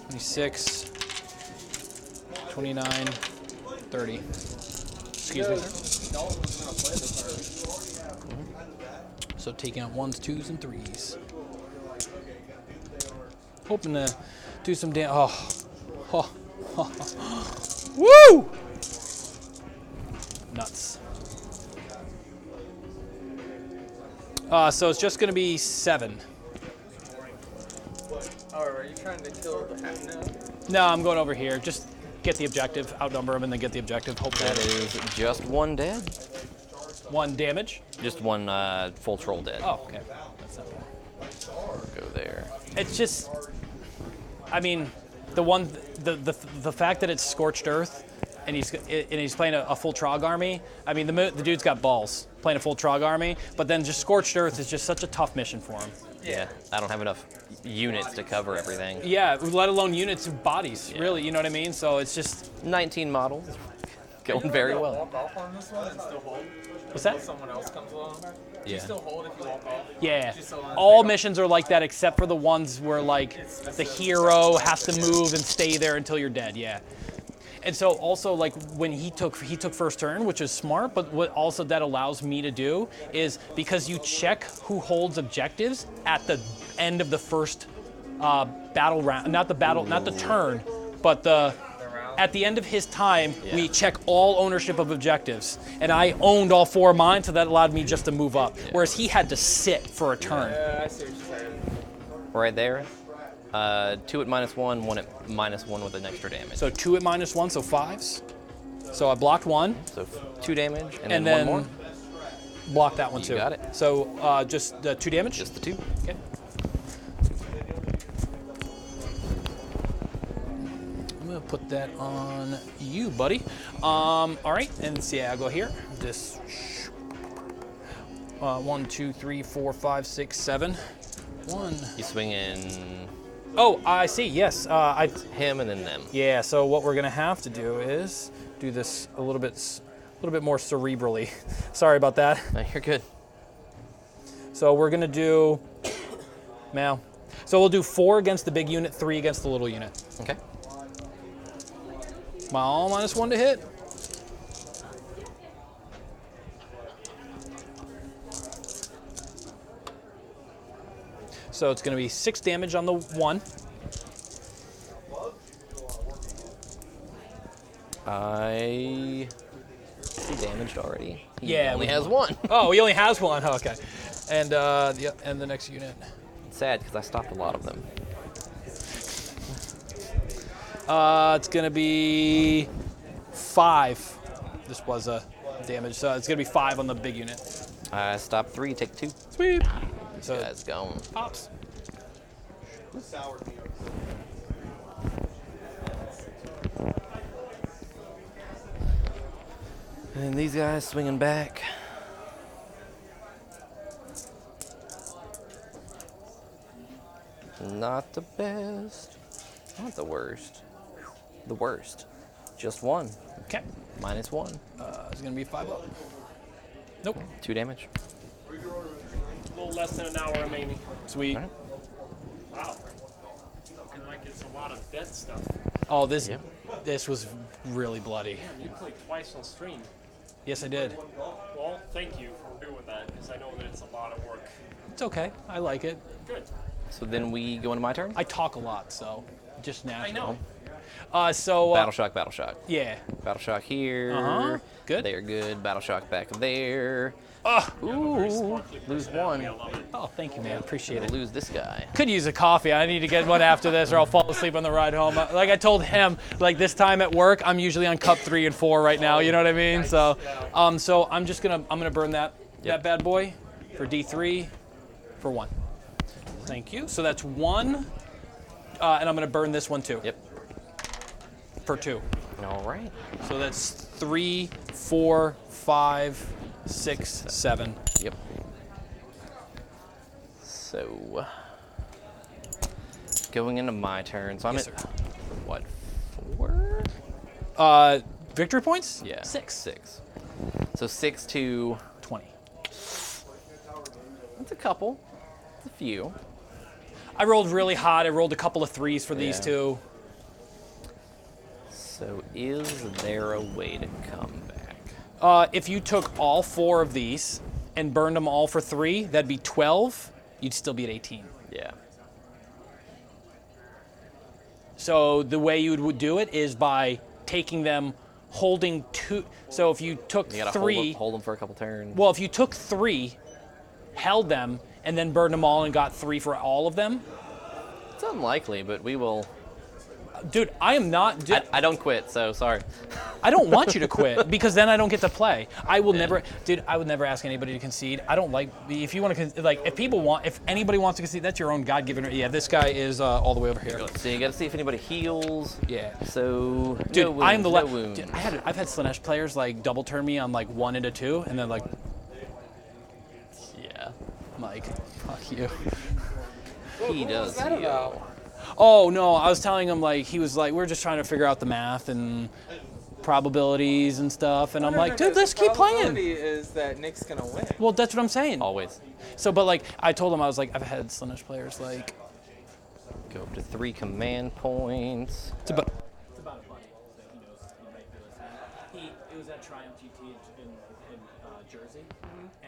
26, 29, 30. Excuse me, sir. So taking out 1s, 2s, and 3s. Hoping to do some damage. Woo! Nuts. So it's just going to be 7. Oh, are you trying to kill the half? No, I'm going over here. Just get the objective, outnumber them, and then get the objective. Hopefully. That is just 1 dead. 1 damage. Just 1 full troll dead. Oh, okay. That's not bad. Go there. It's just, I mean, the fact that it's Scorched Earth, and he's playing a full Trog army. I mean, the dude's got balls playing a full Trog army, but then just Scorched Earth is just such a tough mission for him. Yeah, I don't have enough units to cover everything. Yeah, let alone units of bodies, Yeah. really, you know what I mean? So it's just, 19 models. Going very well. Walk off on this one and still hold. what's that? If someone else comes along. Do you Yeah. still hold if you walk off? Yeah, Just so on all the- missions are like that except for the ones where like the hero has to move and stay there until you're dead, yeah. And so also like when he took first turn, which is smart, but what also that allows me to do is because you check who holds objectives at the end of the first battle round, not the turn, but at the end of his time, we check all ownership of objectives. And I owned all 4 of mine, so that allowed me just to move up. Whereas he had to sit for a turn. I see what you're saying. Right there. 2 at -1, 1 at -1 with an extra damage. So 2 at -1, so 5s. So I blocked 1. So 2 damage, and And then then 1 more. block that one You too. got it. So just 2 damage? Just the 2. Okay. I'm gonna put that on you, buddy. All right, and see, I'll go here. This 1, 2, 3, 4, 5, 6, 7. 1. You swing in Oh, I see. Yes, him and then them. Yeah. So what we're gonna have to do is do this a little bit more cerebrally. Sorry about that. No, you're good. So we're gonna do now. So we'll do 4 against the big unit, 3 against the little unit. Okay. All -1 to hit. So it's going to be 6 damage on the 1. I see damaged already. He Yeah, only we- has 1. Oh, he only has 1. Oh, okay. And yep, and the next unit. It's sad because I stopped a lot of them. It's going to be 5. This was a damage, so it's going to be 5 on the big unit. I stopped 3, take 2. Sweep. This So guy's gone. pops. And these guys swinging back. Not the best. Not the worst. The worst. Just 1. Okay. -1. It's going to be 5 up. Nope. 2 damage. A little less than an hour remaining. Sweet. All right. Wow. Looking like it's a lot of dead stuff. Oh, this Yeah. this was really bloody. You played twice on stream. Yes, I did. Well, thank you for doing that, because I know that it's a lot of work. It's okay. I like it. Good. So then we go into my turn. I talk a lot, so just natural. I know. Battle shock, battle shock. Yeah. Battle shock here. Uh-huh. Good. They're good. Battle shock back there. Very Ooh, smartly lose played that. 1. I love it. Oh, thank you, man. Appreciate Gonna it. lose this guy. Could use a coffee. I need to get one after this, or I'll fall asleep on the ride home. Like I told him, like this time at work, I'm usually on cup 3 and 4 right now. You know what I mean? So, so I'm gonna burn that bad boy for D3 for 1. Thank you. So that's 1, and I'm gonna burn this one too. Yep. For 2. All right. So that's 3, 4, 5, 6, 7. Yep. So, going into my turn. So I'm Yes, at, sir. what, 4? Victory points? Yeah. 6. 6. So 6 to, 20. that's a couple. It's a few. I rolled really hot. I rolled a couple of 3s for these Yeah. 2. So is there a way to come back? If you took all 4 of these and burned them all for 3, that'd be 12. You'd still be at 18. Yeah. So the way you would do it is by taking them, holding 2. So if you took You gotta 3, hold them for a couple turns. well, if you took 3, held them, and then burned them all and got 3 for all of them, It's unlikely, but we will. dude, I am not. I don't quit, so sorry. I don't want you to quit because then I don't get to play. I will never, dude. I would never ask anybody to concede. I don't like if you want to like if anybody wants to concede, that's your own God-given. Yeah, this guy is all the way over here. So you gotta see if anybody heals. Yeah. So Dude, no wounds, I'm the no wounds. Dude, I've had Slaanesh players like double turn me on like 1 into 2, and then like, Yeah. I'm like, fuck you. He does that heal. about? Oh no, I was telling him like he was like we're just trying to figure out the math and probabilities and stuff, and I'm like, dude, let's keep playing. Probability is that Nick's gonna win. Well, that's what I'm saying. Always. So, but like I told him, I was like, I've had Slaanesh players like. Go up to 3 command points. It's about It was at Triumph GT in Jersey,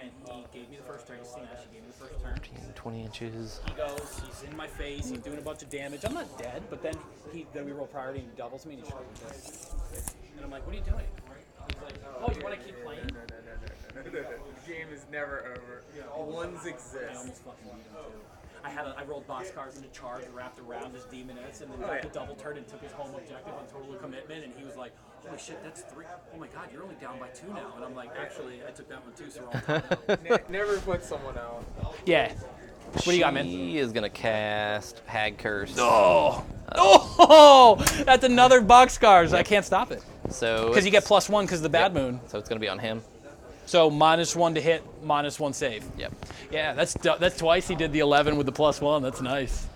and he gave me the first turn. Slaanesh, he gave me the first turn. 20 inches. He goes, he's in my face, he's doing a bunch of damage. I'm not dead, but then we roll priority and he doubles me and he shows me this. And I'm like, what are you doing? He's like, oh, you want to keep playing? No. The game is never over. Ones I exist. almost fucking beat him too. I rolled boxcars into charge, wrapped around his demoness, and then the double turn and took his home objective on total commitment. And he was like, "Holy shit, that's 3! Oh my god, you're only down by 2 now." And I'm like, "Actually, I took that one too, so we're all down." Never put someone out. Yeah. What do you got, man? He is gonna cast Hag Curse. Oh, that's another boxcars. I can't stop it So because you get +1 because of the bad moon. So it's gonna be on him. So -1 to hit, -1 save. Yep. Yeah, that's twice he did the 11 with the +1. That's nice.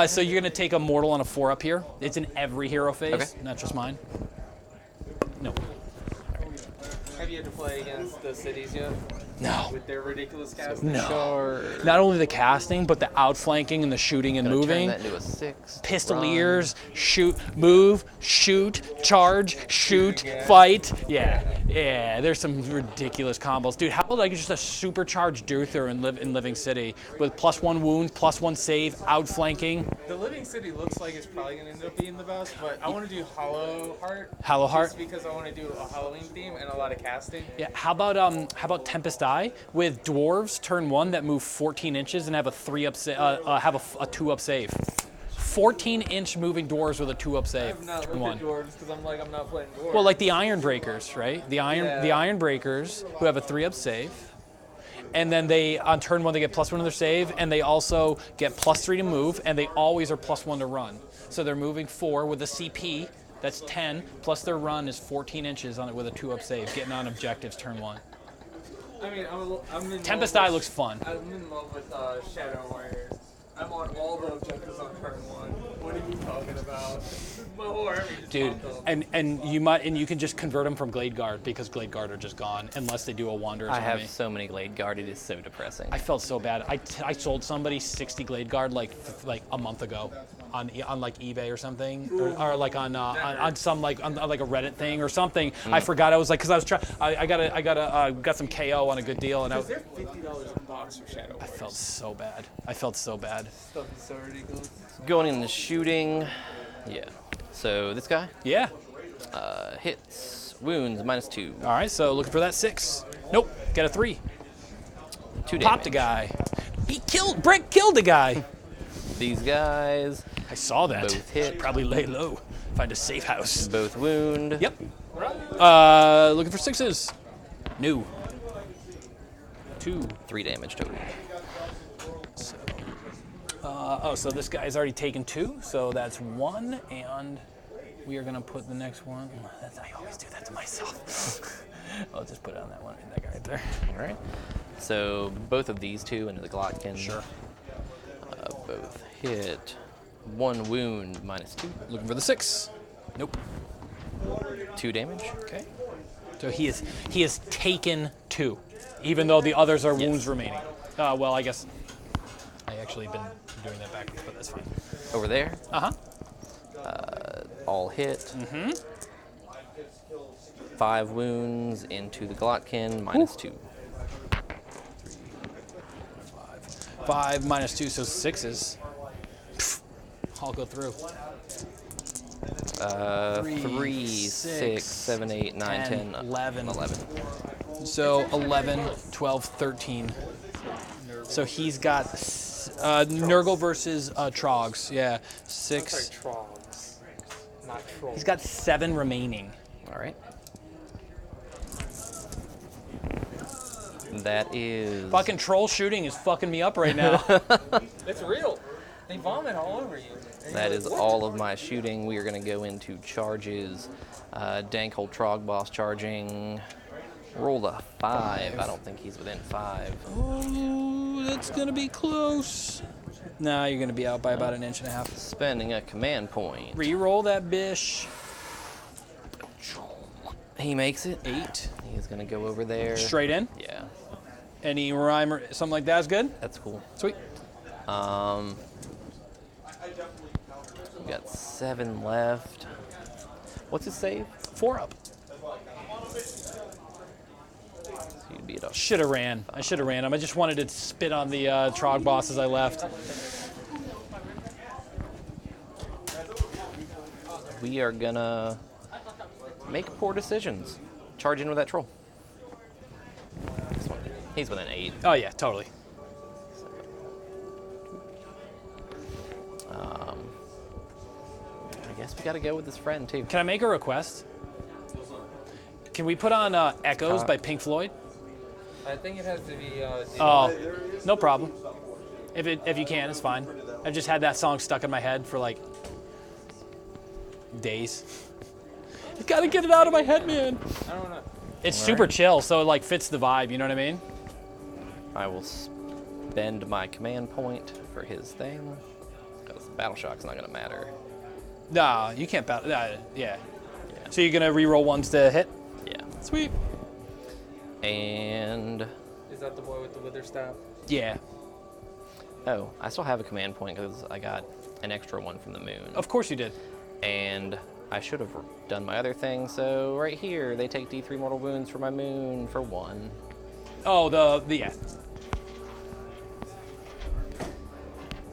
So you're gonna take a mortal on a 4 up here. It's in every hero phase, Okay. not just mine. No. Have you had to play against the cities yet? No. With their ridiculous casting? No. Not only the casting, but the outflanking and the shooting and Gonna moving. Turn that into a 6. Pistoliers, shoot, move, shoot, charge, shoot, fight. Yeah. There's some ridiculous combos, dude. How about like just a supercharged Duther in Living City with +1 wound, +1 save, outflanking. The Living City looks like it's probably going to end up being the best, but I want to do Hollow Heart. Hollow Heart? Just because I want to do a Halloween theme and a lot of casting. Yeah. How about Tempest Eye with dwarves turn 1 that move 14 inches and have a 3 up have a 2 up save. 14-inch moving dwarves with a 2 up I save. have not Turn looked 1. at dwarves because I'm not playing dwarves. Well, like the Iron Breakers, right? The Iron Breakers who have a 3 up save. And then they, on turn 1, they get +1 to their save, and they also get +3 to move, and they always are +1 to run. So they're moving 4 with a CP, that's 10, plus their run is 14 inches on it with a 2 up save, getting on objectives turn 1. I mean, I'm in Tempest love Eye with- looks fun. I'm in love with Shadow Warriors. I'm on all the objectives on turn 1. What are you talking about? My whole army just Dude, popped up. and you can just convert them from Glade Guard because Glade Guard are just gone unless they do a Wanderer's I have Army. so many Glade Guard. It is so depressing. I felt so bad. I sold somebody 60 Glade Guard like a month ago on like eBay or something, or like on some like on like a Reddit thing or something. I forgot. I was like, because I was trying. I got some KO on a good deal, and Because they're $50 a box for Shadow I Warriors. felt so bad. I felt so bad. Stuff is so ridiculous. Going into shooting. Yeah. So this guy Yeah. hits, wounds -2. All right. So looking for that 6. Nope. Get a 3. 2 damage. Popped a guy. Brick killed a guy. These guys I saw that. Both hit. Should probably lay low. Find a safe house. both wound. Yep. Looking for 6s. New. 2. 3 damage total. So this guy's already taken 2, so that's 1, and we are gonna put the next one. I always do that to myself. I'll just put it on that one, that guy right there. All right. So both of these two into the Glotkin. Sure. Both hit. 1 wound -2. Looking for the 6. Nope. 2 damage. Okay. So he has taken 2, even though the others are wounds remaining. Well, I guess I actually been doing that backwards, but that's fine. Over there. Uh-huh. All hit. 5 wounds into the Glotkin -2. 5 -2, so 6s. Pfft, I'll go through. 3, 6, 7, 8, 9, 10, 11. 11. So 11, 12, 13. So he's got Nurgle versus Trogs. Yeah, 6. Sorry, Trogs. Not Trolls. He's got 7 remaining. All right. That is. Fucking troll shooting is fucking me up right now. It's real. They vomit all over you. And That you're is like, "What?" all of my shooting. We are going to go into charges. Dankhold Trog boss charging. Rolled a 5. I don't think he's within 5. Oh, that's gonna be close. Nah, you're gonna be out by about 1.5 inches. Spending a command point. Reroll that bish. He makes it. 8. He's going to go over there. Straight in. Yeah, Any rhyme or something like that is good. that's cool. Sweet. We got 7 left. What's his save? 4 up. So you'd be at a Should have ran. I should have ran him. I just wanted to spit on the Trog boss as I left. We are gonna make poor decisions. Charge in with that troll. This one. He's within 8. Oh yeah, totally. I guess we gotta go with his friend too. Can I make a request? Can we put on Echoes by Pink Floyd? I think it has to be. Oh, no problem. If you can, it's fine. I've just had that song stuck in my head for like days. You gotta get it out of my head, man. I don't know. It's super chill, so it like fits the vibe. You know what I mean? I will spend my command point for his thing. Because Battle Shock's not gonna matter. Nah, you can't battle. Yeah. So you're gonna re-roll ones to hit? Yeah. Sweet. And Is that the boy with the wither staff? Yeah. oh, I still have a command point because I got an extra one from the moon. Of course you did. And I should have done my other thing. So right here, they take D3 mortal wounds for my moon for 1. Oh, the yeah.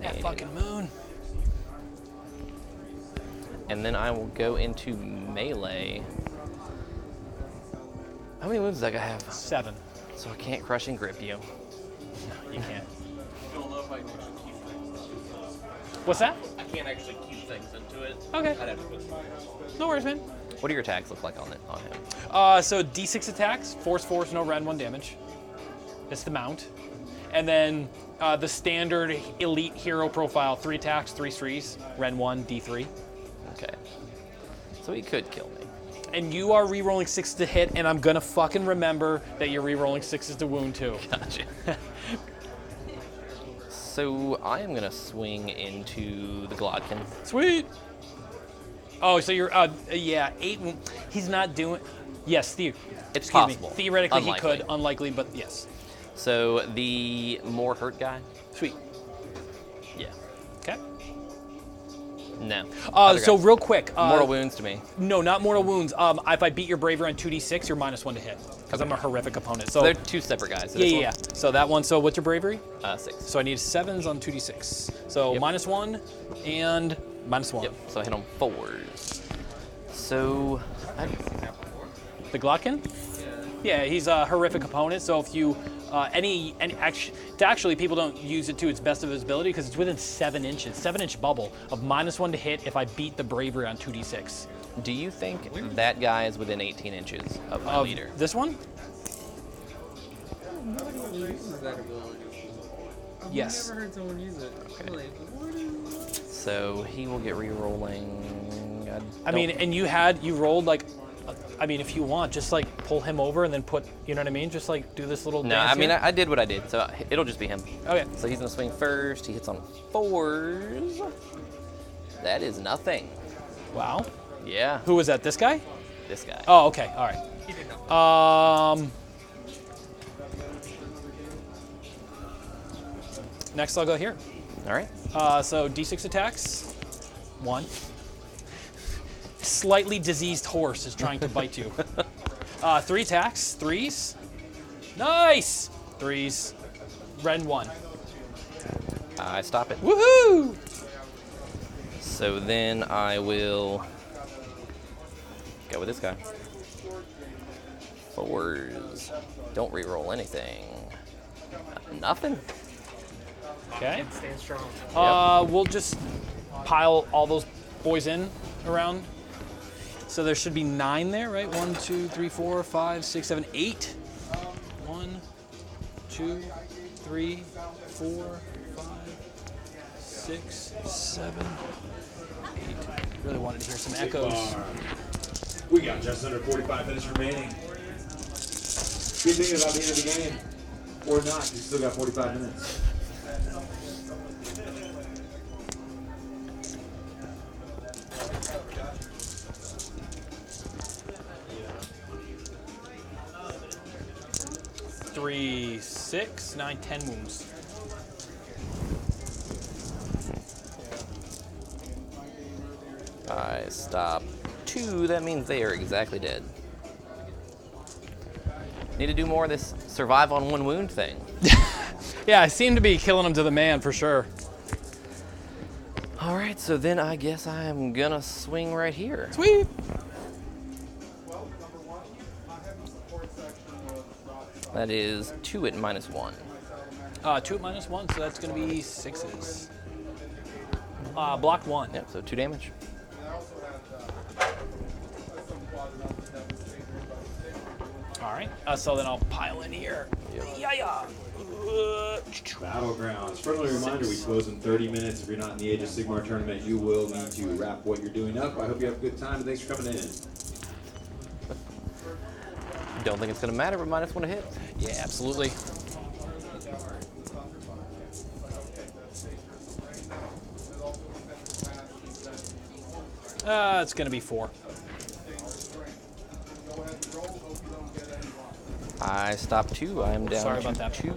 That And- fucking moon. And then I will go into melee. How many wounds does that guy have? 7. So I can't crush and grip you. You can't. I don't know if I can actually keep things. What's that? I can't actually keep things into it. Okay. I'd have to put some. No worries, man. What do your attacks look like on him? So D6 attacks, force, no rend 1 damage. It's the mount. And then the standard elite hero profile, 3 attacks, 3 threes, rend 1, D3. Okay. So he could kill me. And you are re-rolling 6 to hit, and I'm gonna fucking remember that you're re-rolling 6s to wound too. Gotcha. So I am gonna swing into the Glodkin. Sweet. Oh, so you're yeah, 8. He's not doing. Yes, It's excuse possible. me. Theoretically, Unlikely. he could. Unlikely, but yes. So the more hurt guy. Sweet. Yeah. Okay. No. Other So guy. real quick. Mortal wounds to me. No, not mortal wounds. If I beat your bravery on 2d6, you're -1 to hit because I'm a horrific opponent. So They're 2 separate guys. So yeah, this yeah, yeah. So that one. So what's your bravery? 6. So I need 7s on 2d6. So Yep. -1 and -1. Yep. So I hit on 4s. So The Glotkin? Yeah, he's a horrific opponent. So if you actually people don't use it to its best of its ability because it's within 7 inches, 7-inch bubble of -1 to hit if I beat the bravery on 2d6. do you think that guy is within 18 inches of my leader? This one? Nobody uses that ability. Yes. I've never heard someone use it. Okay. Like, what is So he will get re-rolling. I mean, and you rolled like, I mean, if you want, just like pull him over and then put, you know what I mean? Just like do this little No, dance I mean, here. I did what I did, so it'll just be him. Okay. So he's gonna swing first. He hits on 4s. That is nothing. Wow. Yeah, Who was that? This guy? this guy. Oh, okay. All right. Next, I'll go here. All right. So D6 attacks. 1. Slightly diseased horse is trying to bite you. 3 attacks. 3s. Nice. 3s. Rend 1. I stop it. Woohoo! So then I will go with this guy. 4s. Don't re-roll anything. Nothing. Okay. Stand strong. We'll just pile all those boys in around. So there should be 9 there, right? 1, 2, 3, 4, 5, 6, 7, 8. 1, 2, 3, 4, 5, 6, 7, 8. Really wanted to hear some echoes. Sigmar. We got just under 45 minutes remaining. Be thinking about the end of the game. Or not, you still got 45 minutes. Three, 6, 9, 10 wounds. I stop 2, that means they are exactly dead. Need to do more of this survive on 1 wound thing. Yeah, I seem to be killing them to the man for sure. All right, so then I guess I'm gonna swing right here. Sweet. That is 2 at -1. 2 at -1, so that's going to be 6s. Block 1. Yep, so 2 damage. All right, so then I'll pile in here. Yeah. Battlegrounds. Friendly reminder, we close in 30 minutes. If you're not in the Age of Sigmar tournament, you will need to wrap what you're doing up. I hope you have a good time, and thanks for coming in. Don't think it's gonna matter, but -1 to hit. Yeah, absolutely. It's going to be 4. I stopped 2. I am down Sorry to about that. 2.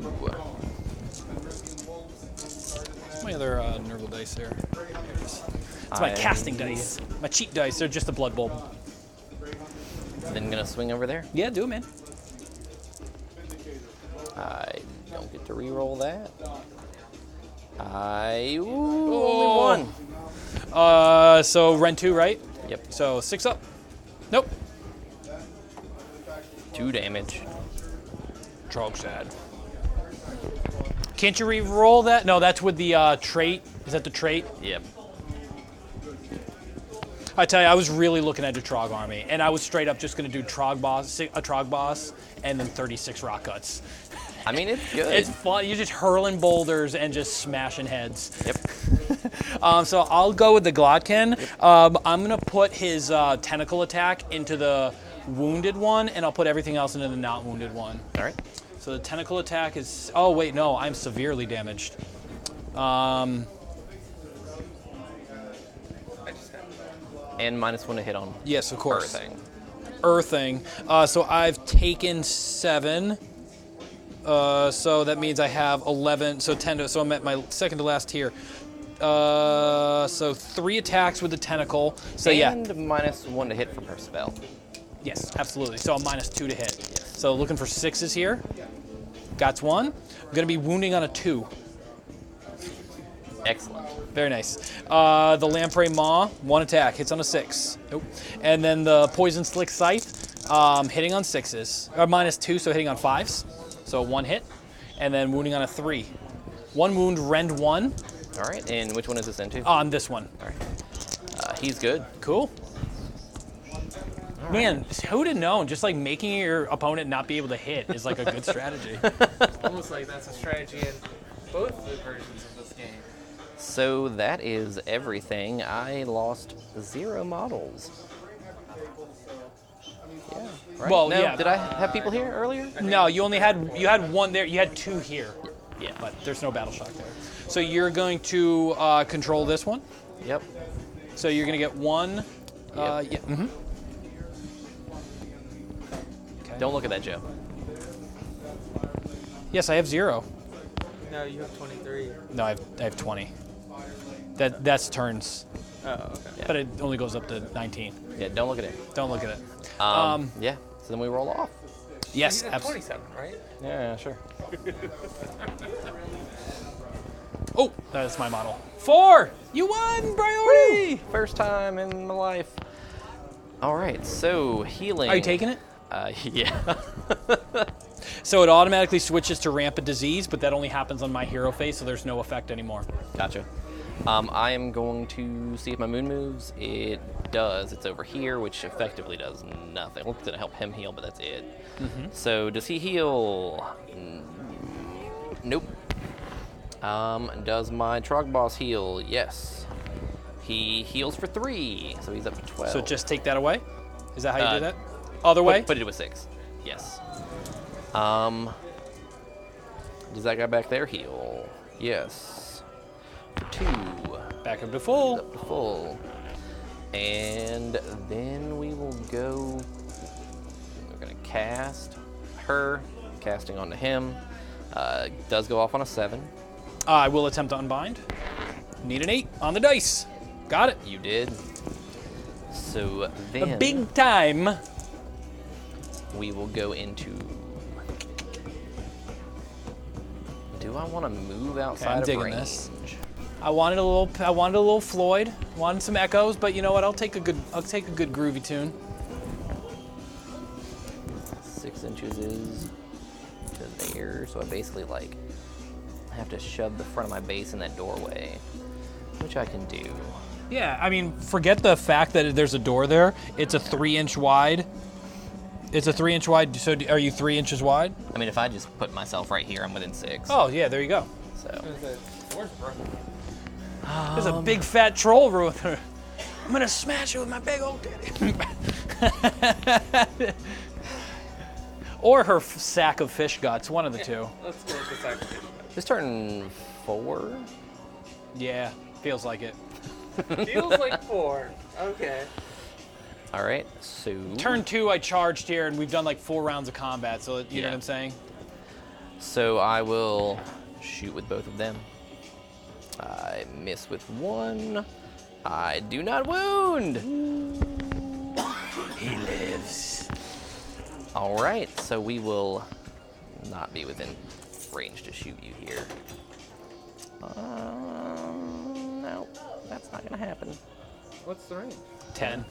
My other Nurgle dice there. It's my casting dice. My cheat dice. They're just a blood bulb. Then gonna swing over there. Yeah, do it, man. I don't get to re-roll that. Only 1. So Ren 2, right? Yep. So 6 up. Nope. 2 damage. Trog sad. Can't you re-roll that? No, that's with the trait. Is that the trait? Yep. I tell you, I was really looking at a Trog army, and I was straight up just going to do a Trog boss, and then 36 rock cuts. I mean, it's good. It's fun. You're just hurling boulders and just smashing heads. Yep. So I'll go with the Glotkin. I'm going to put his tentacle attack into the wounded one, and I'll put everything else into the not wounded one. All right. So the tentacle attack is... Oh, wait, no. I'm severely damaged. And -1 to hit on. Yes, of course. Earthing. So I've taken 7. So that means I have 11. So 10. So I'm at my second to last tier. So 3 attacks with the tentacle. So and yeah. -1 to hit from her spell. Yes, absolutely. So I'm -2 to hit. So looking for 6s here. Got 1. I'm gonna be wounding on a 2. Excellent. Very nice. The Lamprey Maw, 1 attack, hits on a 6. Nope. And then the Poison Slick Scythe, hitting on 6s. Or -2, so hitting on 5s. So 1 hit. And then wounding on a 3. 1 wound, rend 1. All right, and which one is this into? On this one. All right. He's good. Cool. Man, who'd have known? Just like making your opponent not be able to hit is like a good strategy. Almost like that's a strategy in both the versions of this game. So that is everything. I lost 0 models. Yeah. Right? Well, no, yeah. Did I have people here earlier? No, you had 1 there. You had 2 here. Yeah, but there's no battle shock there. So you're going to control this one. Yep. So you're going to get 1. Yeah. Mm-hmm. Don't look at that, Joe. Yes, I have 0. No, you have 23. No, I have 20. That's turns. Oh, okay. Yeah. But it only goes up to 19. Yeah, don't look at it. Don't look at it. Yeah, so then we roll off. Yes, You have 27, right? Yeah, sure. Oh, that's my model. 4! You won, priority! Woo! First time in my life. All right, so healing. Are you taking it? Yeah. So it automatically switches to rampant disease, but that only happens on my hero phase, so there's no effect anymore. Gotcha. I am going to see if my moon moves. It does. It's over here, which effectively does nothing. Well, it's going to help him heal, but that's it. Mm-hmm. So does he heal? Nope. Does my Trog boss heal? Yes. He heals for 3, so he's up to 12. So just take that away? Is that how you do that? Other way? Put it with 6. Yes. Does that guy back there heal? Yes. For 2. Back up to full. Up to full. And then we will go. We're gonna cast her. Casting onto him. Does go off on a 7. I will attempt to unbind. Need an 8 on the dice. Got it. You did. So The then big time. we will go into. Do I want to move outside I'm of digging range? this. I wanted a little Floyd, wanted some echoes, but you know what? I'll take a good groovy tune. 6 inches is to there, so I basically like have to shove the front of my base in that doorway, which I can do. Yeah, I mean, forget the fact that there's a door there. It's a 3-inch wide. It's a 3-inch wide. So are you 3 inches wide? I mean, if I just put myself right here, I'm within 6. Oh yeah, there you go. So Where's broken? There's a big fat troll ruiner. I'm gonna smash it with my big old titty. Or her sack of fish guts, one of the two. Let's go with the sacrifice. this turn 4. Yeah, feels like it. Feels like 4. Okay. All right, so Turn 2, I charged here, and we've done like 4 rounds of combat, so you know Yeah. what I'm saying? So I will shoot with both of them. I miss with one. I do not wound. He lives. All right, so we will not be within range to shoot you here. No, that's not gonna happen. What's the range? 10.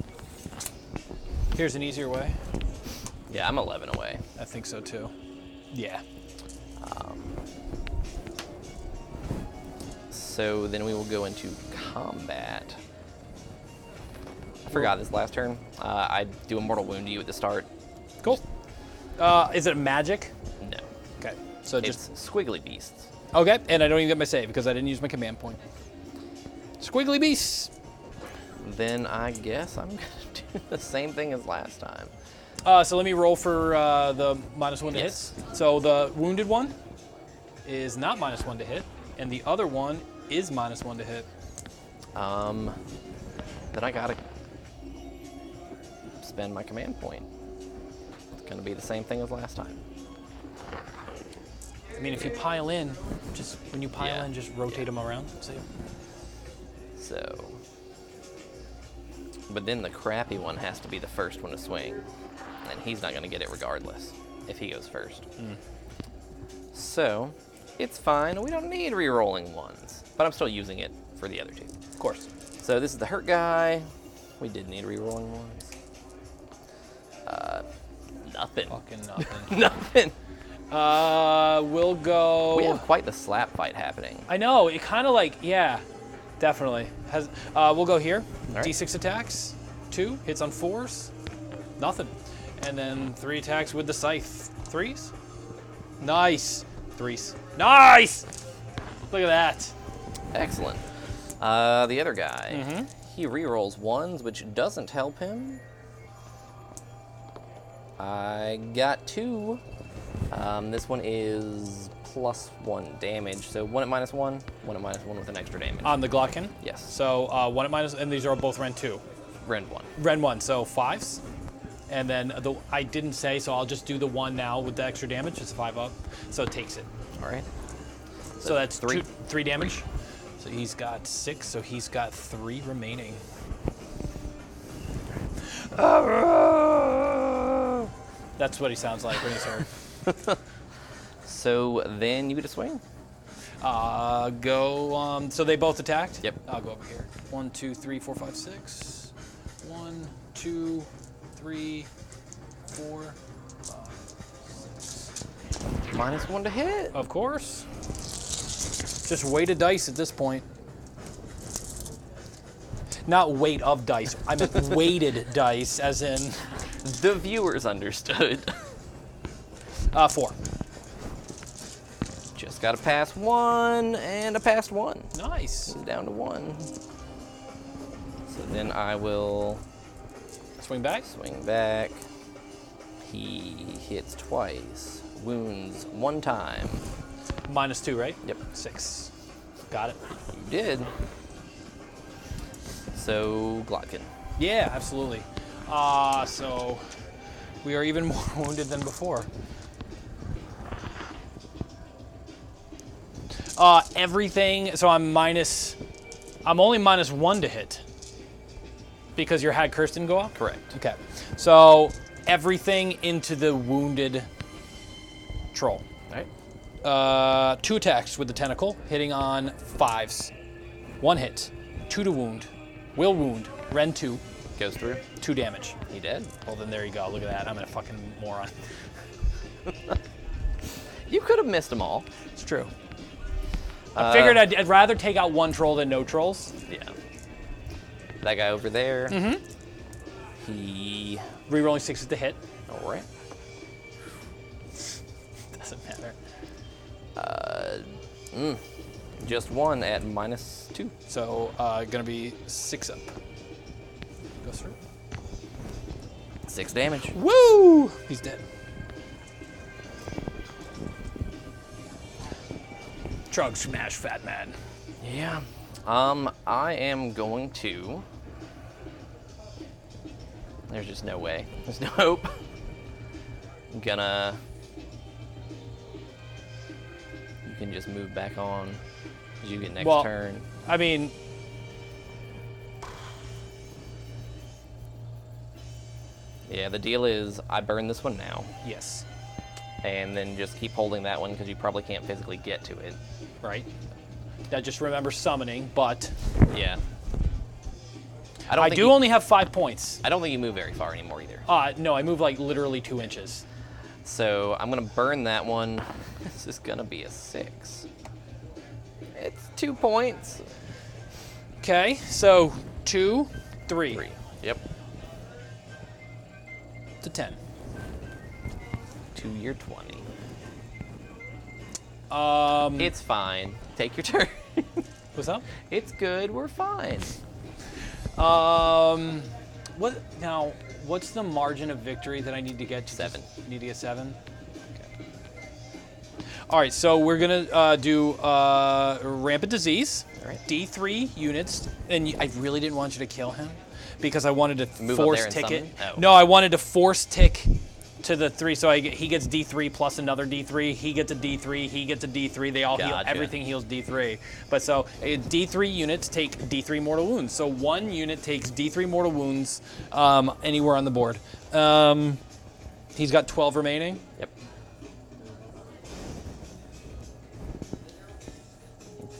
Here's an easier way. Yeah, I'm 11 away. I think so too. Yeah. So then we will go into combat. I forgot this last turn. I do a mortal wound to you at the start. Cool. Is it magic? No, Okay. So just it's squiggly beasts. okay, and I don't even get my save because I didn't use my command point. Squiggly beasts. Then I guess I'm gonna do the same thing as last time. So let me roll for the -1 to Yes. hit. So the wounded one is not -1 to hit, and the other one is -1 to hit. Then I gotta spend my command point. It's gonna be the same thing as last time. I mean, if you pile in, just when you pile Yeah. in, just rotate them around. See? So, but then the crappy one has to be the first one to swing, and he's not gonna get it regardless if he goes first. So, it's fine. We don't need re-rolling ones, but I'm still using it for the other two. Of course. So this is the hurt guy. We did need re-rolling ones. Nothing. Fucking nothing. Nothing. We'll go. We have quite the slap fight happening. I know. It kind of like, yeah, definitely. We'll go here. All right. D6 attacks. 2 hits on 4s. Nothing. And then 3 attacks with the scythe. 3s. Nice. 3s. Nice. Look at that. Excellent. The other guy, Mm-hmm. he re-rolls 1s, which doesn't help him. I got 2. This one is +1 damage, so 1 at -1, 1 at -1 with an extra damage. On the Glocken. Yes. So 1 at minus, and these are both Ren 2. Rend 1. Ren 1, so 5s. And then I didn't say, so I'll just do the 1 now with the extra damage. It's 5 up, so it takes it. All right. So that's 3. 3 damage. So he's got 6, so he's got 3 remaining. That's what he sounds like when he's hurt. So then you get a swing. So they both attacked? Yep. I'll go over here. 1, 2, 3, 4, 5, 6. 1, 2, 3, 4, 5, 6. -1 to hit. Of course. Just weight of dice at this point. Not weight of dice. I meant weighted dice, as in The viewers understood. 4. Just got to pass 1 and a passed 1. Nice. He's down to 1. So then I will Swing back. swing back. He hits twice. Wounds 1 time. -2, right? Yep. 6. Got it. You did. So Glotkin. Yeah, absolutely. So we are even more wounded than before. Everything. So I'm only -1 to hit. Because your Hag Curse didn't go off? Correct. Okay. So everything into the wounded troll. All right. 2 attacks with the tentacle, hitting on 5s. 1 hit. 2 to wound. Will wound. Ren 2. Goes through. 2 damage. He dead. Well, then there you go. Look at that. I'm a fucking moron. You could have missed them all. It's true. I figured I'd rather take out 1 troll than no trolls. Yeah. That guy over there. Mm-hmm. He. Rerolling 6s to hit. All right. Doesn't matter. Just 1 at -2. So, gonna be 6 up. Goes through. 6 damage. Woo! He's dead. Trug smash, fat man. Yeah. I am going to. There's just no way. There's no hope. I'm gonna. You can just move back on. As you get next turn. I mean. Yeah, the deal is I burn this one now. Yes. And then just keep holding that one because you probably can't physically get to it. Right. I just remember summoning, but. Yeah. I do only have 5 points. I don't think you move very far anymore either. No, I move like literally 2 inches. So I'm gonna burn that one. This is gonna be a 6. It's 2 points. Okay, so 2, 3. 3. Yep. To 10. To your 20. It's It's fine. Take your turn. What's up? It's good. We're fine. What now? What's the margin of victory that I need to get? 7. Need to get 7. Okay. All right, so we're gonna do rampant disease. All right. D3 units, and I really didn't want you to kill him because I wanted to Move up force there and tick it. summon? Oh. No, I wanted to force tick to the 3, so he gets D3 plus another D3. He gets a D3. He gets a D3. They all heal. Gotcha. Everything heals D3. But so D3 units take D3 mortal wounds. So 1 unit takes D3 mortal wounds anywhere on the board. He's got 12 remaining. Yep.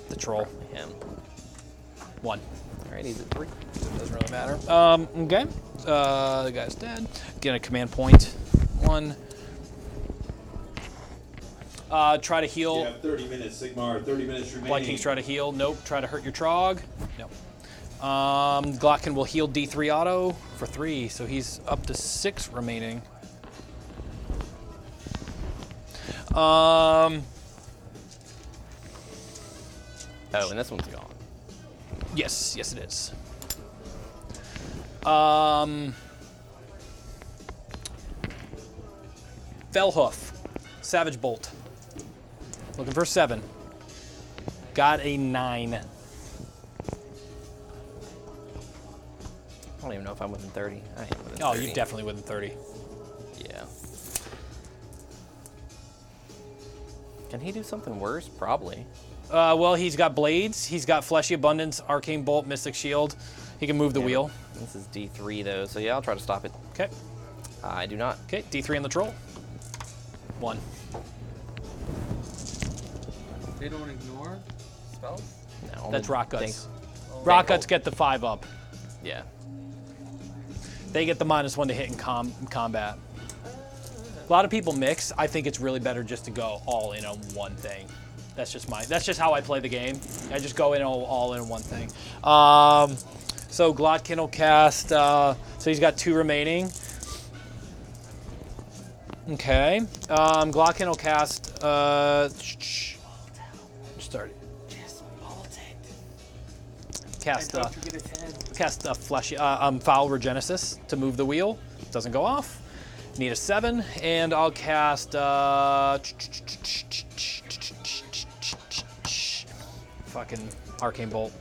The troll. Him. 1. All right, he's at 3. Doesn't really matter. Okay. The guy's dead. Get a command point. 1. Try to heal. You have 30 minutes, Sigmar. 30 minutes remaining. Blight Kings try to heal. Nope. Try to hurt your Trog. No. Glocken will heal D3 auto for 3, so he's up to 6 remaining. Oh, and this one's gone. Yes, it is. Fellhoof, Savage Bolt. Looking for 7. Got a 9. I don't even know if I'm within 30. I am within 30. Oh, you're definitely within 30. Yeah. Can he do something worse? Probably. Well, he's got blades. He's got Fleshy Abundance, Arcane Bolt, Mystic Shield. He can move the wheel. This is D3 though, so yeah, I'll try to stop it. Okay. I do not. Okay, D3 on the troll. 1. They don't ignore spells? No. That's Rock Guts. Think- Rock Guts get the 5 up. Yeah. They get the -1 to hit in combat. A lot of people mix. I think it's really better just to go all in on one thing. That's just how I play the game. I just go in all in one thing. So Glotkin will cast. So he's got 2 remaining. Okay. Glotkin will cast. Start. Cast a fleshy foul regenesis to move the wheel. Doesn't go off. Need a 7, and I'll cast fucking Arcane Bolt.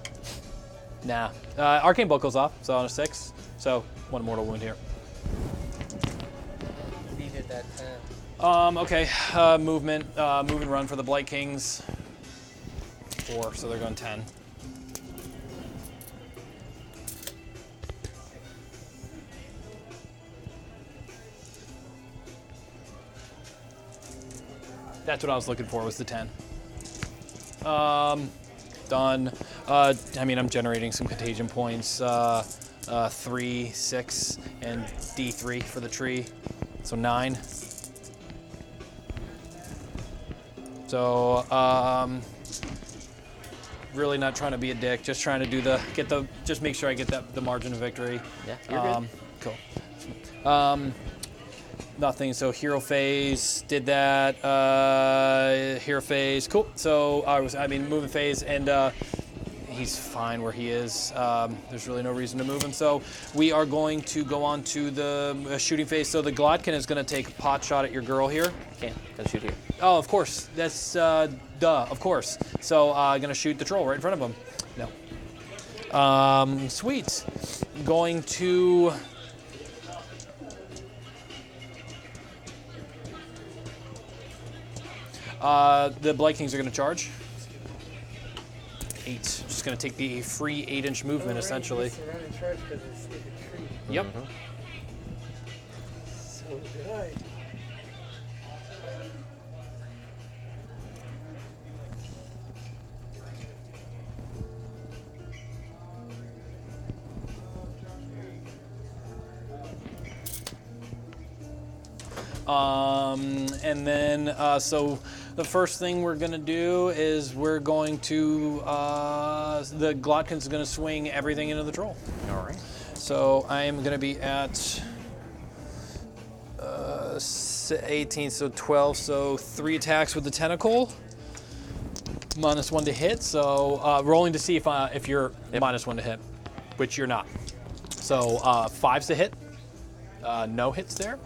Nah, Arcane Bolt goes off, so on a 6. So 1 mortal wound here. Needed that 10. Okay, movement and run for the Blight Kings. 4, so they're going 10. That's what I was looking for, was the 10. Done. I mean, I'm generating some contagion points. 3, 6, and D3 for the tree. So 9. So, really not trying to be a dick, just trying to do just make sure I get the margin of victory. Yeah, you're good. Cool. Nothing, so hero phase, did that, hero phase, cool. So, moving phase, and he's fine where he is. There's really no reason to move him. So we are going to go on to the shooting phase. So the Glotkin is going to take a pot shot at your girl here. Can't. Gotta shoot here. Oh, of course. That's, of course. So I'm going to shoot the troll right in front of him. No. Sweet. Going to... the Blight Kings are going to charge. 8. Just going to take the free 8-inch movement, essentially. Yep. So did I. And then, so the first thing we're going to do is we're going to, the Glotkin's going to swing everything into the troll. All right. So I am going to be at 18, so 12, so 3 attacks with the tentacle. -1 to hit, so rolling to see if you're -1 to hit, which you're not. So 5's to hit. No hits there.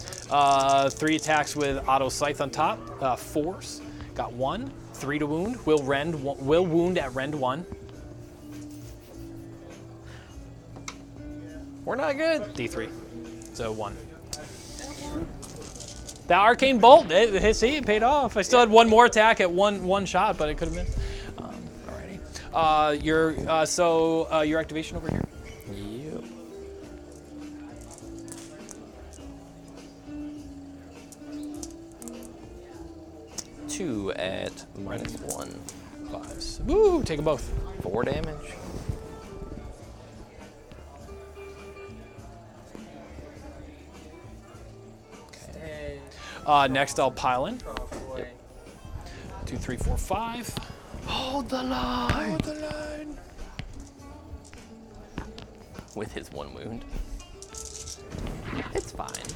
3 attacks with auto scythe on top. 4s. Got 1. 3 to wound. Will wound at rend 1. We're not good. D3. So 1. The arcane bolt. See, it paid off. I still had 1 more attack at one shot, but it could have missed. Alrighty. Your activation over here. Yep. Two at -1. 5s. Woo! Take them both. 4 damage. Next, I'll pile in. Yep. 2, 3, 4, 5. Hold the line. Hold the line. With his 1 wound. It's fine.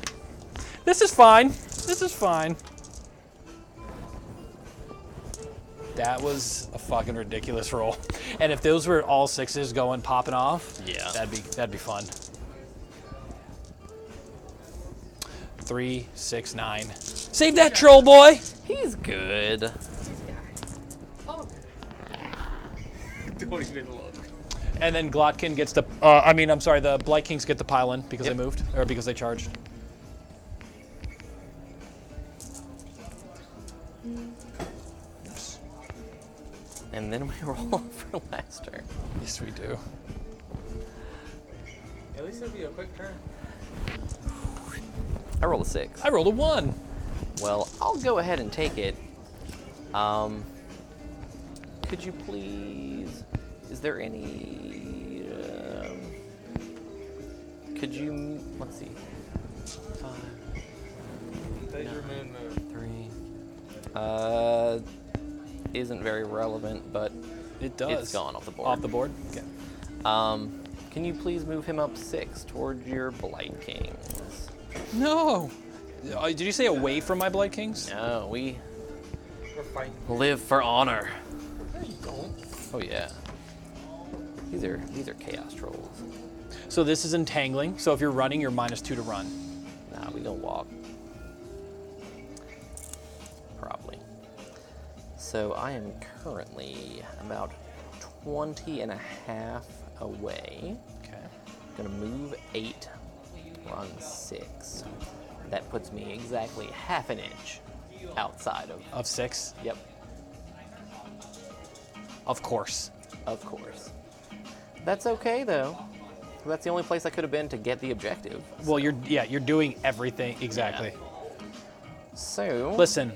This is fine. This is fine. That was a fucking ridiculous roll. And if those were all 6s popping off, yeah, that'd be fun. 3, 6, 9. Save that troll, boy. He's good. Don't even look. And then Glotkin gets the. The Blight Kings get the pile in because they moved or because they charged. And then we roll for last turn. Yes, we do. At least it'll be a quick turn. I rolled a 6. I rolled a 1. Well, I'll go ahead and take it. Could you please? Is there any? Could you? Let's see. 5. Does your moon move? 3. Isn't very relevant, but It does. it's gone off the board. Off the board. Okay. Can you please move him up 6 towards your Blight Kings? No. Did you say away from my Blight Kings? No, we We're fighting. live for honor. No, you don't. Oh yeah. These are chaos trolls. So this is entangling. So if you're running, you're -2 to run. Nah, we don't walk. Probably. So I am currently about 20 and a half away. Okay. Gonna move 8, run 6. That puts me exactly half an inch outside Of 6? Yep, Of course. of course. That's okay though. That's the only place I could have been to get the objective. Well, you're doing everything exactly. So Listen,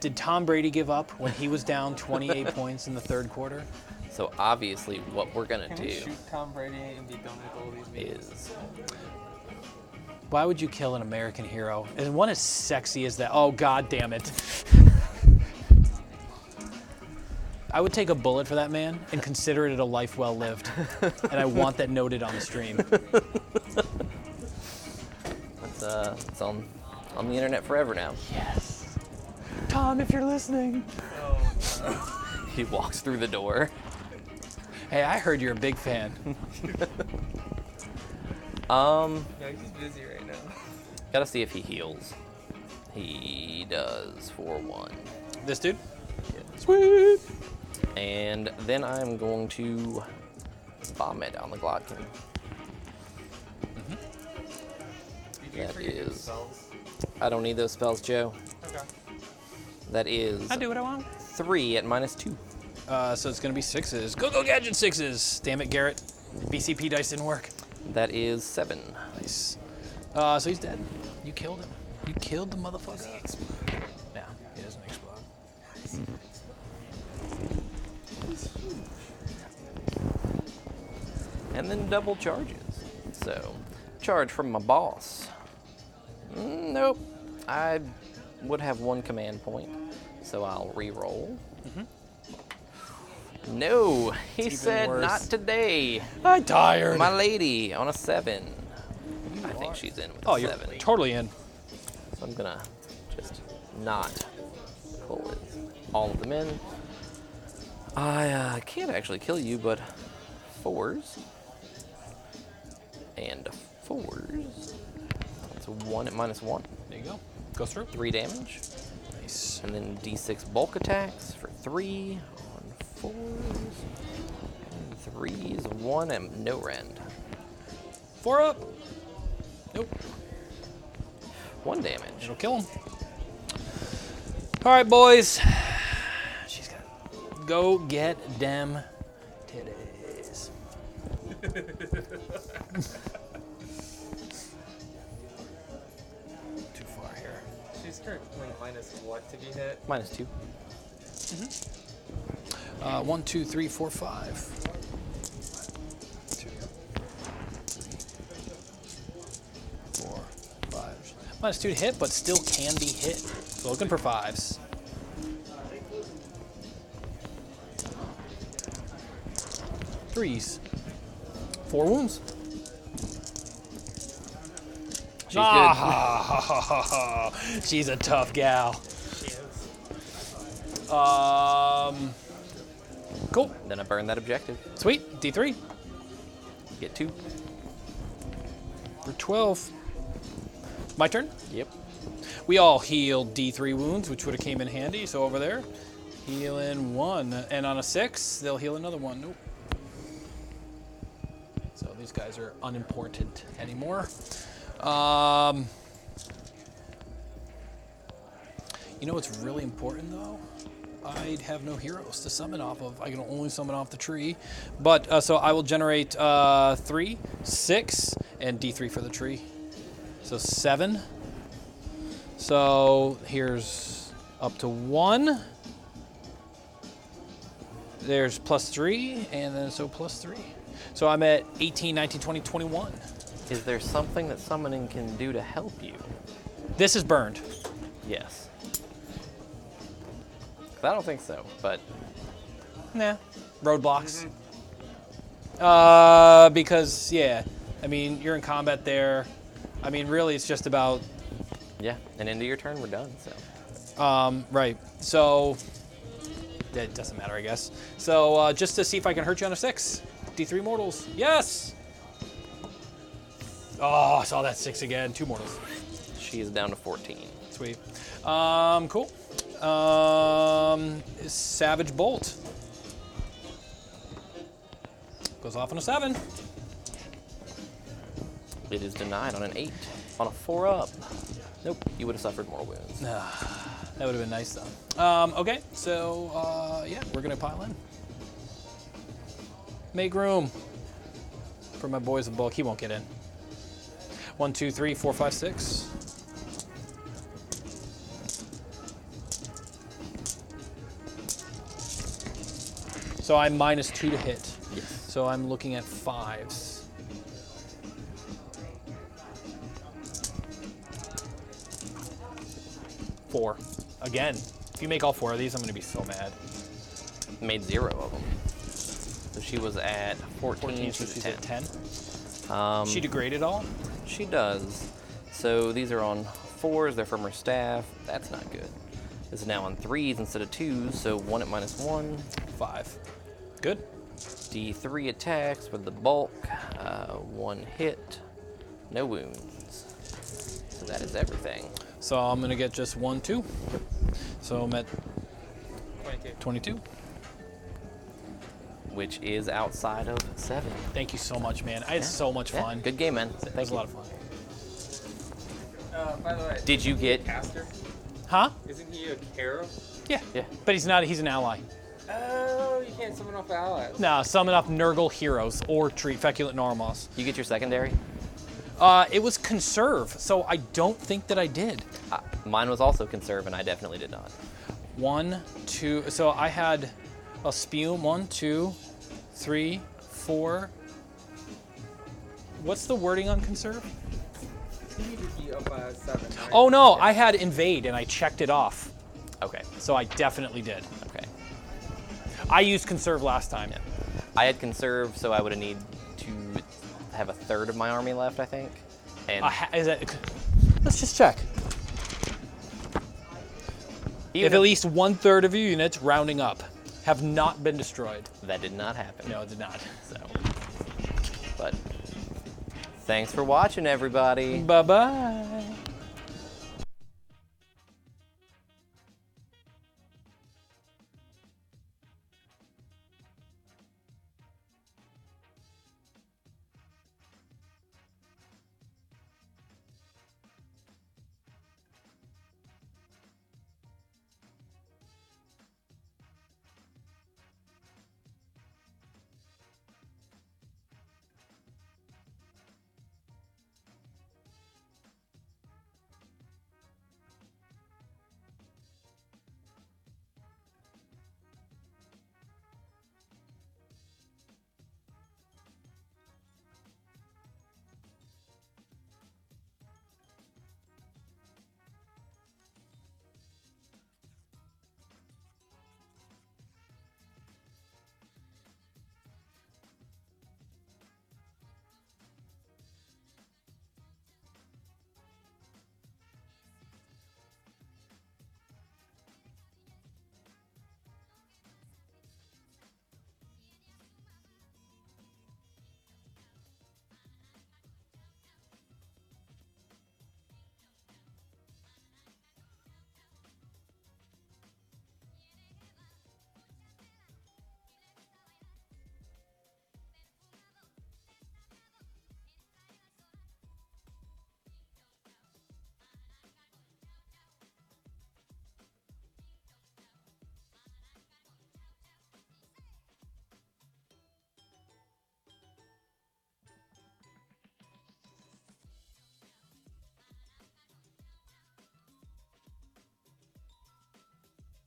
Did Tom Brady give up when he was down 28 points in the third quarter? So obviously, what we're gonna Can we do shoot Tom Brady and be done with all these meetings? is Why would you kill an American hero? And one as sexy as that. Oh, God damn it. I would take a bullet for that man and consider it a life well lived. And I want that noted on the stream. it's on the internet forever now. Yes. Tom, if you're listening. He walks through the door. Hey, I heard you're a big fan. No, he's busy right now. Gotta see if he heals. He does for 1. This dude? Yeah. Sweet. And then I'm going to vomit on the Glotkin. That is. I don't need those spells, Joe. Okay. That is. I do what I want. 3 at -2. So it's gonna be 6s. Go gadget 6s. Damn it, Garrett. BCP dice didn't work. That is 7. Nice. So he's dead. You killed him. You killed the motherfucker. No, he doesn't explode. And then double charges. So, charge from my boss. Nope. I would have 1 command point, so I'll re-roll. No, he said worse. not today. I'm tired. My lady on a 7. I think she's in with a 7. You're totally in. So I'm gonna just not pull all of them in. I can't actually kill you, but 4s and 4s. That's a 1 at -1. There you go. Go through. 3 damage. Nice. And then D6 bulk attacks for 3 on 4s. And 3s, 1 and no rend. 4 up. Nope. 1 damage. It'll kill him. All right, boys. She's got to go get them titties. Too far here. She's currently minus what to be hit? -2. 1, 2, 3, 4, 5. 2, 3, 4, 5. -2 to hit, but still can be hit. So looking for 5s. Threes. 4 wounds. She's good. She's a tough gal. She is. Cool. Then I burn that objective. Sweet. D3 Get 2. for 12. My turn. Yep. We all healed D3 wounds, which would have came in handy. So over there, healing 1, and on a 6, they'll heal another 1. Nope. So these guys are unimportant anymore. You know what's really important though? I have no heroes to summon off of. I can only summon off the tree. But so I will generate 3, 6, and D3 for the tree. So 7. So here's up to 1. There's +3, and then so +3. So I'm at 18, 19, 20, 21. Is there something that summoning can do to help you? This is burned. Yes. I don't think so, but Nah. Roadblocks. Because, yeah. I mean, you're in combat there. I mean, really, it's just about... yeah, and into your turn, we're done, so. Right. So... it doesn't matter, I guess. So, just to see if I can hurt you on a 6. D3 mortals. Yes! Oh, I saw that 6 again. 2 mortals. She is down to 14. Sweet. Cool. Savage Bolt. Goes off on a 7. It is denied on an 8. On a 4 up. Nope, you would have suffered more wounds. That would have been nice, though. Okay, so, yeah, we're going to pile in. Make room for my boys of bulk. He won't get in. 1, 2, 3, 4, 5, 6. So I'm -2 to hit. Yes. So I'm looking at 5s. Four. Again, if you make all 4 of these, I'm gonna be so mad. Made 0 of them. So she was at 14, so she's she's at at 10. 10. She degrade all? She does. So these are on 4s, they're from her staff. That's not good. This is now on 3s instead of 2s, so 1 at -1. 5. Good. D3 attacks with the bulk, 1 hit, no wounds. So that is everything. So I'm gonna get just 1, 2. So I'm at 22. 22. Which is outside of 7. Thank you so much, man. I had so much Yeah, fun. good game, man. It was Thank a you. lot of fun. By the way, Did you get? caster? Huh? Isn't he a hero? Yeah. Yeah. But he's not. He's an ally. Oh, you can't summon off allies. No, summon up Nurgle heroes or treat Feculent Narmos. You get your secondary? It was conserve, so I don't think that I did. Mine was also conserve, and I definitely did not. 1, 2. So I had a spume. 1, 2, 3, 4. What's the wording on conserve? You need to be up by 7. Right? Oh no, I had invade and I checked it off. Okay. So I definitely did. Okay. I used conserve last time. Yeah. I had conserve, so I would have need to have a third of my army left, I think. And Is that, let's just check. If at least 1/3 of your units, rounding up, have not been destroyed. that did not happen. No, it did not. So, but thanks for watching, everybody. Bye-bye.